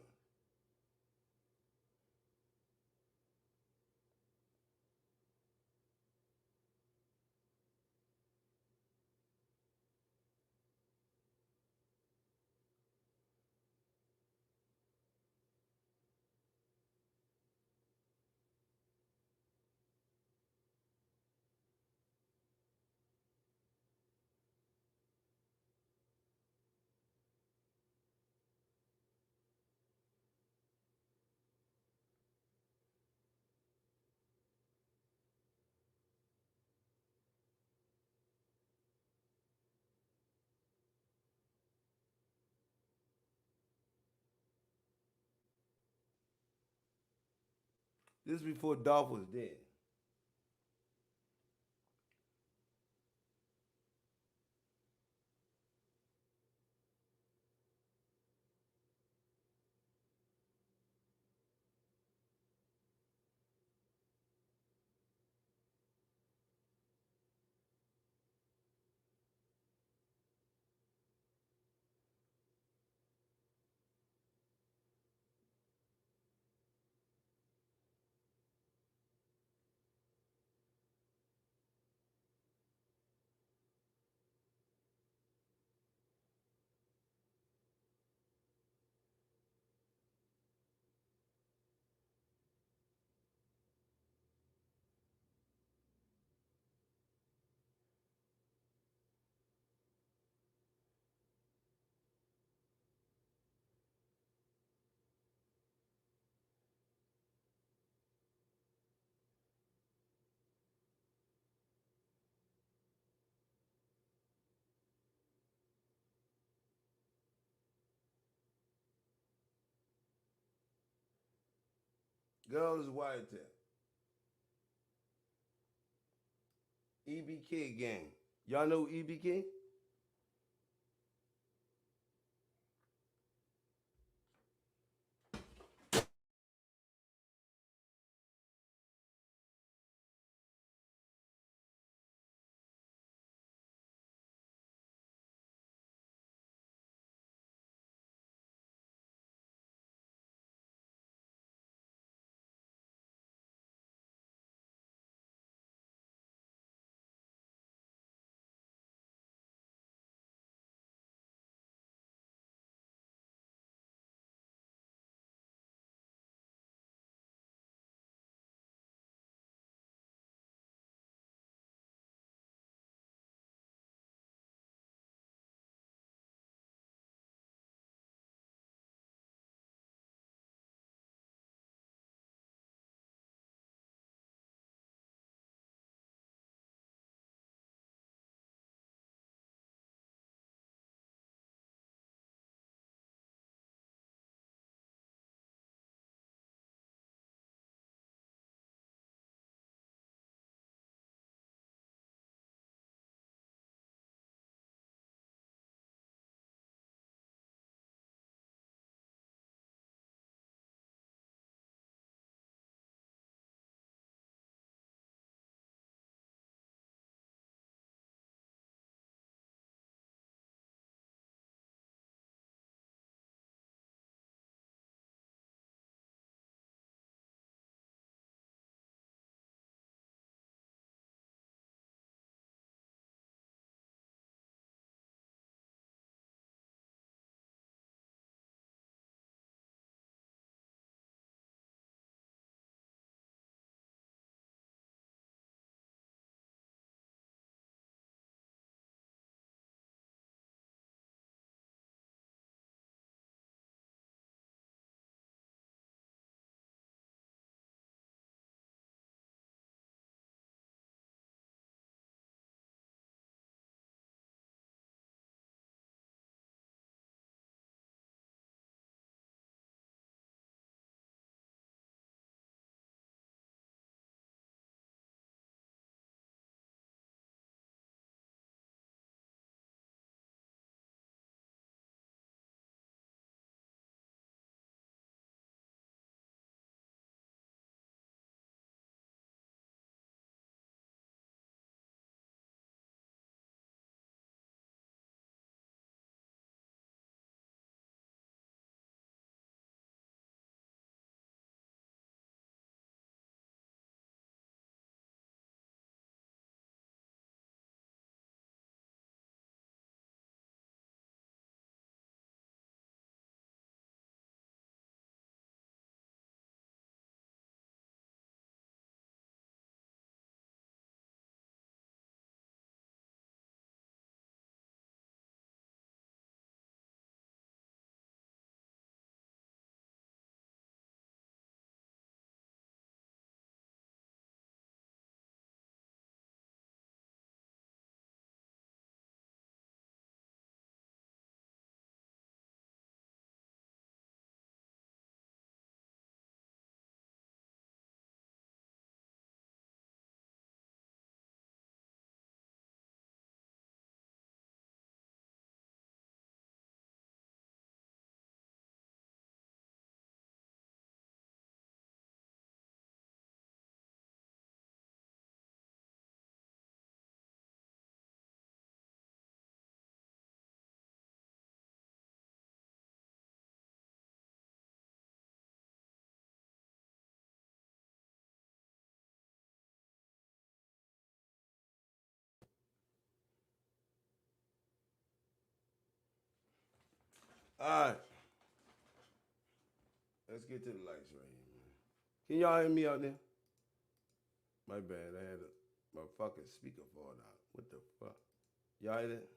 This before Dolph was dead. Girl is wiretap. EBK gang. Y'all know EBK? Alright. Let's get to the lights right here, man. Can y'all hear me out there? My bad, I had my fucking speaker fall out. What the fuck? Y'all hear that?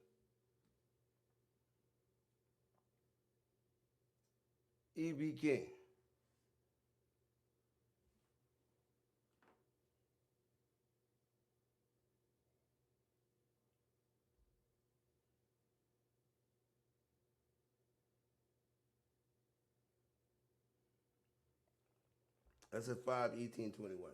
E.B. King. That's a 5/18/21.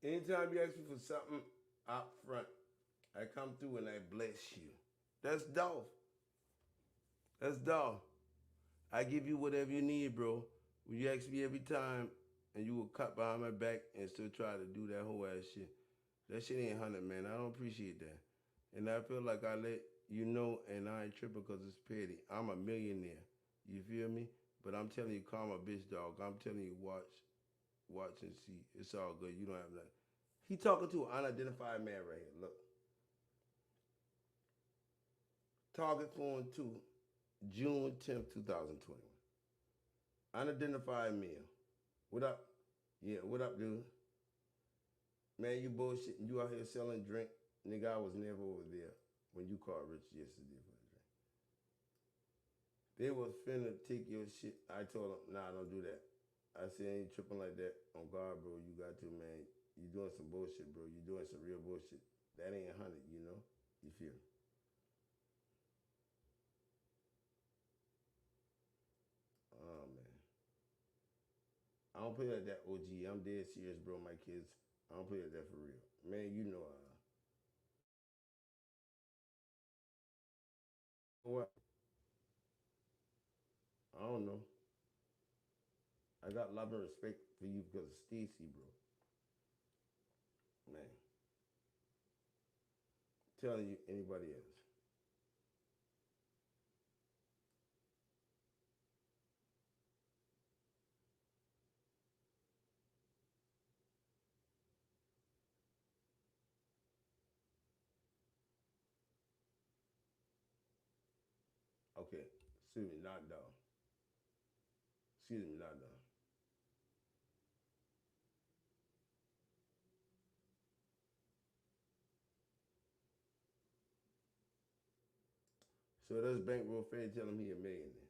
Anytime you ask me for something out front, I come through and I bless you. That's Dolph. That's Dolph. I give you whatever you need, bro. When you ask me every time and you will cut behind my back and still try to do that whole ass shit. That shit ain't 100, man. I don't appreciate that. And I feel like I let you know and I ain't tripping because it's petty. I'm a millionaire. You feel me? But I'm telling you, call my bitch, dog. I'm telling you, watch and see. It's all good. You don't have nothing. He talking to an unidentified man right here. Look. Target phone 2, June 10th, 2021. Unidentified male. What up? Yeah, what up, dude? Man, you bullshitting. You out here selling drink. Nigga, I was never over there when you called Rich yesterday for a drink. They was finna take your shit. I told them, nah, don't do that. I said, ain't tripping like that. On God, bro, you got to, man. You doing some bullshit, bro. You doing some real bullshit. That ain't 100, you know? You feel me? Oh, man. I don't play like that, OG. I'm dead serious, bro. My kids, I don't play like that for real. Man, you know what? I don't know. I got love and respect for you because of Stacy, bro. Man. Telling you anybody else. Okay. Excuse me, not done. Excuse me, not done. So that's Bankroll Fanny tell him he a millionaire.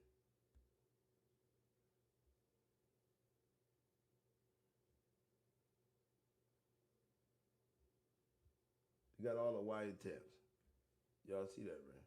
He got all the wiretaps. Y'all see that, right?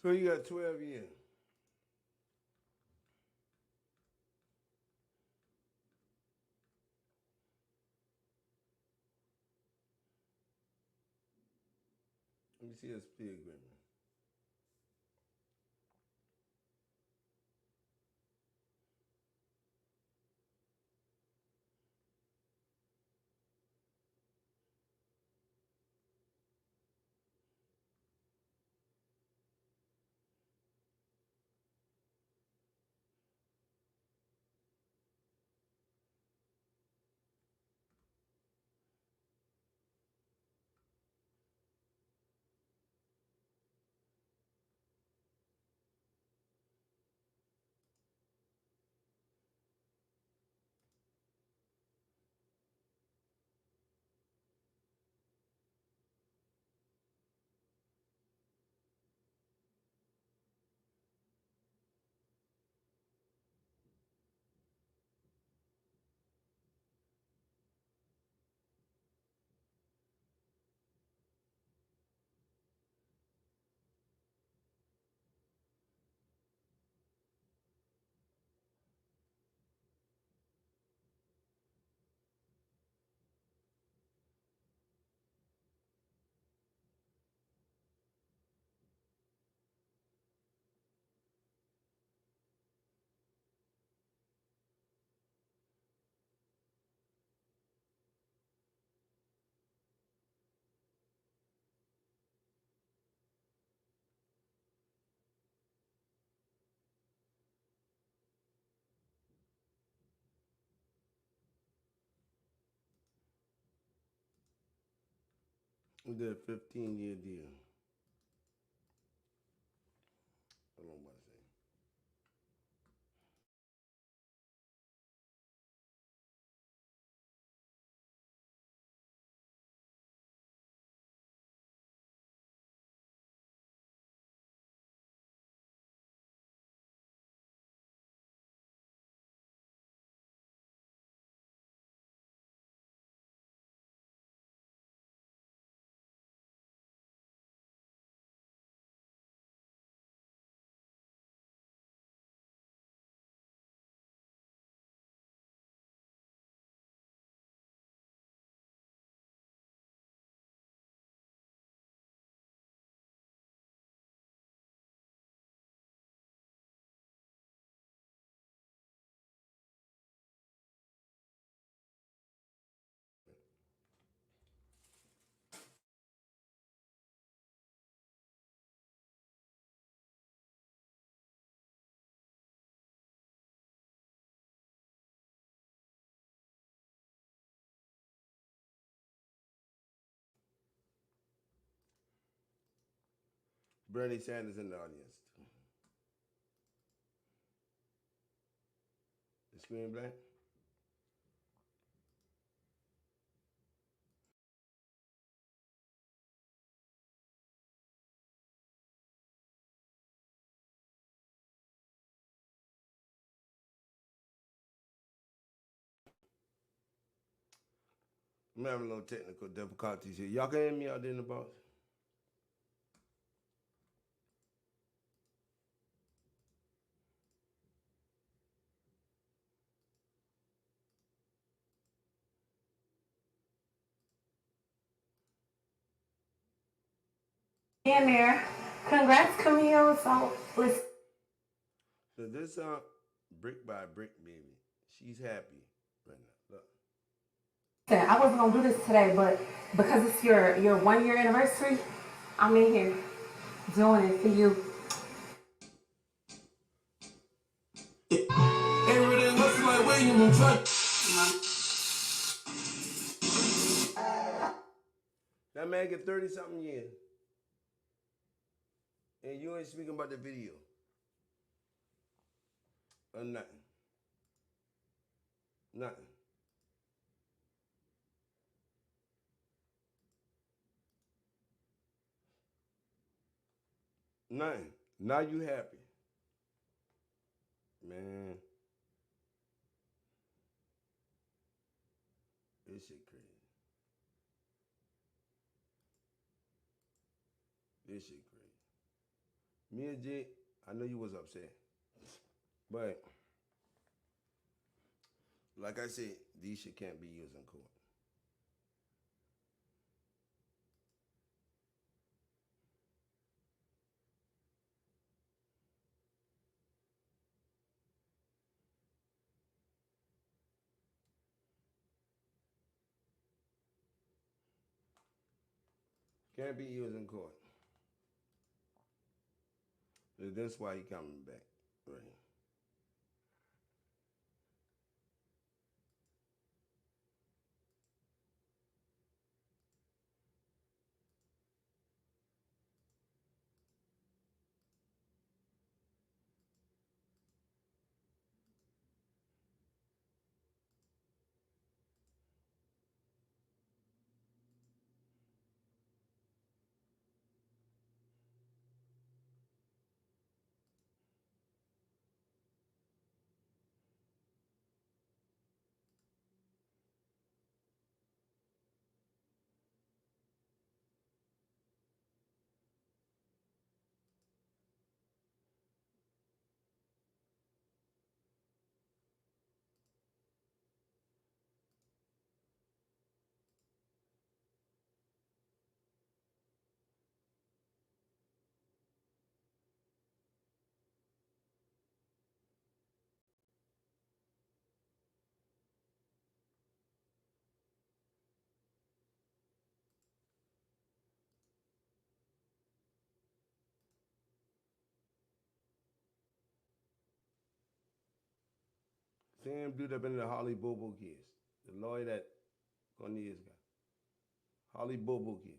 So you got 12 years. Let me see his plea agreement. We did a 15-year deal. I don't know what to say. Bernie Sanders in the audience. The screen black? I'm having a little technical difficulties here. Y'all can hear me out there in the box? Yeah, Mayor. Congrats, Camille. So, listen. So this brick by brick, baby. She's happy right now. Look. I wasn't gonna do this today, but because it's your 1 year anniversary, I'm in here doing it for you. Everyday hustle like William and Chuck. That man get 30-something years. And you ain't speaking about the video. Or nothing. Nothing. Nothing. Now you happy. Man. This shit crazy. This shit crazy. Me and Jay, I know you was upset. But like I said, these shit can't be used in court. Can't be used in court. That's why he coming back. Right. Same dude that been in the Holly Bobo case. The lawyer that Cornelius got. Holly Bobo case.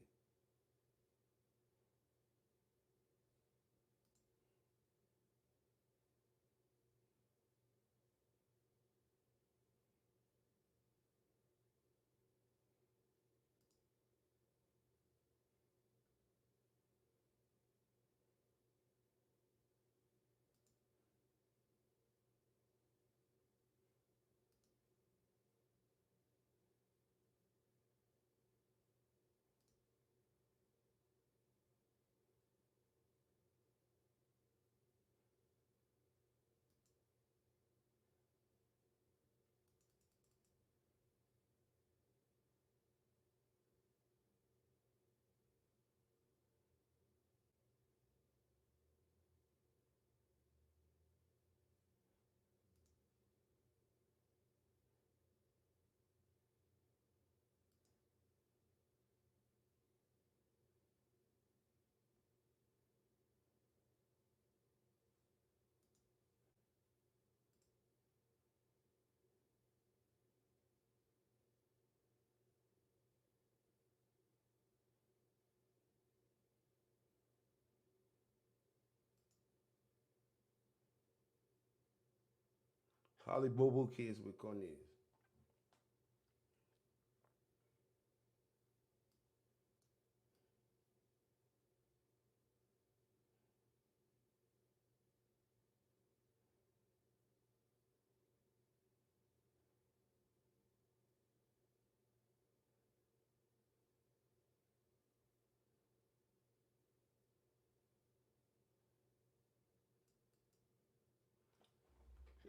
Holly Bobo case with Cornelius.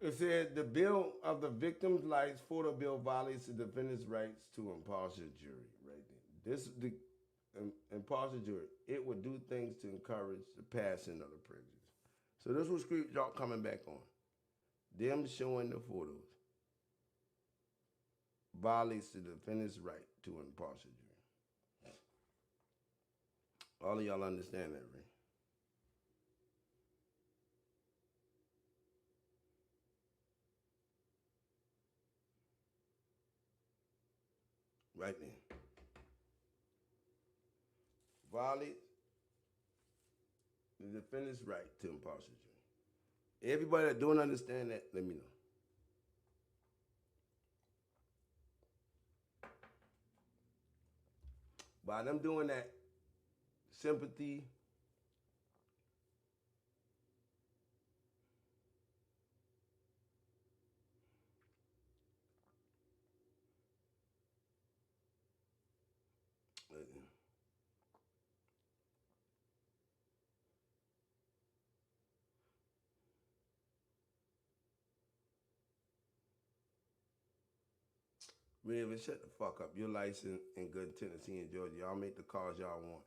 It said the bill of the victim's rights, photo bill violates the defendant's rights to impartial jury. Right there. This is the impartial jury. It would do things to encourage the passing of the prejudice. So this was y'all coming back on. Them showing the photos violates the defendant's right to impartial jury. All of y'all understand that, right? Right there. Violates the defendant's right to impartial jury. Everybody that don't understand that, let me know. By them doing that, sympathy, Raven, shut the fuck up. You're licensed in good Tennessee and Georgia. Y'all make the calls y'all want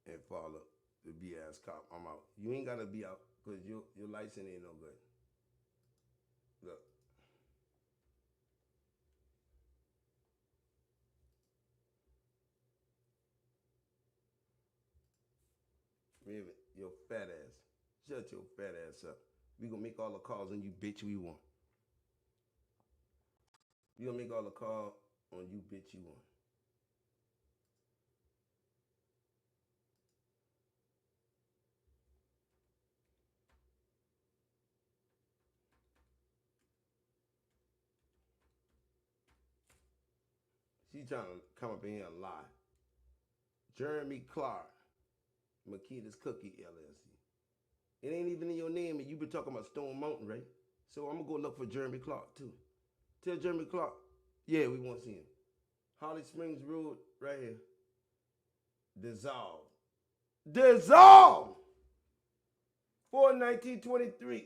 and follow the BS cop. I'm out. You ain't gotta be out because your license ain't no good. Look. Raven, your fat ass. Shut your fat ass up. We gonna make all the calls on you, bitch, we want. We gonna make all the calls on you, bitch, you want. She trying to come up in here and lie. Jeremy Clark, Makita's Cookie LLC. It ain't even in your name, and you been talking about Stone Mountain, right? So I'm gonna go look for Jeremy Clark too. Tell Jeremy Clark, yeah, we want to see him. Holly Springs Road, right here. Dissolved. Dissolved! For 1923.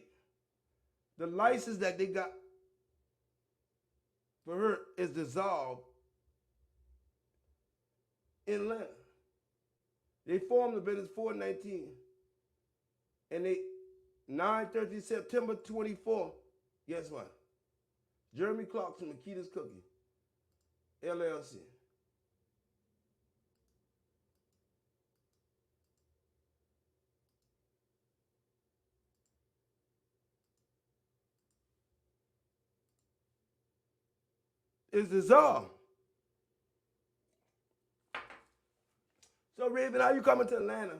The license that they got for her is dissolved in Atlanta. They formed the business 419. And they 9/30 September 24. Guess what? Jeremy Clarkson, Makita's Cookie, LLC. It's dissolved. So Raven, how you coming to Atlanta?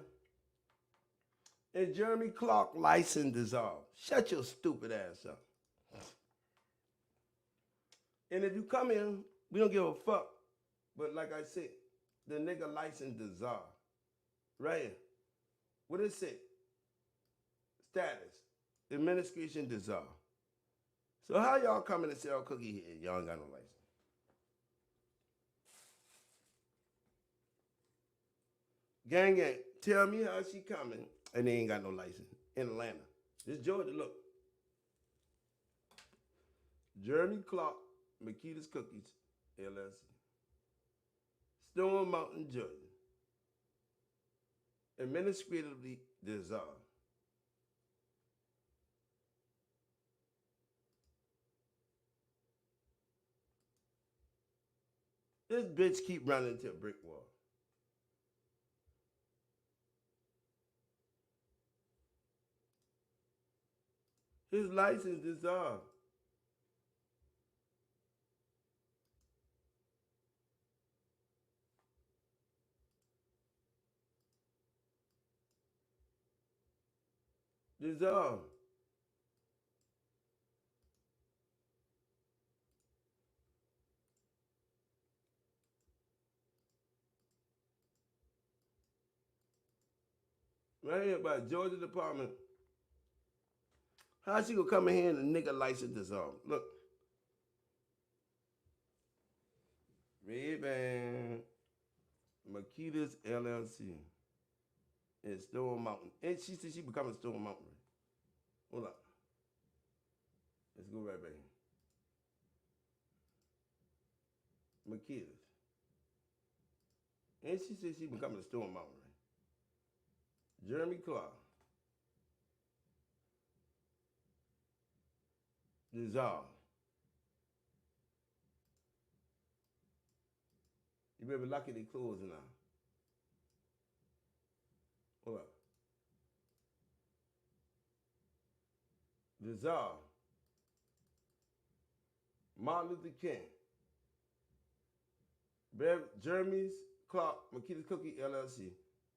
And Jeremy Clark license dissolved. Shut your stupid ass up. And if you come in, we don't give a fuck. But like I said, the nigga license dissolved. Right here. What it say? Status. Administration dissolved. So how y'all coming to sell cookie here? Y'all ain't got no license. Gang, tell me how she coming and they ain't got no license in Atlanta. This Georgia, look. Jeremy Clark, Makita's Cookies, LLC. Stone Mountain, Georgia. Administratively dissolved. This bitch keep running into a brick wall. His license dissolved. Dissolved. Right here by Georgia Department. How she gonna come in here and the nigga license dissolved? Look. Red Band, Makita's LLC in Stone Mountain. And she said she becoming Stone Mountain. Hold up. Let's go right back here. Makita's. And she said she becoming a Stone Mountain. Jeremy Clark. Dissolve. You better be lucky they closing now. Hold up. Dissolve. Martin Luther King. Jeremy's Clark, Makita's Cookie LLC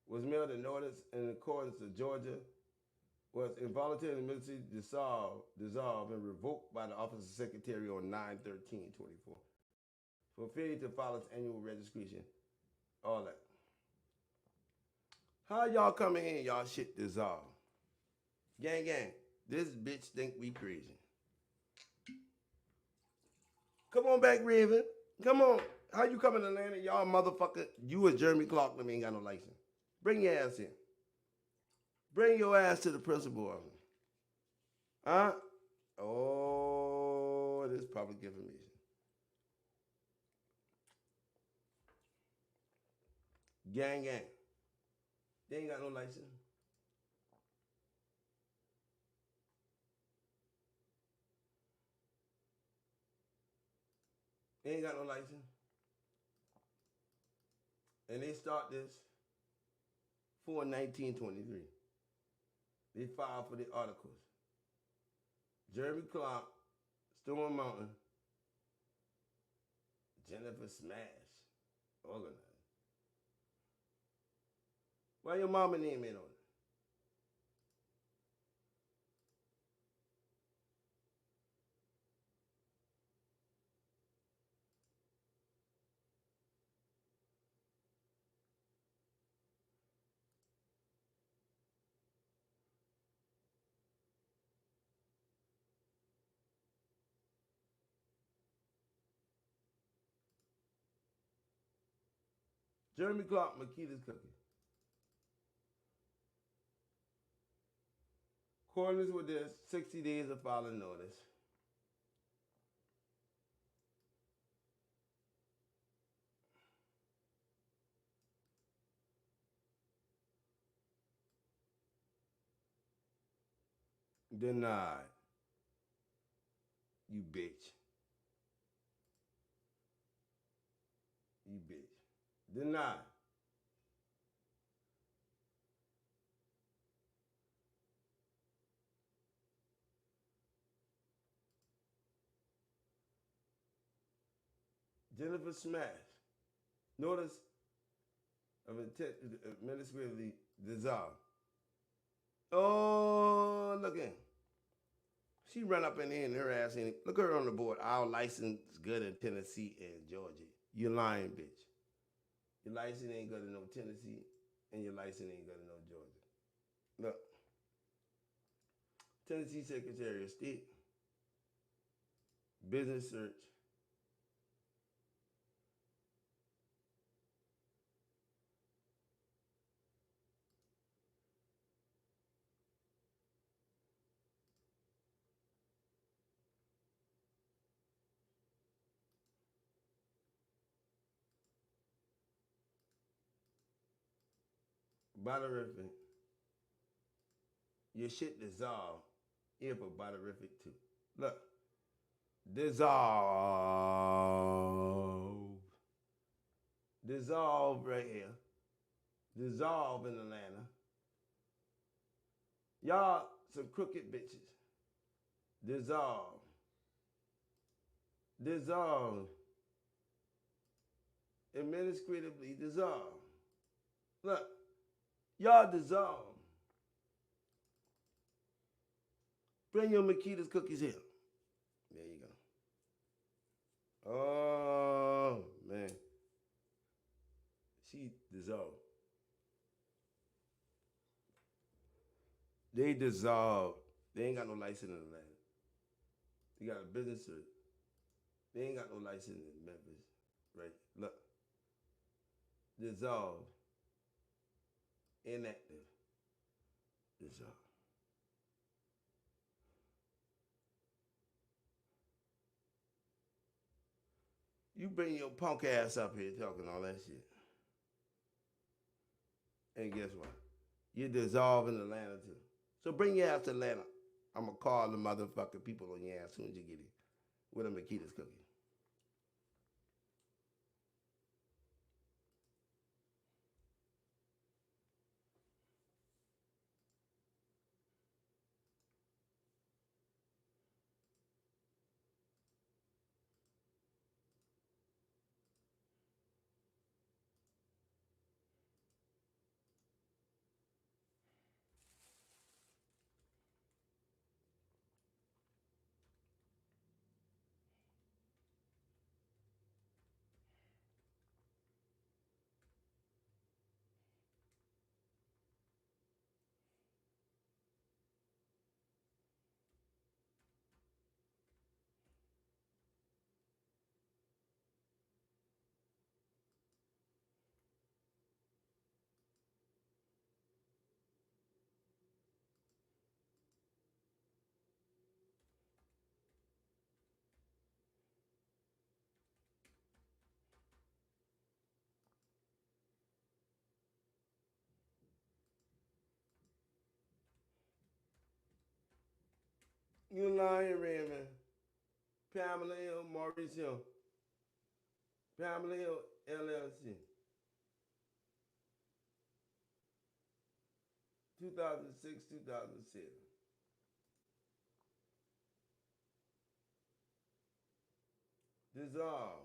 was mailed a notice in accordance to Georgia, was involuntarily military dissolved and revoked by the Office of Secretary on 9/13/24 for failure to file its annual registration. All that. How y'all come in here and y'all shit dissolved? Gang, this bitch think we crazy. Come on back, Raven. Come on. How you coming to Atlanta? Y'all motherfucker. You and Jeremy Clark ain't got no license. Bring your ass in. Bring your ass to the principal office. Huh? Oh, this is public information. Gang. They ain't got no license. They ain't got no license. And they start this 4/19/23. They filed for the articles. Jeremy Clark, Stone Mountain, Jennifer Smash, organized. Why your mama name ain't on it? Jeremy Clark, Makita's Cookie. According with this, 60 days of filing notice. Denied. You bitch. You bitch. Denied. Jennifer Smash. Notice of intent to administratively dissolve. Oh, look in. She run up in here and her ass in. Look at her on the board. Our license good in Tennessee and Georgia. You lying, bitch. Your license ain't good in no Tennessee and your license ain't good in no Georgia. Look. Tennessee Secretary of State. Business search. Botterific. Your shit dissolve. Here for botterific too. Look. Dissolve. Dissolve right here. Dissolve in Atlanta. Y'all some crooked bitches. Dissolve. Dissolve. Administratively dissolve. Look. Y'all dissolve. Bring your Makita's cookies here. There you go. Oh, man. She dissolved. They dissolved. They ain't got no license in Atlanta. They got a business cert. They ain't got no license in Memphis. Right? Look. Dissolved. Inactive. Dissolved. You bring your punk ass up here talking all that shit. And guess what? You dissolve in Atlanta too. So bring your ass to Atlanta. I'm gonna call the motherfucking people on your ass as soon as you get here with a Makita's cookie. You lying, Raymond. Pamela Hill, Maurice Hill. Pamela Hill, LLC. 2006, 2007. Dissolve.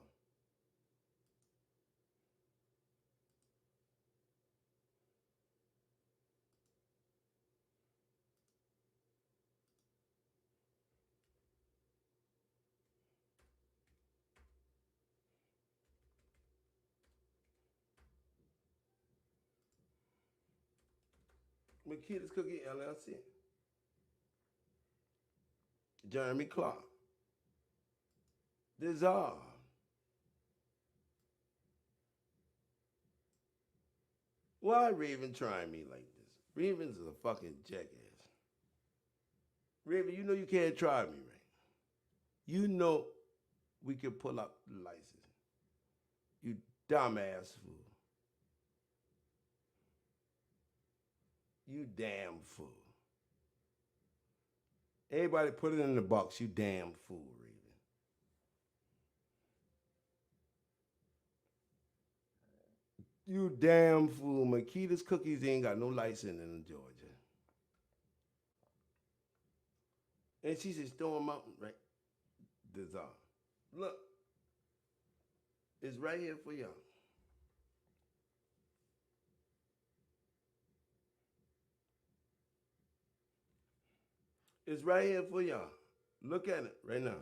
Makita's Cookie, LLC. Jeremy Clark. Dissolve. Why Raven trying me like this? Raven's a fucking jackass. Raven, you know you can't try me, right? You know we can pull up the license. You dumbass fool. You damn fool. Everybody put it in the box, you damn fool, Raven. You damn fool. Makita's Cookies ain't got no license in Georgia. And she said Stone Mountain, right? Dissolve. Look, it's right here for y'all. It's right here for y'all. Look at it right now.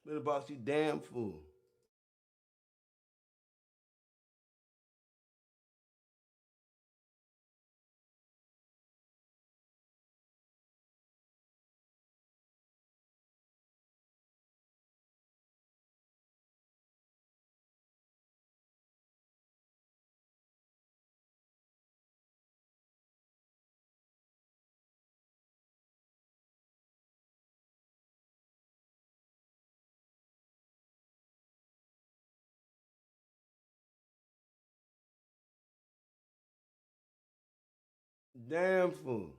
Little box, you damn fool. Damn fool.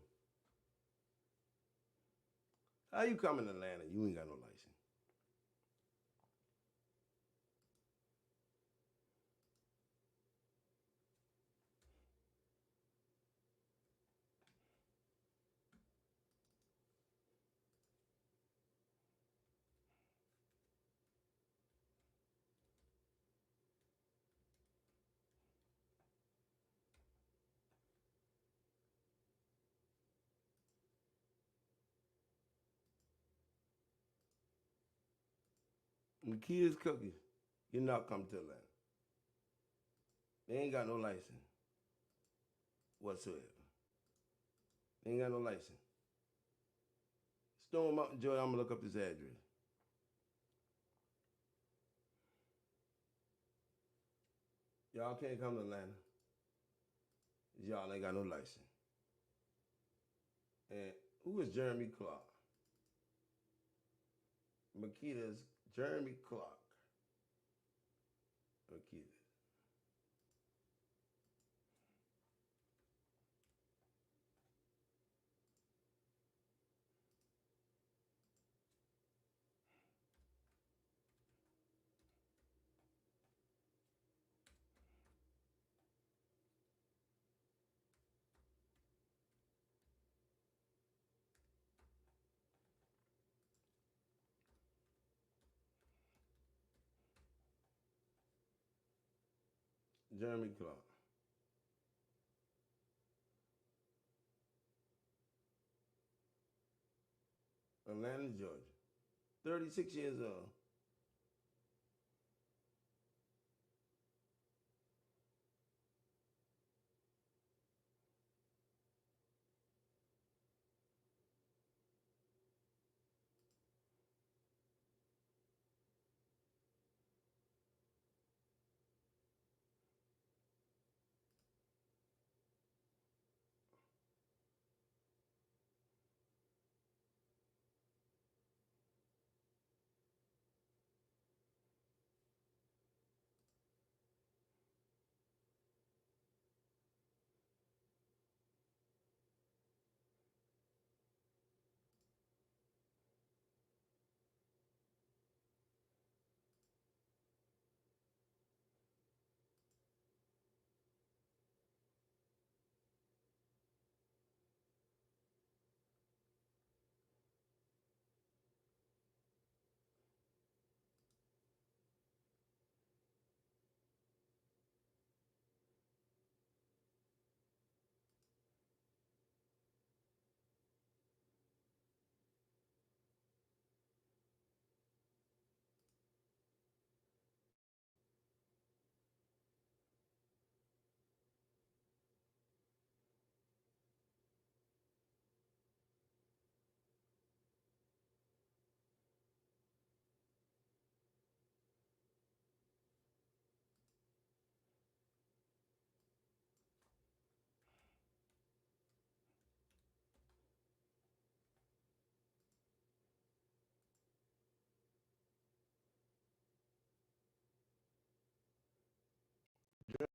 How you coming to Atlanta? You ain't got no license. Makia's Cookies. You're not coming to Atlanta. They ain't got no license whatsoever. They ain't got no license. Stone Mountain, Georgia, I'm gonna look up this address. Y'all can't come to Atlanta. Y'all ain't got no license. And who is Jeremy Clark? Makita's Jeremy Clark. Makita. Jeremy Clark. Atlanta, Georgia. 36 years old.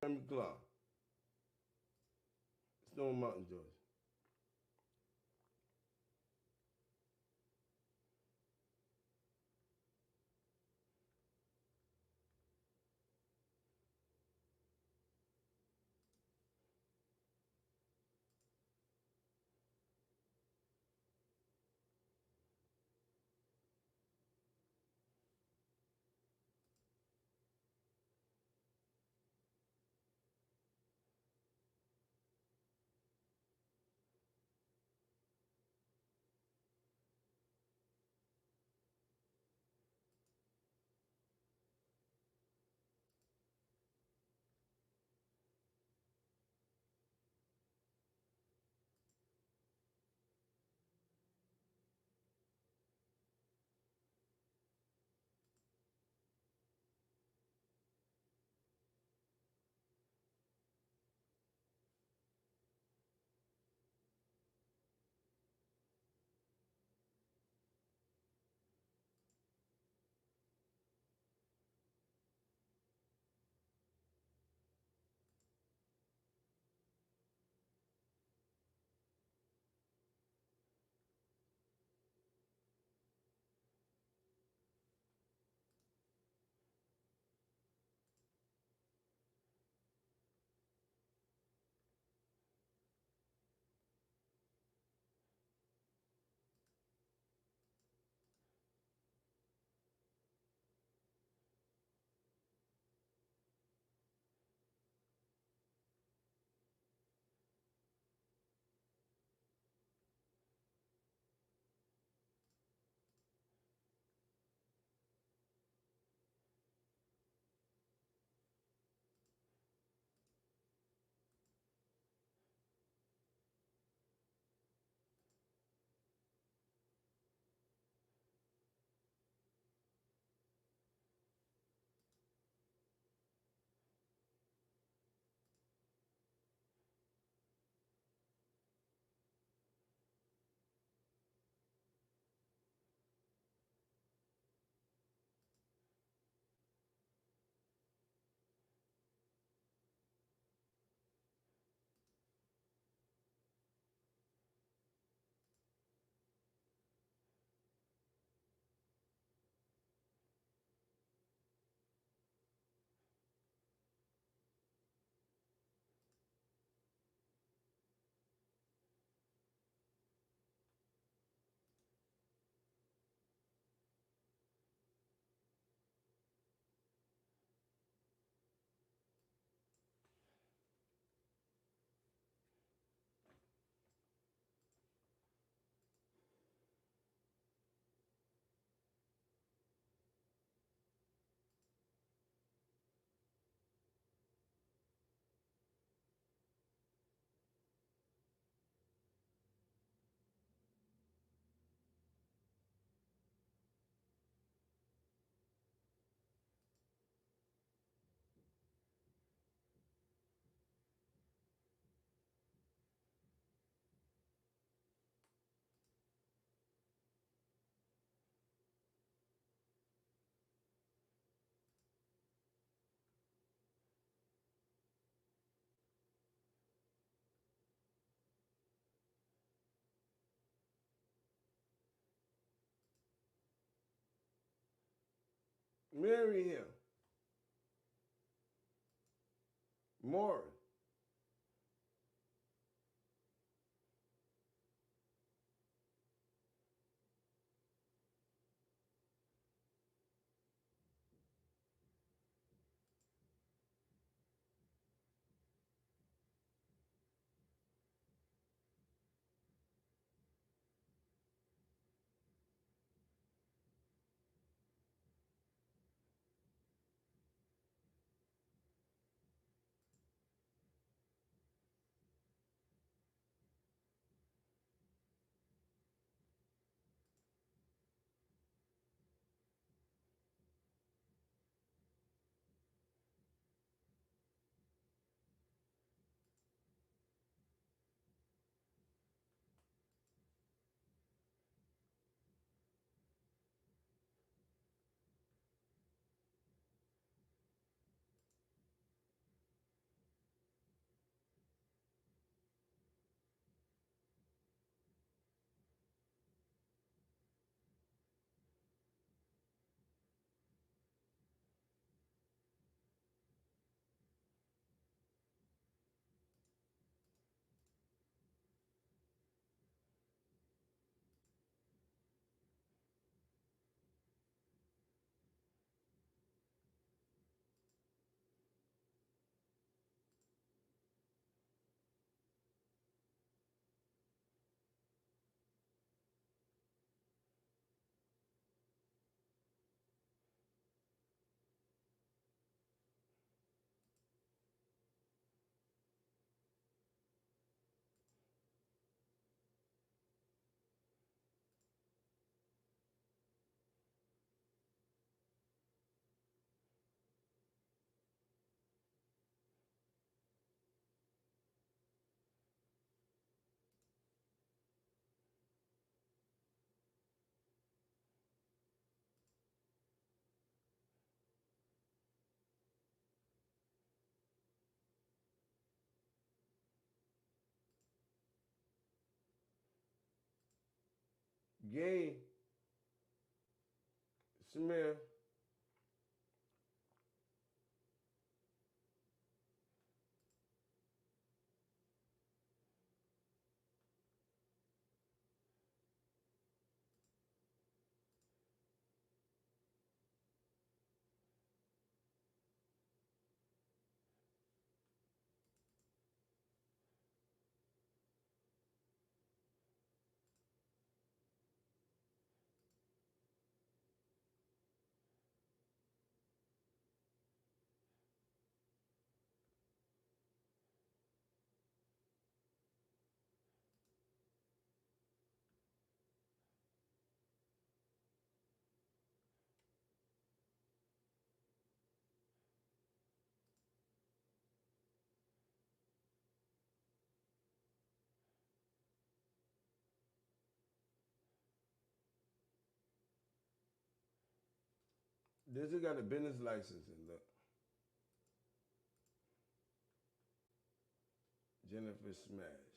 Jeremy Clark. Stone Mountain, Georgia. Marry him. Morris. Gay. Smith. This has got a business license and look. Jennifer Smash.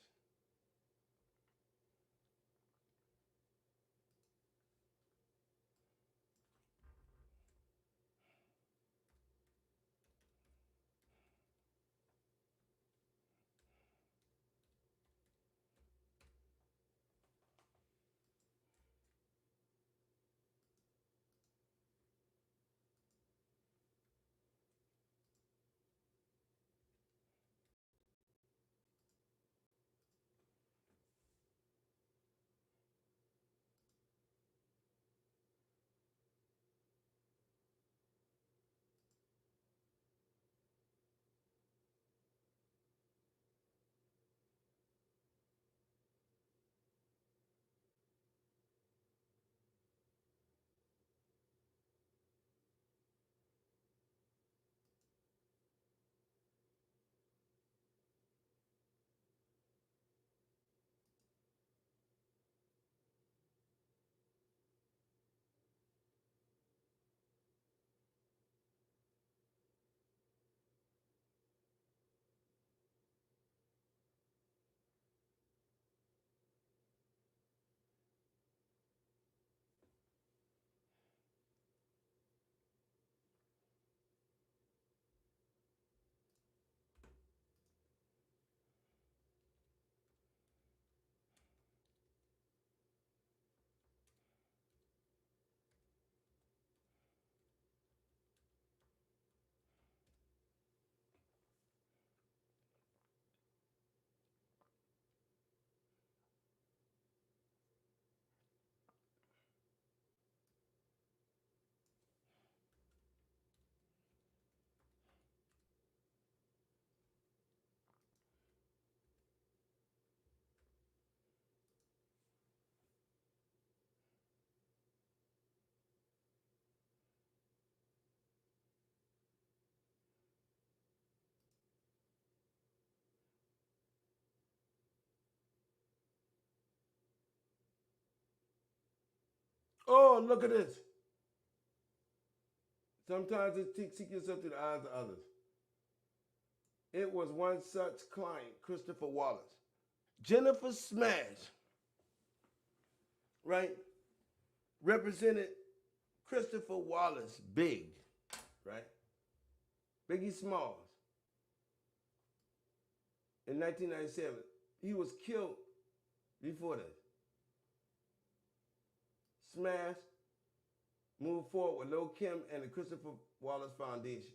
Oh, look at this. Sometimes it seek yourself through the eyes of others. It was one such client, Christopher Wallace. Jennifer Smash, right, represented Christopher Wallace, Big, right? Biggie Smalls. In 1997, he was killed before this. Smash moved forward with Lil' Kim and the Christopher Wallace Foundation.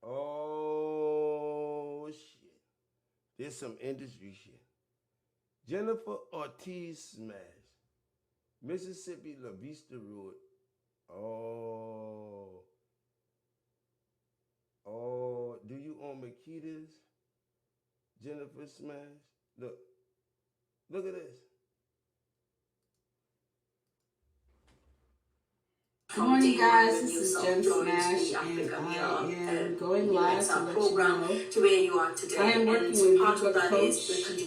Oh shit. There's some industry shit. Jennifer Ortiz Smash. Mississippi La Vista Road. Oh, do you own Makita's? Jennifer Smash. Look at this. Good morning, guys. This is Jen Smash, and I am going live to let you know I am working with Diva Coach.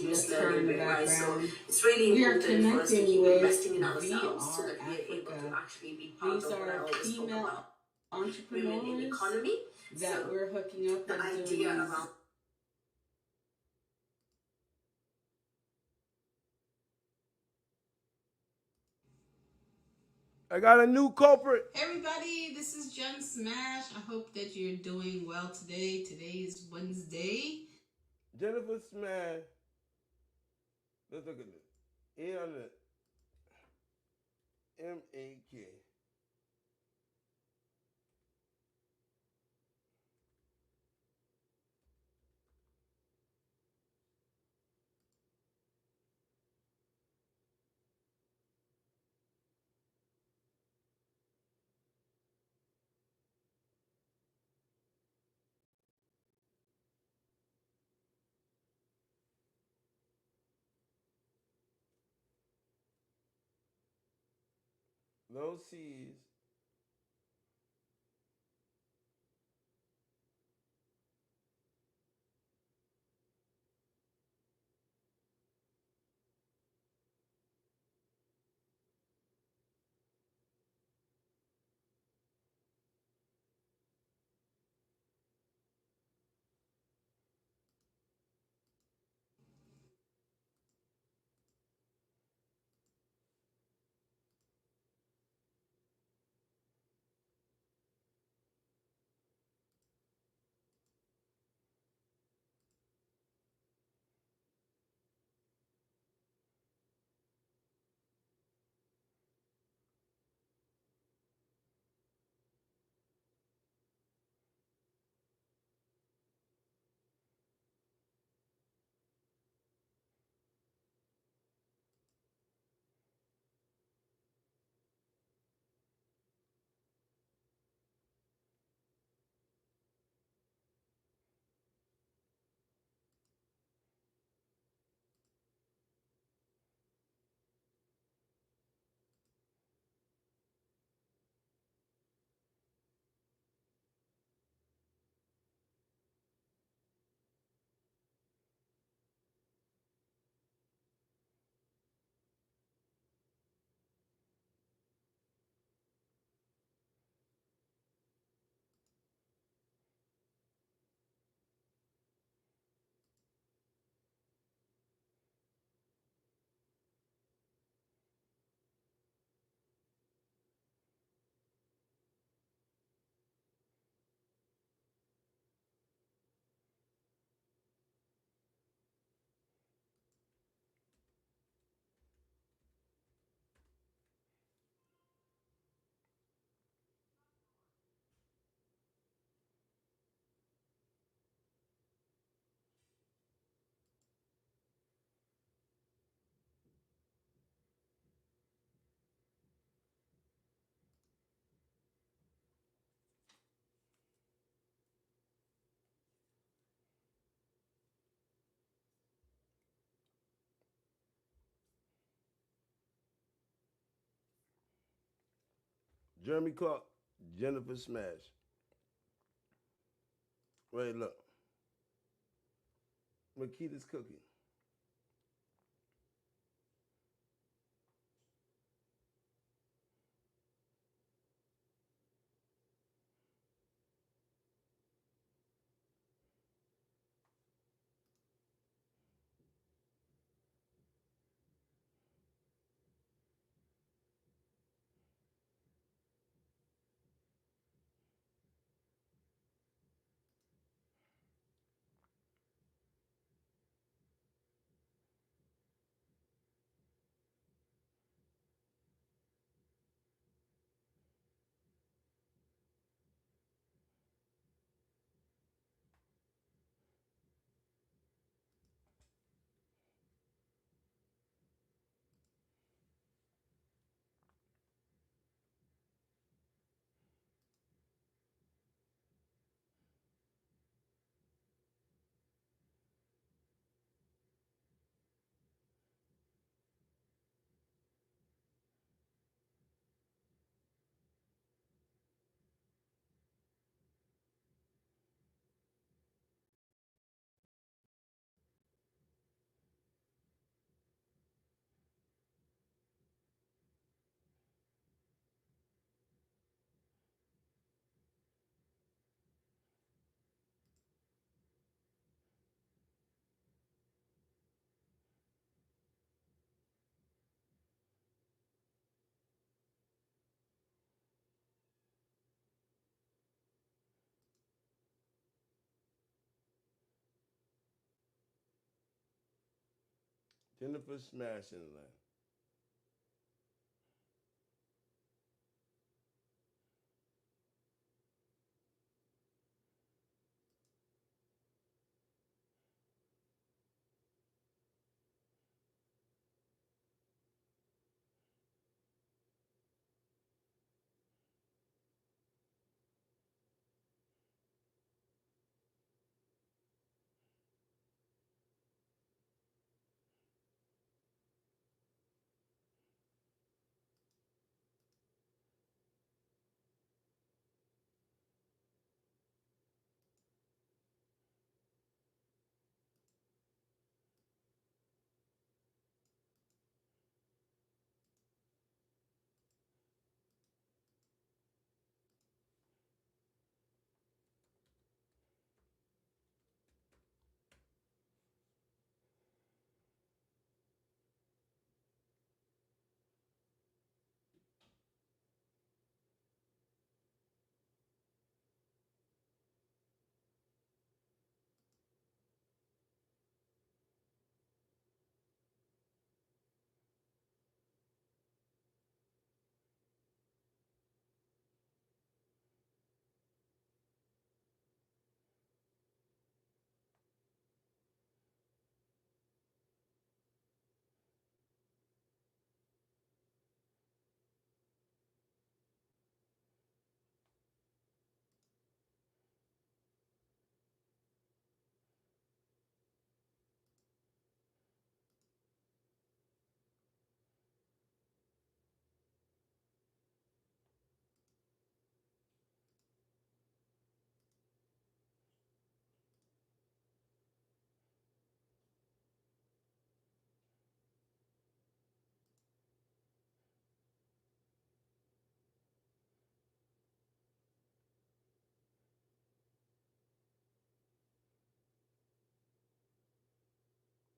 That's her in the background. We are connecting with VR Africa. These are female entrepreneurs that we're hooking up and doing these. I got a new culprit. Everybody, this is Jen Smash. I hope that you're doing well today. Today is Wednesday. Jennifer Smash. Let's look at this. M-A-K. Low C's. Jeremy Clark, Jennifer Smash. Wait, look. Makita's cooking. Jennifer smashing land.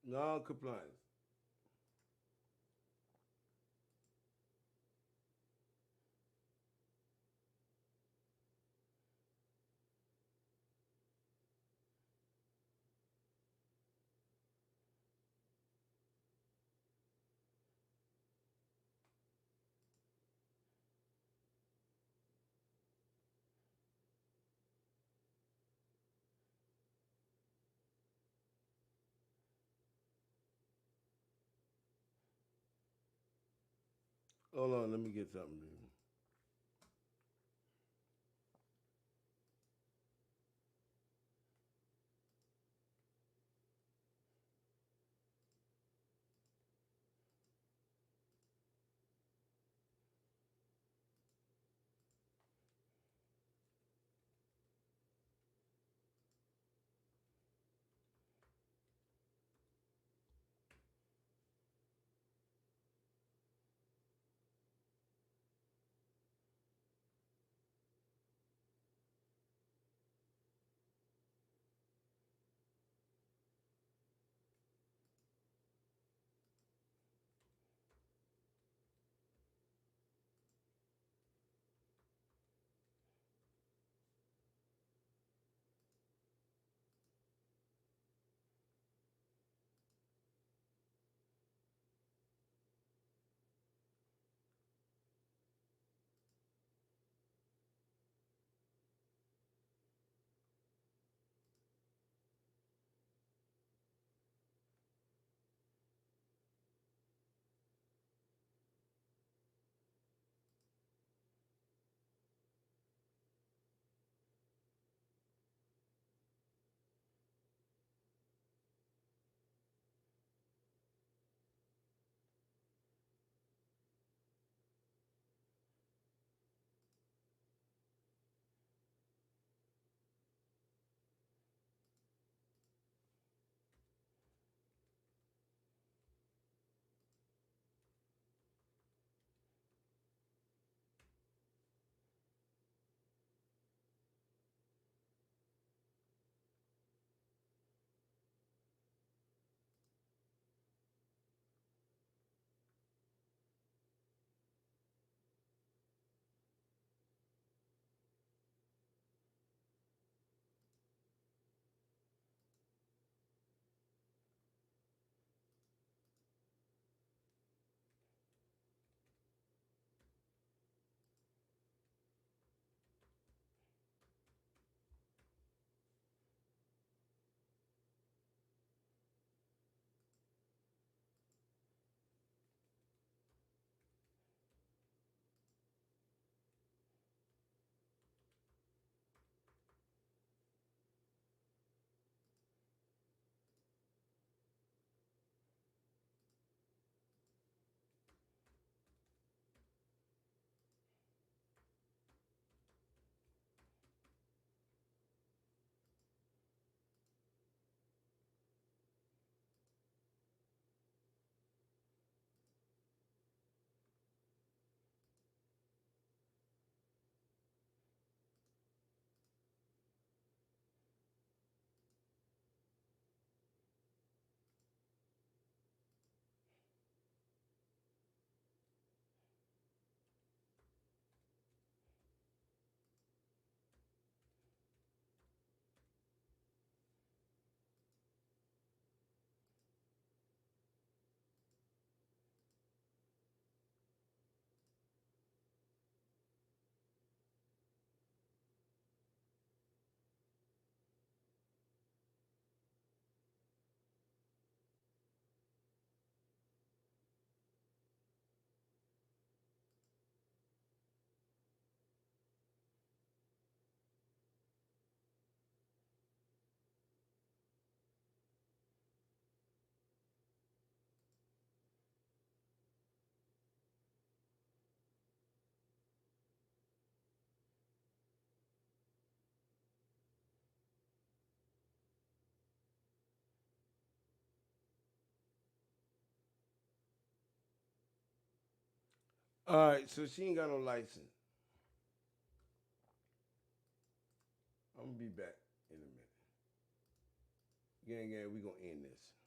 Non-compliance. Hold on, let me get something, baby. All right, so she ain't got no license. I'm gonna be back in a minute. Gang, we gonna end this.